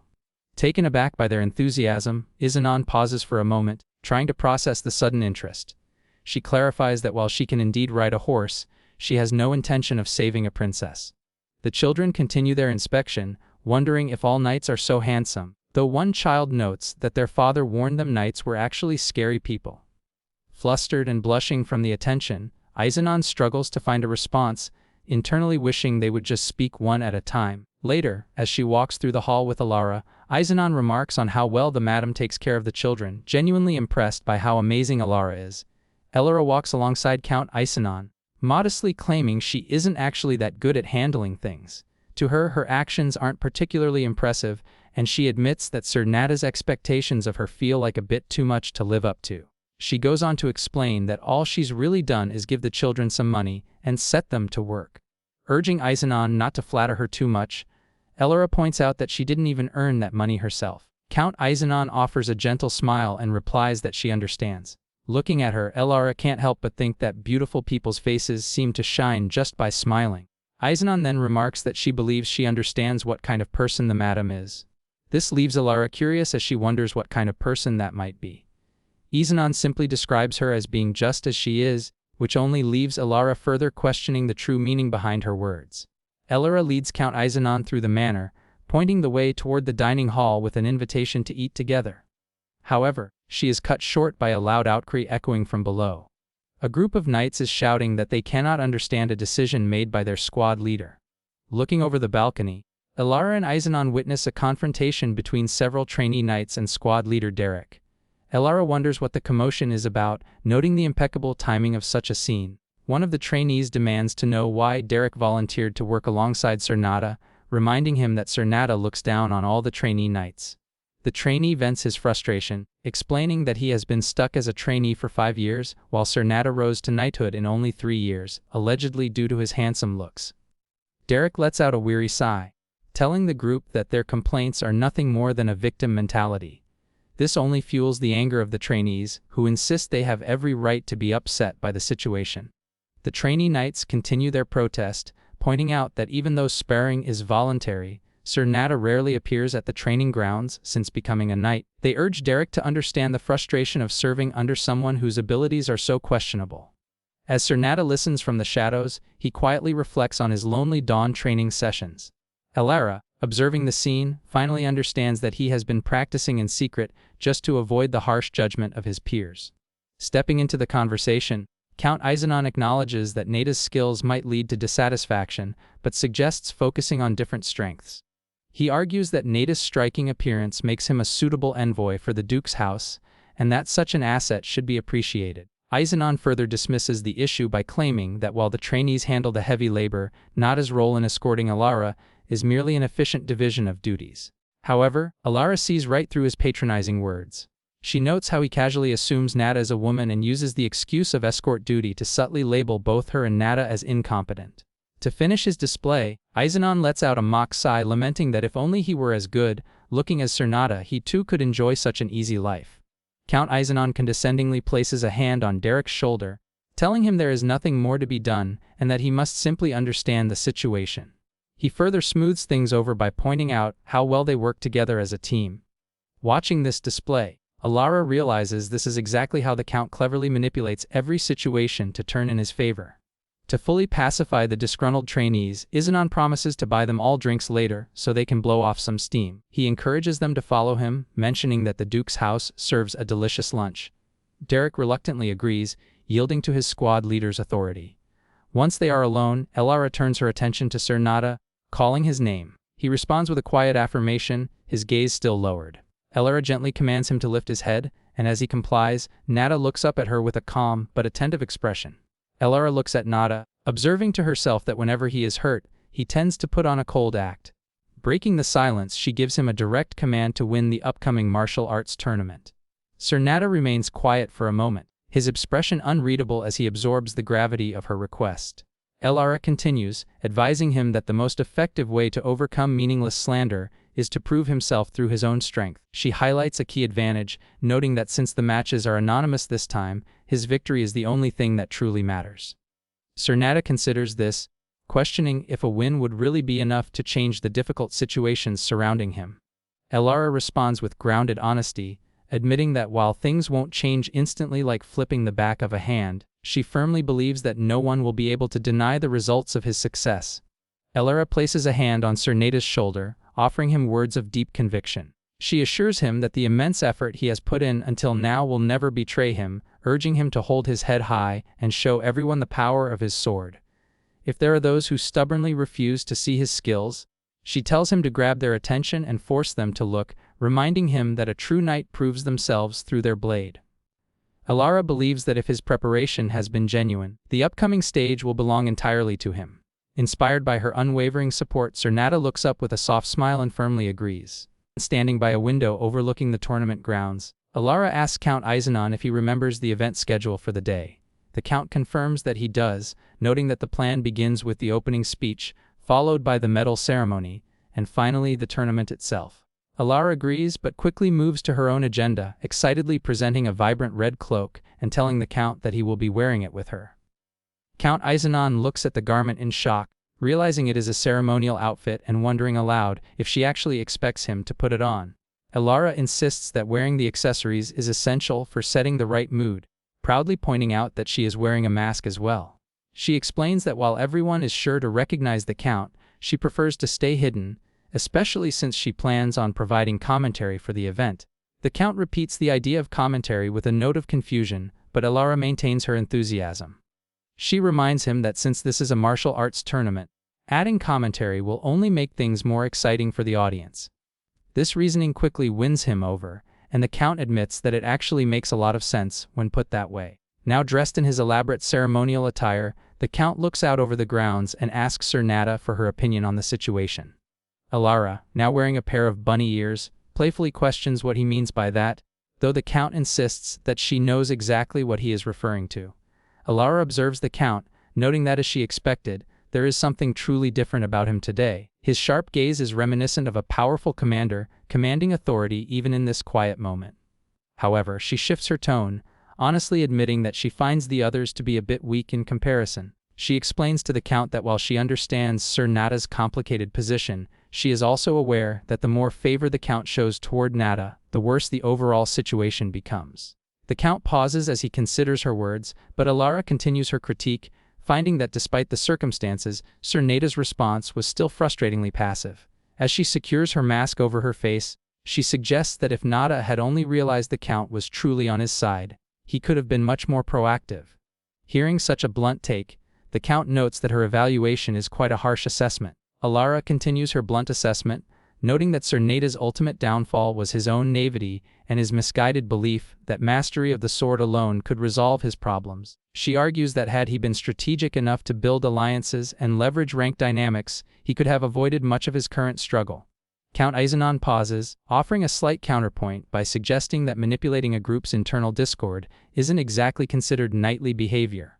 Speaker 1: Taken aback by their enthusiasm, Eisenon pauses for a moment, trying to process the sudden interest. She clarifies that while she can indeed ride a horse, she has no intention of saving a princess. The children continue their inspection, wondering if all knights are so handsome, though one child notes that their father warned them knights were actually scary people. Flustered and blushing from the attention, Eisenon struggles to find a response, internally wishing they would just speak one at a time. Later, as she walks through the hall with Alara, Eisenon remarks on how well the madam takes care of the children, genuinely impressed by how amazing Alara is. Alara walks alongside Count Eisenon, modestly claiming she isn't actually that good at handling things. To her, her actions aren't particularly impressive, and she admits that Sir Nada's expectations of her feel like a bit too much to live up to. She goes on to explain that all she's really done is give the children some money and set them to work. Urging Eisenon not to flatter her too much, Alara points out that she didn't even earn that money herself. Count Eisenon offers a gentle smile and replies that she understands. Looking at her, Alara can't help but think that beautiful people's faces seem to shine just by smiling. Eisenon then remarks that she believes she understands what kind of person the madam is. This leaves Alara curious as she wonders what kind of person that might be. Eisenon simply describes her as being just as she is, which only leaves Alara further questioning the true meaning behind her words. Alara leads Count Eisenon through the manor, pointing the way toward the dining hall with an invitation to eat together. However, she is cut short by a loud outcry echoing from below. A group of knights is shouting that they cannot understand a decision made by their squad leader. Looking over the balcony, Alara and Eisenon witness a confrontation between several trainee knights and squad leader Derek. Alara wonders what the commotion is about, noting the impeccable timing of such a scene. One of the trainees demands to know why Derek volunteered to work alongside Sir Nada, reminding him that Sir Nada looks down on all the trainee knights. The trainee vents his frustration, explaining that he has been stuck as a trainee for 5 years, while Sir Nata rose to knighthood in only 3 years, allegedly due to his handsome looks. Derek lets out a weary sigh, telling the group that their complaints are nothing more than a victim mentality. This only fuels the anger of the trainees, who insist they have every right to be upset by the situation. The trainee knights continue their protest, pointing out that even though sparring is voluntary, Sir Nata rarely appears at the training grounds since becoming a knight. They urge Derek to understand the frustration of serving under someone whose abilities are so questionable. As Sir Nata listens from the shadows, he quietly reflects on his lonely dawn training sessions. Elara, observing the scene, finally understands that he has been practicing in secret just to avoid the harsh judgment of his peers. Stepping into the conversation, Count Izanon acknowledges that Nata's skills might lead to dissatisfaction, but suggests focusing on different strengths. He argues that Nata's striking appearance makes him a suitable envoy for the Duke's house, and that such an asset should be appreciated. Izanon further dismisses the issue by claiming that while the trainees handle the heavy labor, Nata's role in escorting Elara is merely an efficient division of duties. However, Elara sees right through his patronizing words. She notes how he casually assumes Nata is a woman and uses the excuse of escort duty to subtly label both her and Nata as incompetent. To finish his display, Izanon lets out a mock sigh, lamenting that if only he were as good looking as Sir Nata, he too could enjoy such an easy life. Count Izanon condescendingly places a hand on Derek's shoulder, telling him there is nothing more to be done and that he must simply understand the situation. He further smooths things over by pointing out how well they work together as a team. Watching this display, Elara realizes this is exactly how the Count cleverly manipulates every situation to turn in his favor. To fully pacify the disgruntled trainees, Izanon promises to buy them all drinks later so they can blow off some steam. He encourages them to follow him, mentioning that the Duke's house serves a delicious lunch. Derek reluctantly agrees, yielding to his squad leader's authority. Once they are alone, Elara turns her attention to Sir Nata, calling his name. He responds with a quiet affirmation, his gaze still lowered. Elara gently commands him to lift his head, and as he complies, Nata looks up at her with a calm but attentive expression. Elara looks at Nata, observing to herself that whenever he is hurt, he tends to put on a cold act. Breaking the silence, she gives him a direct command to win the upcoming martial arts tournament. Sir Nata remains quiet for a moment, his expression unreadable as he absorbs the gravity of her request. Elara continues, advising him that the most effective way to overcome meaningless slander is to prove himself through his own strength. She highlights a key advantage, noting that since the matches are anonymous this time, his victory is the only thing that truly matters. Sir Nata considers this, questioning if a win would really be enough to change the difficult situations surrounding him. Elara responds with grounded honesty, admitting that while things won't change instantly like flipping the back of a hand, she firmly believes that no one will be able to deny the results of his success. Elara places a hand on Sir Nata's shoulder, offering him words of deep conviction. She assures him that the immense effort he has put in until now will never betray him, urging him to hold his head high and show everyone the power of his sword. If there are those who stubbornly refuse to see his skills, she tells him to grab their attention and force them to look, reminding him that a true knight proves themselves through their blade. Elara believes that if his preparation has been genuine, the upcoming stage will belong entirely to him. Inspired by her unwavering support, Sir Nata looks up with a soft smile and firmly agrees. Standing by a window overlooking the tournament grounds, Elara asks Count Izanon if he remembers the event schedule for the day. The Count confirms that he does, noting that the plan begins with the opening speech, followed by the medal ceremony, and finally the tournament itself. Elara agrees but quickly moves to her own agenda, excitedly presenting a vibrant red cloak and telling the Count that he will be wearing it with her. Count Izanon looks at the garment in shock, realizing it is a ceremonial outfit and wondering aloud if she actually expects him to put it on. Elara insists that wearing the accessories is essential for setting the right mood, proudly pointing out that she is wearing a mask as well. She explains that while everyone is sure to recognize the Count, she prefers to stay hidden, especially since she plans on providing commentary for the event. The Count repeats the idea of commentary with a note of confusion, but Elara maintains her enthusiasm. She reminds him that since this is a martial arts tournament, adding commentary will only make things more exciting for the audience. This reasoning quickly wins him over, and the Count admits that it actually makes a lot of sense when put that way. Now dressed in his elaborate ceremonial attire, the Count looks out over the grounds and asks Sir Nata for her opinion on the situation. Elara, now wearing a pair of bunny ears, playfully questions what he means by that, though the Count insists that she knows exactly what he is referring to. Elara observes the Count, noting that as she expected, there is something truly different about him today. His sharp gaze is reminiscent of a powerful commander, commanding authority even in this quiet moment. However, she shifts her tone, honestly admitting that she finds the others to be a bit weak in comparison. She explains to the Count that while she understands Sir Nada's complicated position, she is also aware that the more favor the Count shows toward Nada, the worse the overall situation becomes. The Count pauses as he considers her words, but Elara continues her critique, finding that despite the circumstances, Sir Nada's response was still frustratingly passive. As she secures her mask over her face, she suggests that if Nada had only realized the Count was truly on his side, he could have been much more proactive. Hearing such a blunt take, the Count notes that her evaluation is quite a harsh assessment. Elara continues her blunt assessment, noting that Sir Nada's ultimate downfall was his own naivety and his misguided belief that mastery of the sword alone could resolve his problems. She argues that had he been strategic enough to build alliances and leverage rank dynamics, he could have avoided much of his current struggle. Count Aizanon pauses, offering a slight counterpoint by suggesting that manipulating a group's internal discord isn't exactly considered knightly behavior.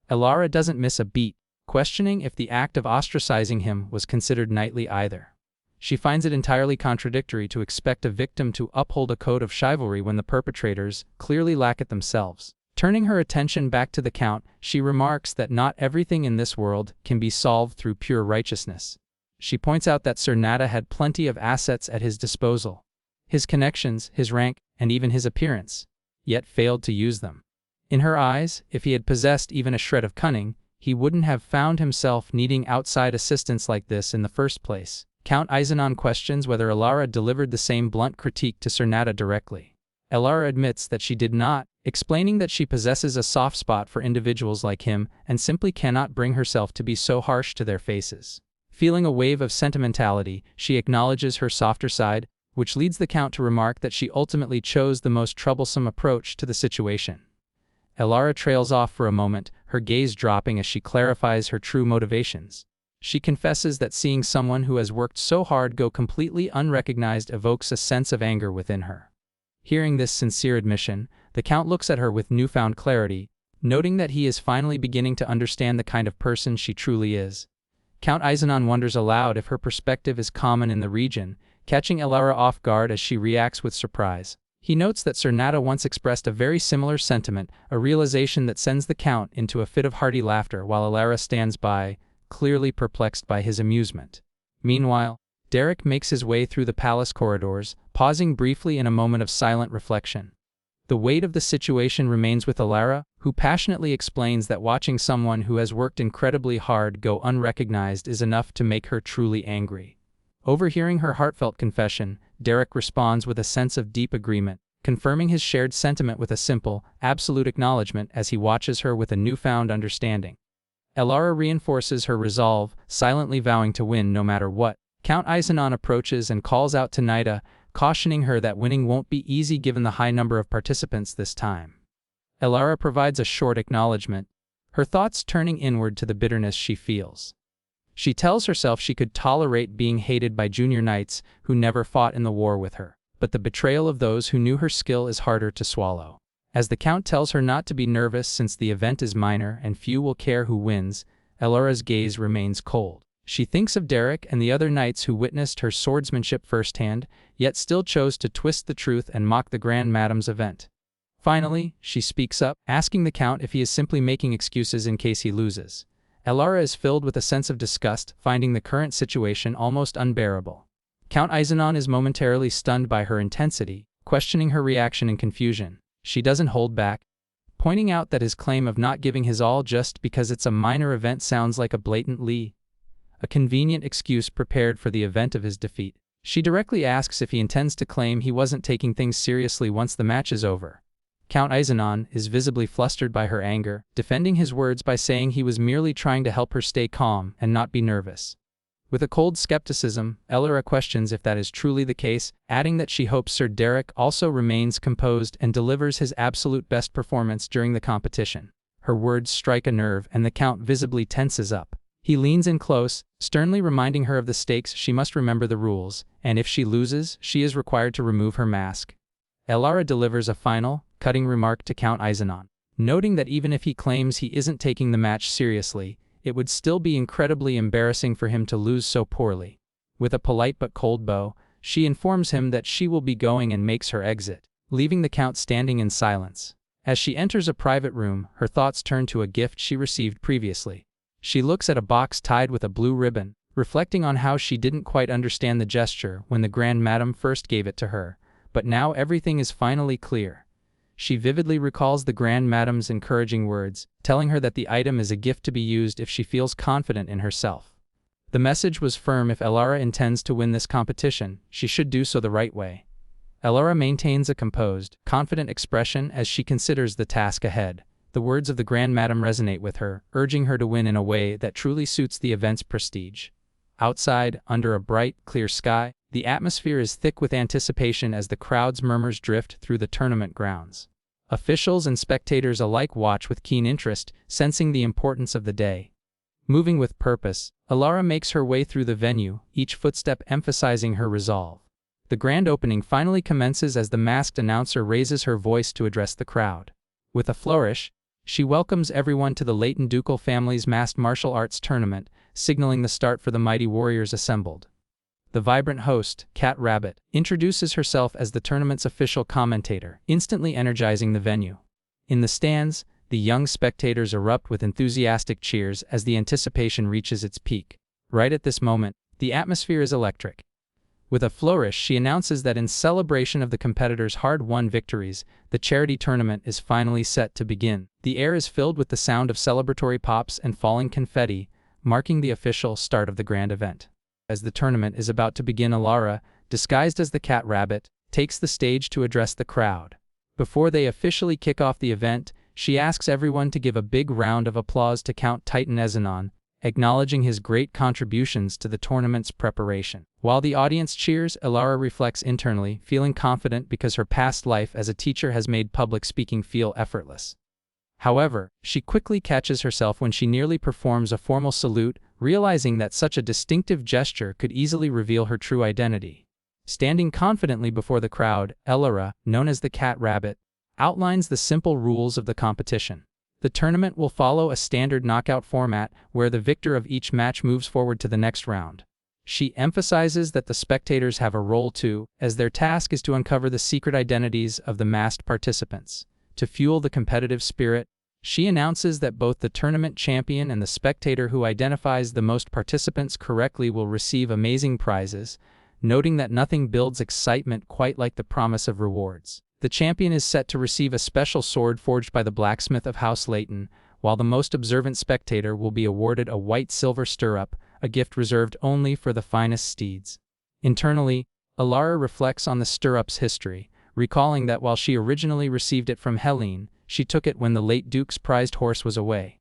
Speaker 1: Elara doesn't miss a beat, questioning if the act of ostracizing him was considered knightly either. She finds it entirely contradictory to expect a victim to uphold a code of chivalry when the perpetrators clearly lack it themselves. Turning her attention back to the Count, she remarks that not everything in this world can be solved through pure righteousness. She points out that Sir Nada had plenty of assets at his disposal, his connections, his rank, and even his appearance, yet failed to use them. In her eyes, if he had possessed even a shred of cunning, he wouldn't have found himself needing outside assistance like this in the first place. Count Aizanon questions whether Elara delivered the same blunt critique to Sir Nada directly. Elara admits that she did not, explaining that she possesses a soft spot for individuals like him and simply cannot bring herself to be so harsh to their faces. Feeling a wave of sentimentality, she acknowledges her softer side, which leads the Count to remark that she ultimately chose the most troublesome approach to the situation. Elara trails off for a moment, her gaze dropping as she clarifies her true motivations. She confesses that seeing someone who has worked so hard go completely unrecognized evokes a sense of anger within her. Hearing this sincere admission, the Count looks at her with newfound clarity, noting that he is finally beginning to understand the kind of person she truly is. Count Aizanon wonders aloud if her perspective is common in the region, catching Elara off guard as she reacts with surprise. He notes that Sir Nada once expressed a very similar sentiment, a realization that sends the Count into a fit of hearty laughter while Elara stands by, clearly perplexed by his amusement. Meanwhile, Derek makes his way through the palace corridors, pausing briefly in a moment of silent reflection. The weight of the situation remains with Elara, who passionately explains that watching someone who has worked incredibly hard go unrecognized is enough to make her truly angry. Overhearing her heartfelt confession, Derek responds with a sense of deep agreement, confirming his shared sentiment with a simple, absolute acknowledgement as he watches her with a newfound understanding. Elara reinforces her resolve, silently vowing to win no matter what. Count Aizanon approaches and calls out to Nida, cautioning her that winning won't be easy given the high number of participants this time. Elara provides a short acknowledgement, her thoughts turning inward to the bitterness she feels. She tells herself she could tolerate being hated by junior knights who never fought in the war with her, but the betrayal of those who knew her skill is harder to swallow. As the Count tells her not to be nervous since the event is minor and few will care who wins, Elara's gaze remains cold. She thinks of Derek and the other knights who witnessed her swordsmanship firsthand, yet still chose to twist the truth and mock the Grand Madame's event. Finally, she speaks up, asking the Count if he is simply making excuses in case he loses. Elara is filled with a sense of disgust, finding the current situation almost unbearable. Count Aizanon is momentarily stunned by her intensity, questioning her reaction in confusion. She doesn't hold back, pointing out that his claim of not giving his all just because it's a minor event sounds like a blatant lie, a convenient excuse prepared for the event of his defeat. She directly asks if he intends to claim he wasn't taking things seriously once the match is over. Count Aizanon is visibly flustered by her anger, defending his words by saying he was merely trying to help her stay calm and not be nervous. With a cold skepticism, Elara questions if that is truly the case, adding that she hopes Sir Derek also remains composed and delivers his absolute best performance during the competition. Her words strike a nerve and the Count visibly tenses up. He leans in close, sternly reminding her of the stakes. She must remember the rules, and if she loses, she is required to remove her mask. Elara delivers a final, cutting remark to Count Izanon, noting that even if he claims he isn't taking the match seriously, it would still be incredibly embarrassing for him to lose so poorly. With a polite but cold bow, she informs him that she will be going and makes her exit, leaving the Count standing in silence. As she enters a private room, her thoughts turn to a gift she received previously. She looks at a box tied with a blue ribbon, reflecting on how she didn't quite understand the gesture when the Grand Madam first gave it to her, but now everything is finally clear. She vividly recalls the Grand Madam's encouraging words, telling her that the item is a gift to be used if she feels confident in herself. The message was firm: if Elara intends to win this competition, she should do so the right way. Elara maintains a composed, confident expression as she considers the task ahead. The words of the Grand Madam resonate with her, urging her to win in a way that truly suits the event's prestige. Outside, under a bright, clear sky, the atmosphere is thick with anticipation as the crowd's murmurs drift through the tournament grounds. Officials and spectators alike watch with keen interest, sensing the importance of the day. Moving with purpose, Elara makes her way through the venue, each footstep emphasizing her resolve. The grand opening finally commences as the masked announcer raises her voice to address the crowd. With a flourish, she welcomes everyone to the Leighton ducal family's masked martial arts tournament, signaling the start for the mighty warriors assembled. The vibrant host, Cat Rabbit, introduces herself as the tournament's official commentator, instantly energizing the venue. In the stands, the young spectators erupt with enthusiastic cheers as the anticipation reaches its peak. Right at this moment, the atmosphere is electric. With a flourish, she announces that in celebration of the competitors' hard-won victories, the charity tournament is finally set to begin. The air is filled with the sound of celebratory pops and falling confetti, marking the official start of the grand event. As the tournament is about to begin, Elara, disguised as the Cat Rabbit, takes the stage to address the crowd. Before they officially kick off the event, she asks everyone to give a big round of applause to Count Titan Izanon, acknowledging his great contributions to the tournament's preparation. While the audience cheers, Elara reflects internally, feeling confident because her past life as a teacher has made public speaking feel effortless. However, she quickly catches herself when she nearly performs a formal salute, realizing that such a distinctive gesture could easily reveal her true identity. Standing confidently before the crowd, Elara, known as the Cat Rabbit, outlines the simple rules of the competition. The tournament will follow a standard knockout format where the victor of each match moves forward to the next round. She emphasizes that the spectators have a role too, as their task is to uncover the secret identities of the masked participants. To fuel the competitive spirit, she announces that both the tournament champion and the spectator who identifies the most participants correctly will receive amazing prizes, noting that nothing builds excitement quite like the promise of rewards. The champion is set to receive a special sword forged by the blacksmith of House Leighton, while the most observant spectator will be awarded a white-silver stirrup, a gift reserved only for the finest steeds. Internally, Elara reflects on the stirrup's history, recalling that while she originally received it from Helene, she took it when the late Duke's prized horse was away.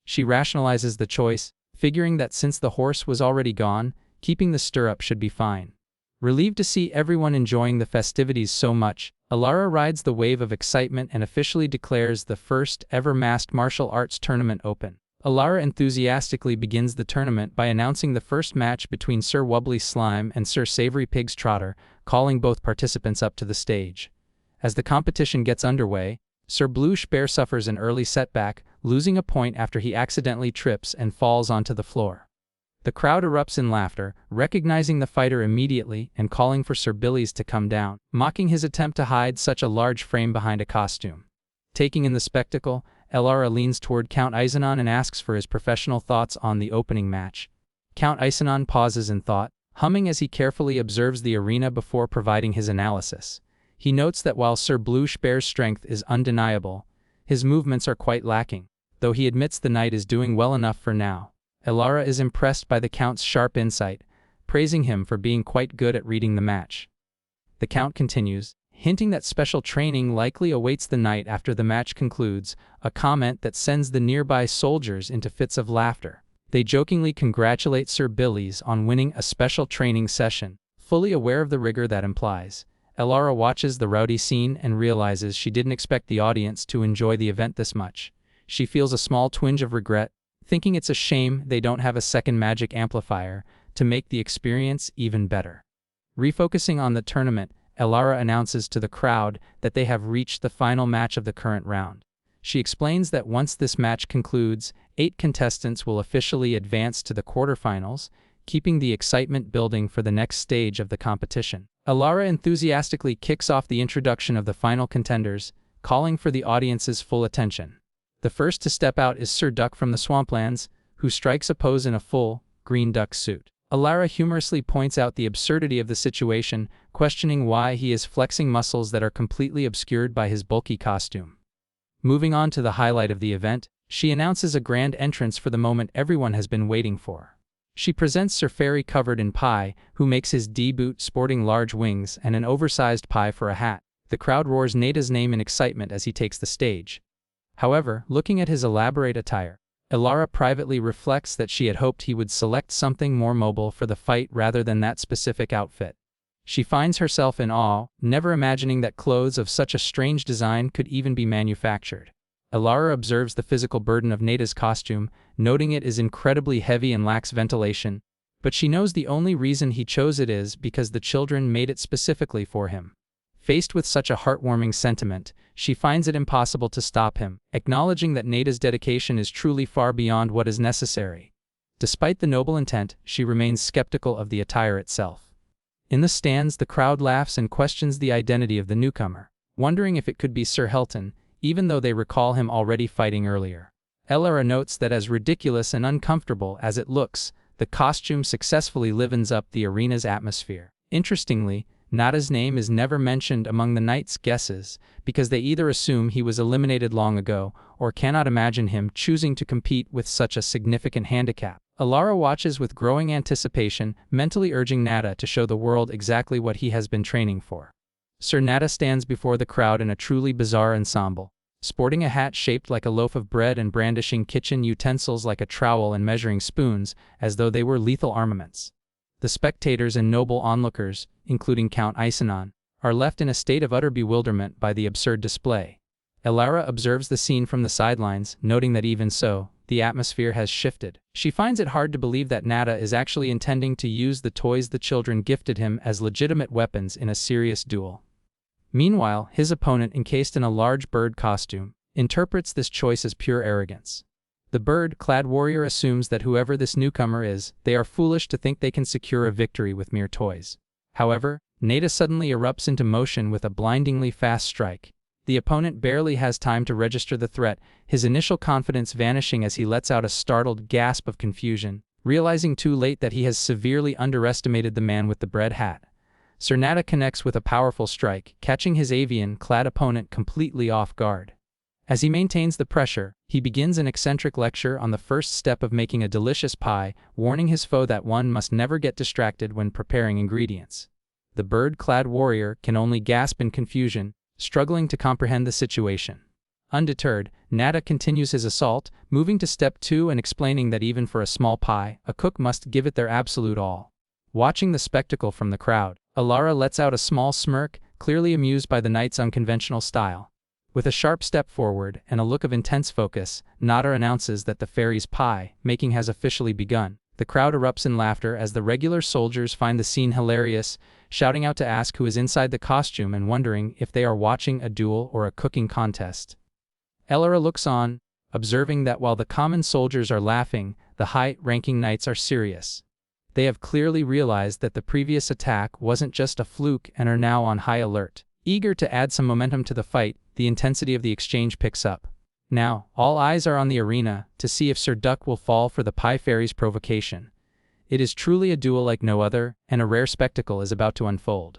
Speaker 1: She rationalizes the choice, figuring that since the horse was already gone, keeping the stirrup should be fine. Relieved to see everyone enjoying the festivities so much, Elara rides the wave of excitement and officially declares the first ever masked martial arts tournament open. Elara enthusiastically begins the tournament by announcing the first match between Sir Wubbly Slime and Sir Savory Pig's Trotter, calling both participants up to the stage. As the competition gets underway, Sir Blush Bear suffers an early setback, losing a point after he accidentally trips and falls onto the floor. The crowd erupts in laughter, recognizing the fighter immediately and calling for Sir Billy's to come down, mocking his attempt to hide such a large frame behind a costume. Taking in the spectacle, Elara leans toward Count Izanon and asks for his professional thoughts on the opening match. Count Izanon pauses in thought, humming as he carefully observes the arena before providing his analysis. He notes that while Sir Blush Bear's strength is undeniable, his movements are quite lacking, though he admits the knight is doing well enough for now. Elara is impressed by the Count's sharp insight, praising him for being quite good at reading the match. The Count continues, hinting that special training likely awaits the knight after the match concludes, a comment that sends the nearby soldiers into fits of laughter. They jokingly congratulate Sir Billy's on winning a special training session, fully aware of the rigor that implies. Elara watches the rowdy scene and realizes she didn't expect the audience to enjoy the event this much. She feels a small twinge of regret, thinking it's a shame they don't have a second magic amplifier to make the experience even better. Refocusing on the tournament, Elara announces to the crowd that they have reached the final match of the current round. She explains that once this match concludes, 8 contestants will officially advance to the quarterfinals, keeping the excitement building for the next stage of the competition. Elara enthusiastically kicks off the introduction of the final contenders, calling for the audience's full attention. The first to step out is Sir Duck from the Swamplands, who strikes a pose in a full, green duck suit. Elara humorously points out the absurdity of the situation, questioning why he is flexing muscles that are completely obscured by his bulky costume. Moving on to the highlight of the event, she announces a grand entrance for the moment everyone has been waiting for. She presents Sir Fairy covered in pie, who makes his debut sporting large wings and an oversized pie for a hat. The crowd roars Nada's name in excitement as he takes the stage. However, looking at his elaborate attire, Elara privately reflects that she had hoped he would select something more mobile for the fight rather than that specific outfit. She finds herself in awe, never imagining that clothes of such a strange design could even be manufactured. Elara observes the physical burden of Nada's costume, noting it is incredibly heavy and lacks ventilation, but she knows the only reason he chose it is because the children made it specifically for him. Faced with such a heartwarming sentiment, she finds it impossible to stop him, acknowledging that Nada's dedication is truly far beyond what is necessary. Despite the noble intent, she remains skeptical of the attire itself. In the stands, the crowd laughs and questions the identity of the newcomer, wondering if it could be Sir Helton, even though they recall him already fighting earlier. Elara notes that as ridiculous and uncomfortable as it looks, the costume successfully livens up the arena's atmosphere. Interestingly, Nada's name is never mentioned among the knights' guesses, because they either assume he was eliminated long ago or cannot imagine him choosing to compete with such a significant handicap. Elara watches with growing anticipation, mentally urging Nada to show the world exactly what he has been training for. Sir Nada stands before the crowd in a truly bizarre ensemble, sporting a hat shaped like a loaf of bread and brandishing kitchen utensils like a trowel and measuring spoons, as though they were lethal armaments. The spectators and noble onlookers, including Count Isanon, are left in a state of utter bewilderment by the absurd display. Elara observes the scene from the sidelines, noting that even so, the atmosphere has shifted. She finds it hard to believe that Nada is actually intending to use the toys the children gifted him as legitimate weapons in a serious duel. Meanwhile, his opponent, encased in a large bird costume, interprets this choice as pure arrogance. The bird-clad warrior assumes that whoever this newcomer is, they are foolish to think they can secure a victory with mere toys. However, Nada suddenly erupts into motion with a blindingly fast strike. The opponent barely has time to register the threat, his initial confidence vanishing as he lets out a startled gasp of confusion, realizing too late that he has severely underestimated the man with the bread hat. Sir Nada connects with a powerful strike, catching his avian-clad opponent completely off guard. As he maintains the pressure, he begins an eccentric lecture on the first step of making a delicious pie, warning his foe that one must never get distracted when preparing ingredients. The bird-clad warrior can only gasp in confusion, struggling to comprehend the situation. Undeterred, Nada continues his assault, moving to step 2 and explaining that even for a small pie, a cook must give it their absolute all. Watching the spectacle from the crowd, Elara lets out a small smirk, clearly amused by the knight's unconventional style. With a sharp step forward and a look of intense focus, Nada announces that the fairy's pie making has officially begun. The crowd erupts in laughter as the regular soldiers find the scene hilarious, shouting out to ask who is inside the costume and wondering if they are watching a duel or a cooking contest. Elara looks on, observing that while the common soldiers are laughing, the high-ranking knights are serious. They have clearly realized that the previous attack wasn't just a fluke and are now on high alert. Eager to add some momentum to the fight, the intensity of the exchange picks up. Now, all eyes are on the arena to see if Sir Duck will fall for the Pie Fairy's provocation. It is truly a duel like no other, and a rare spectacle is about to unfold.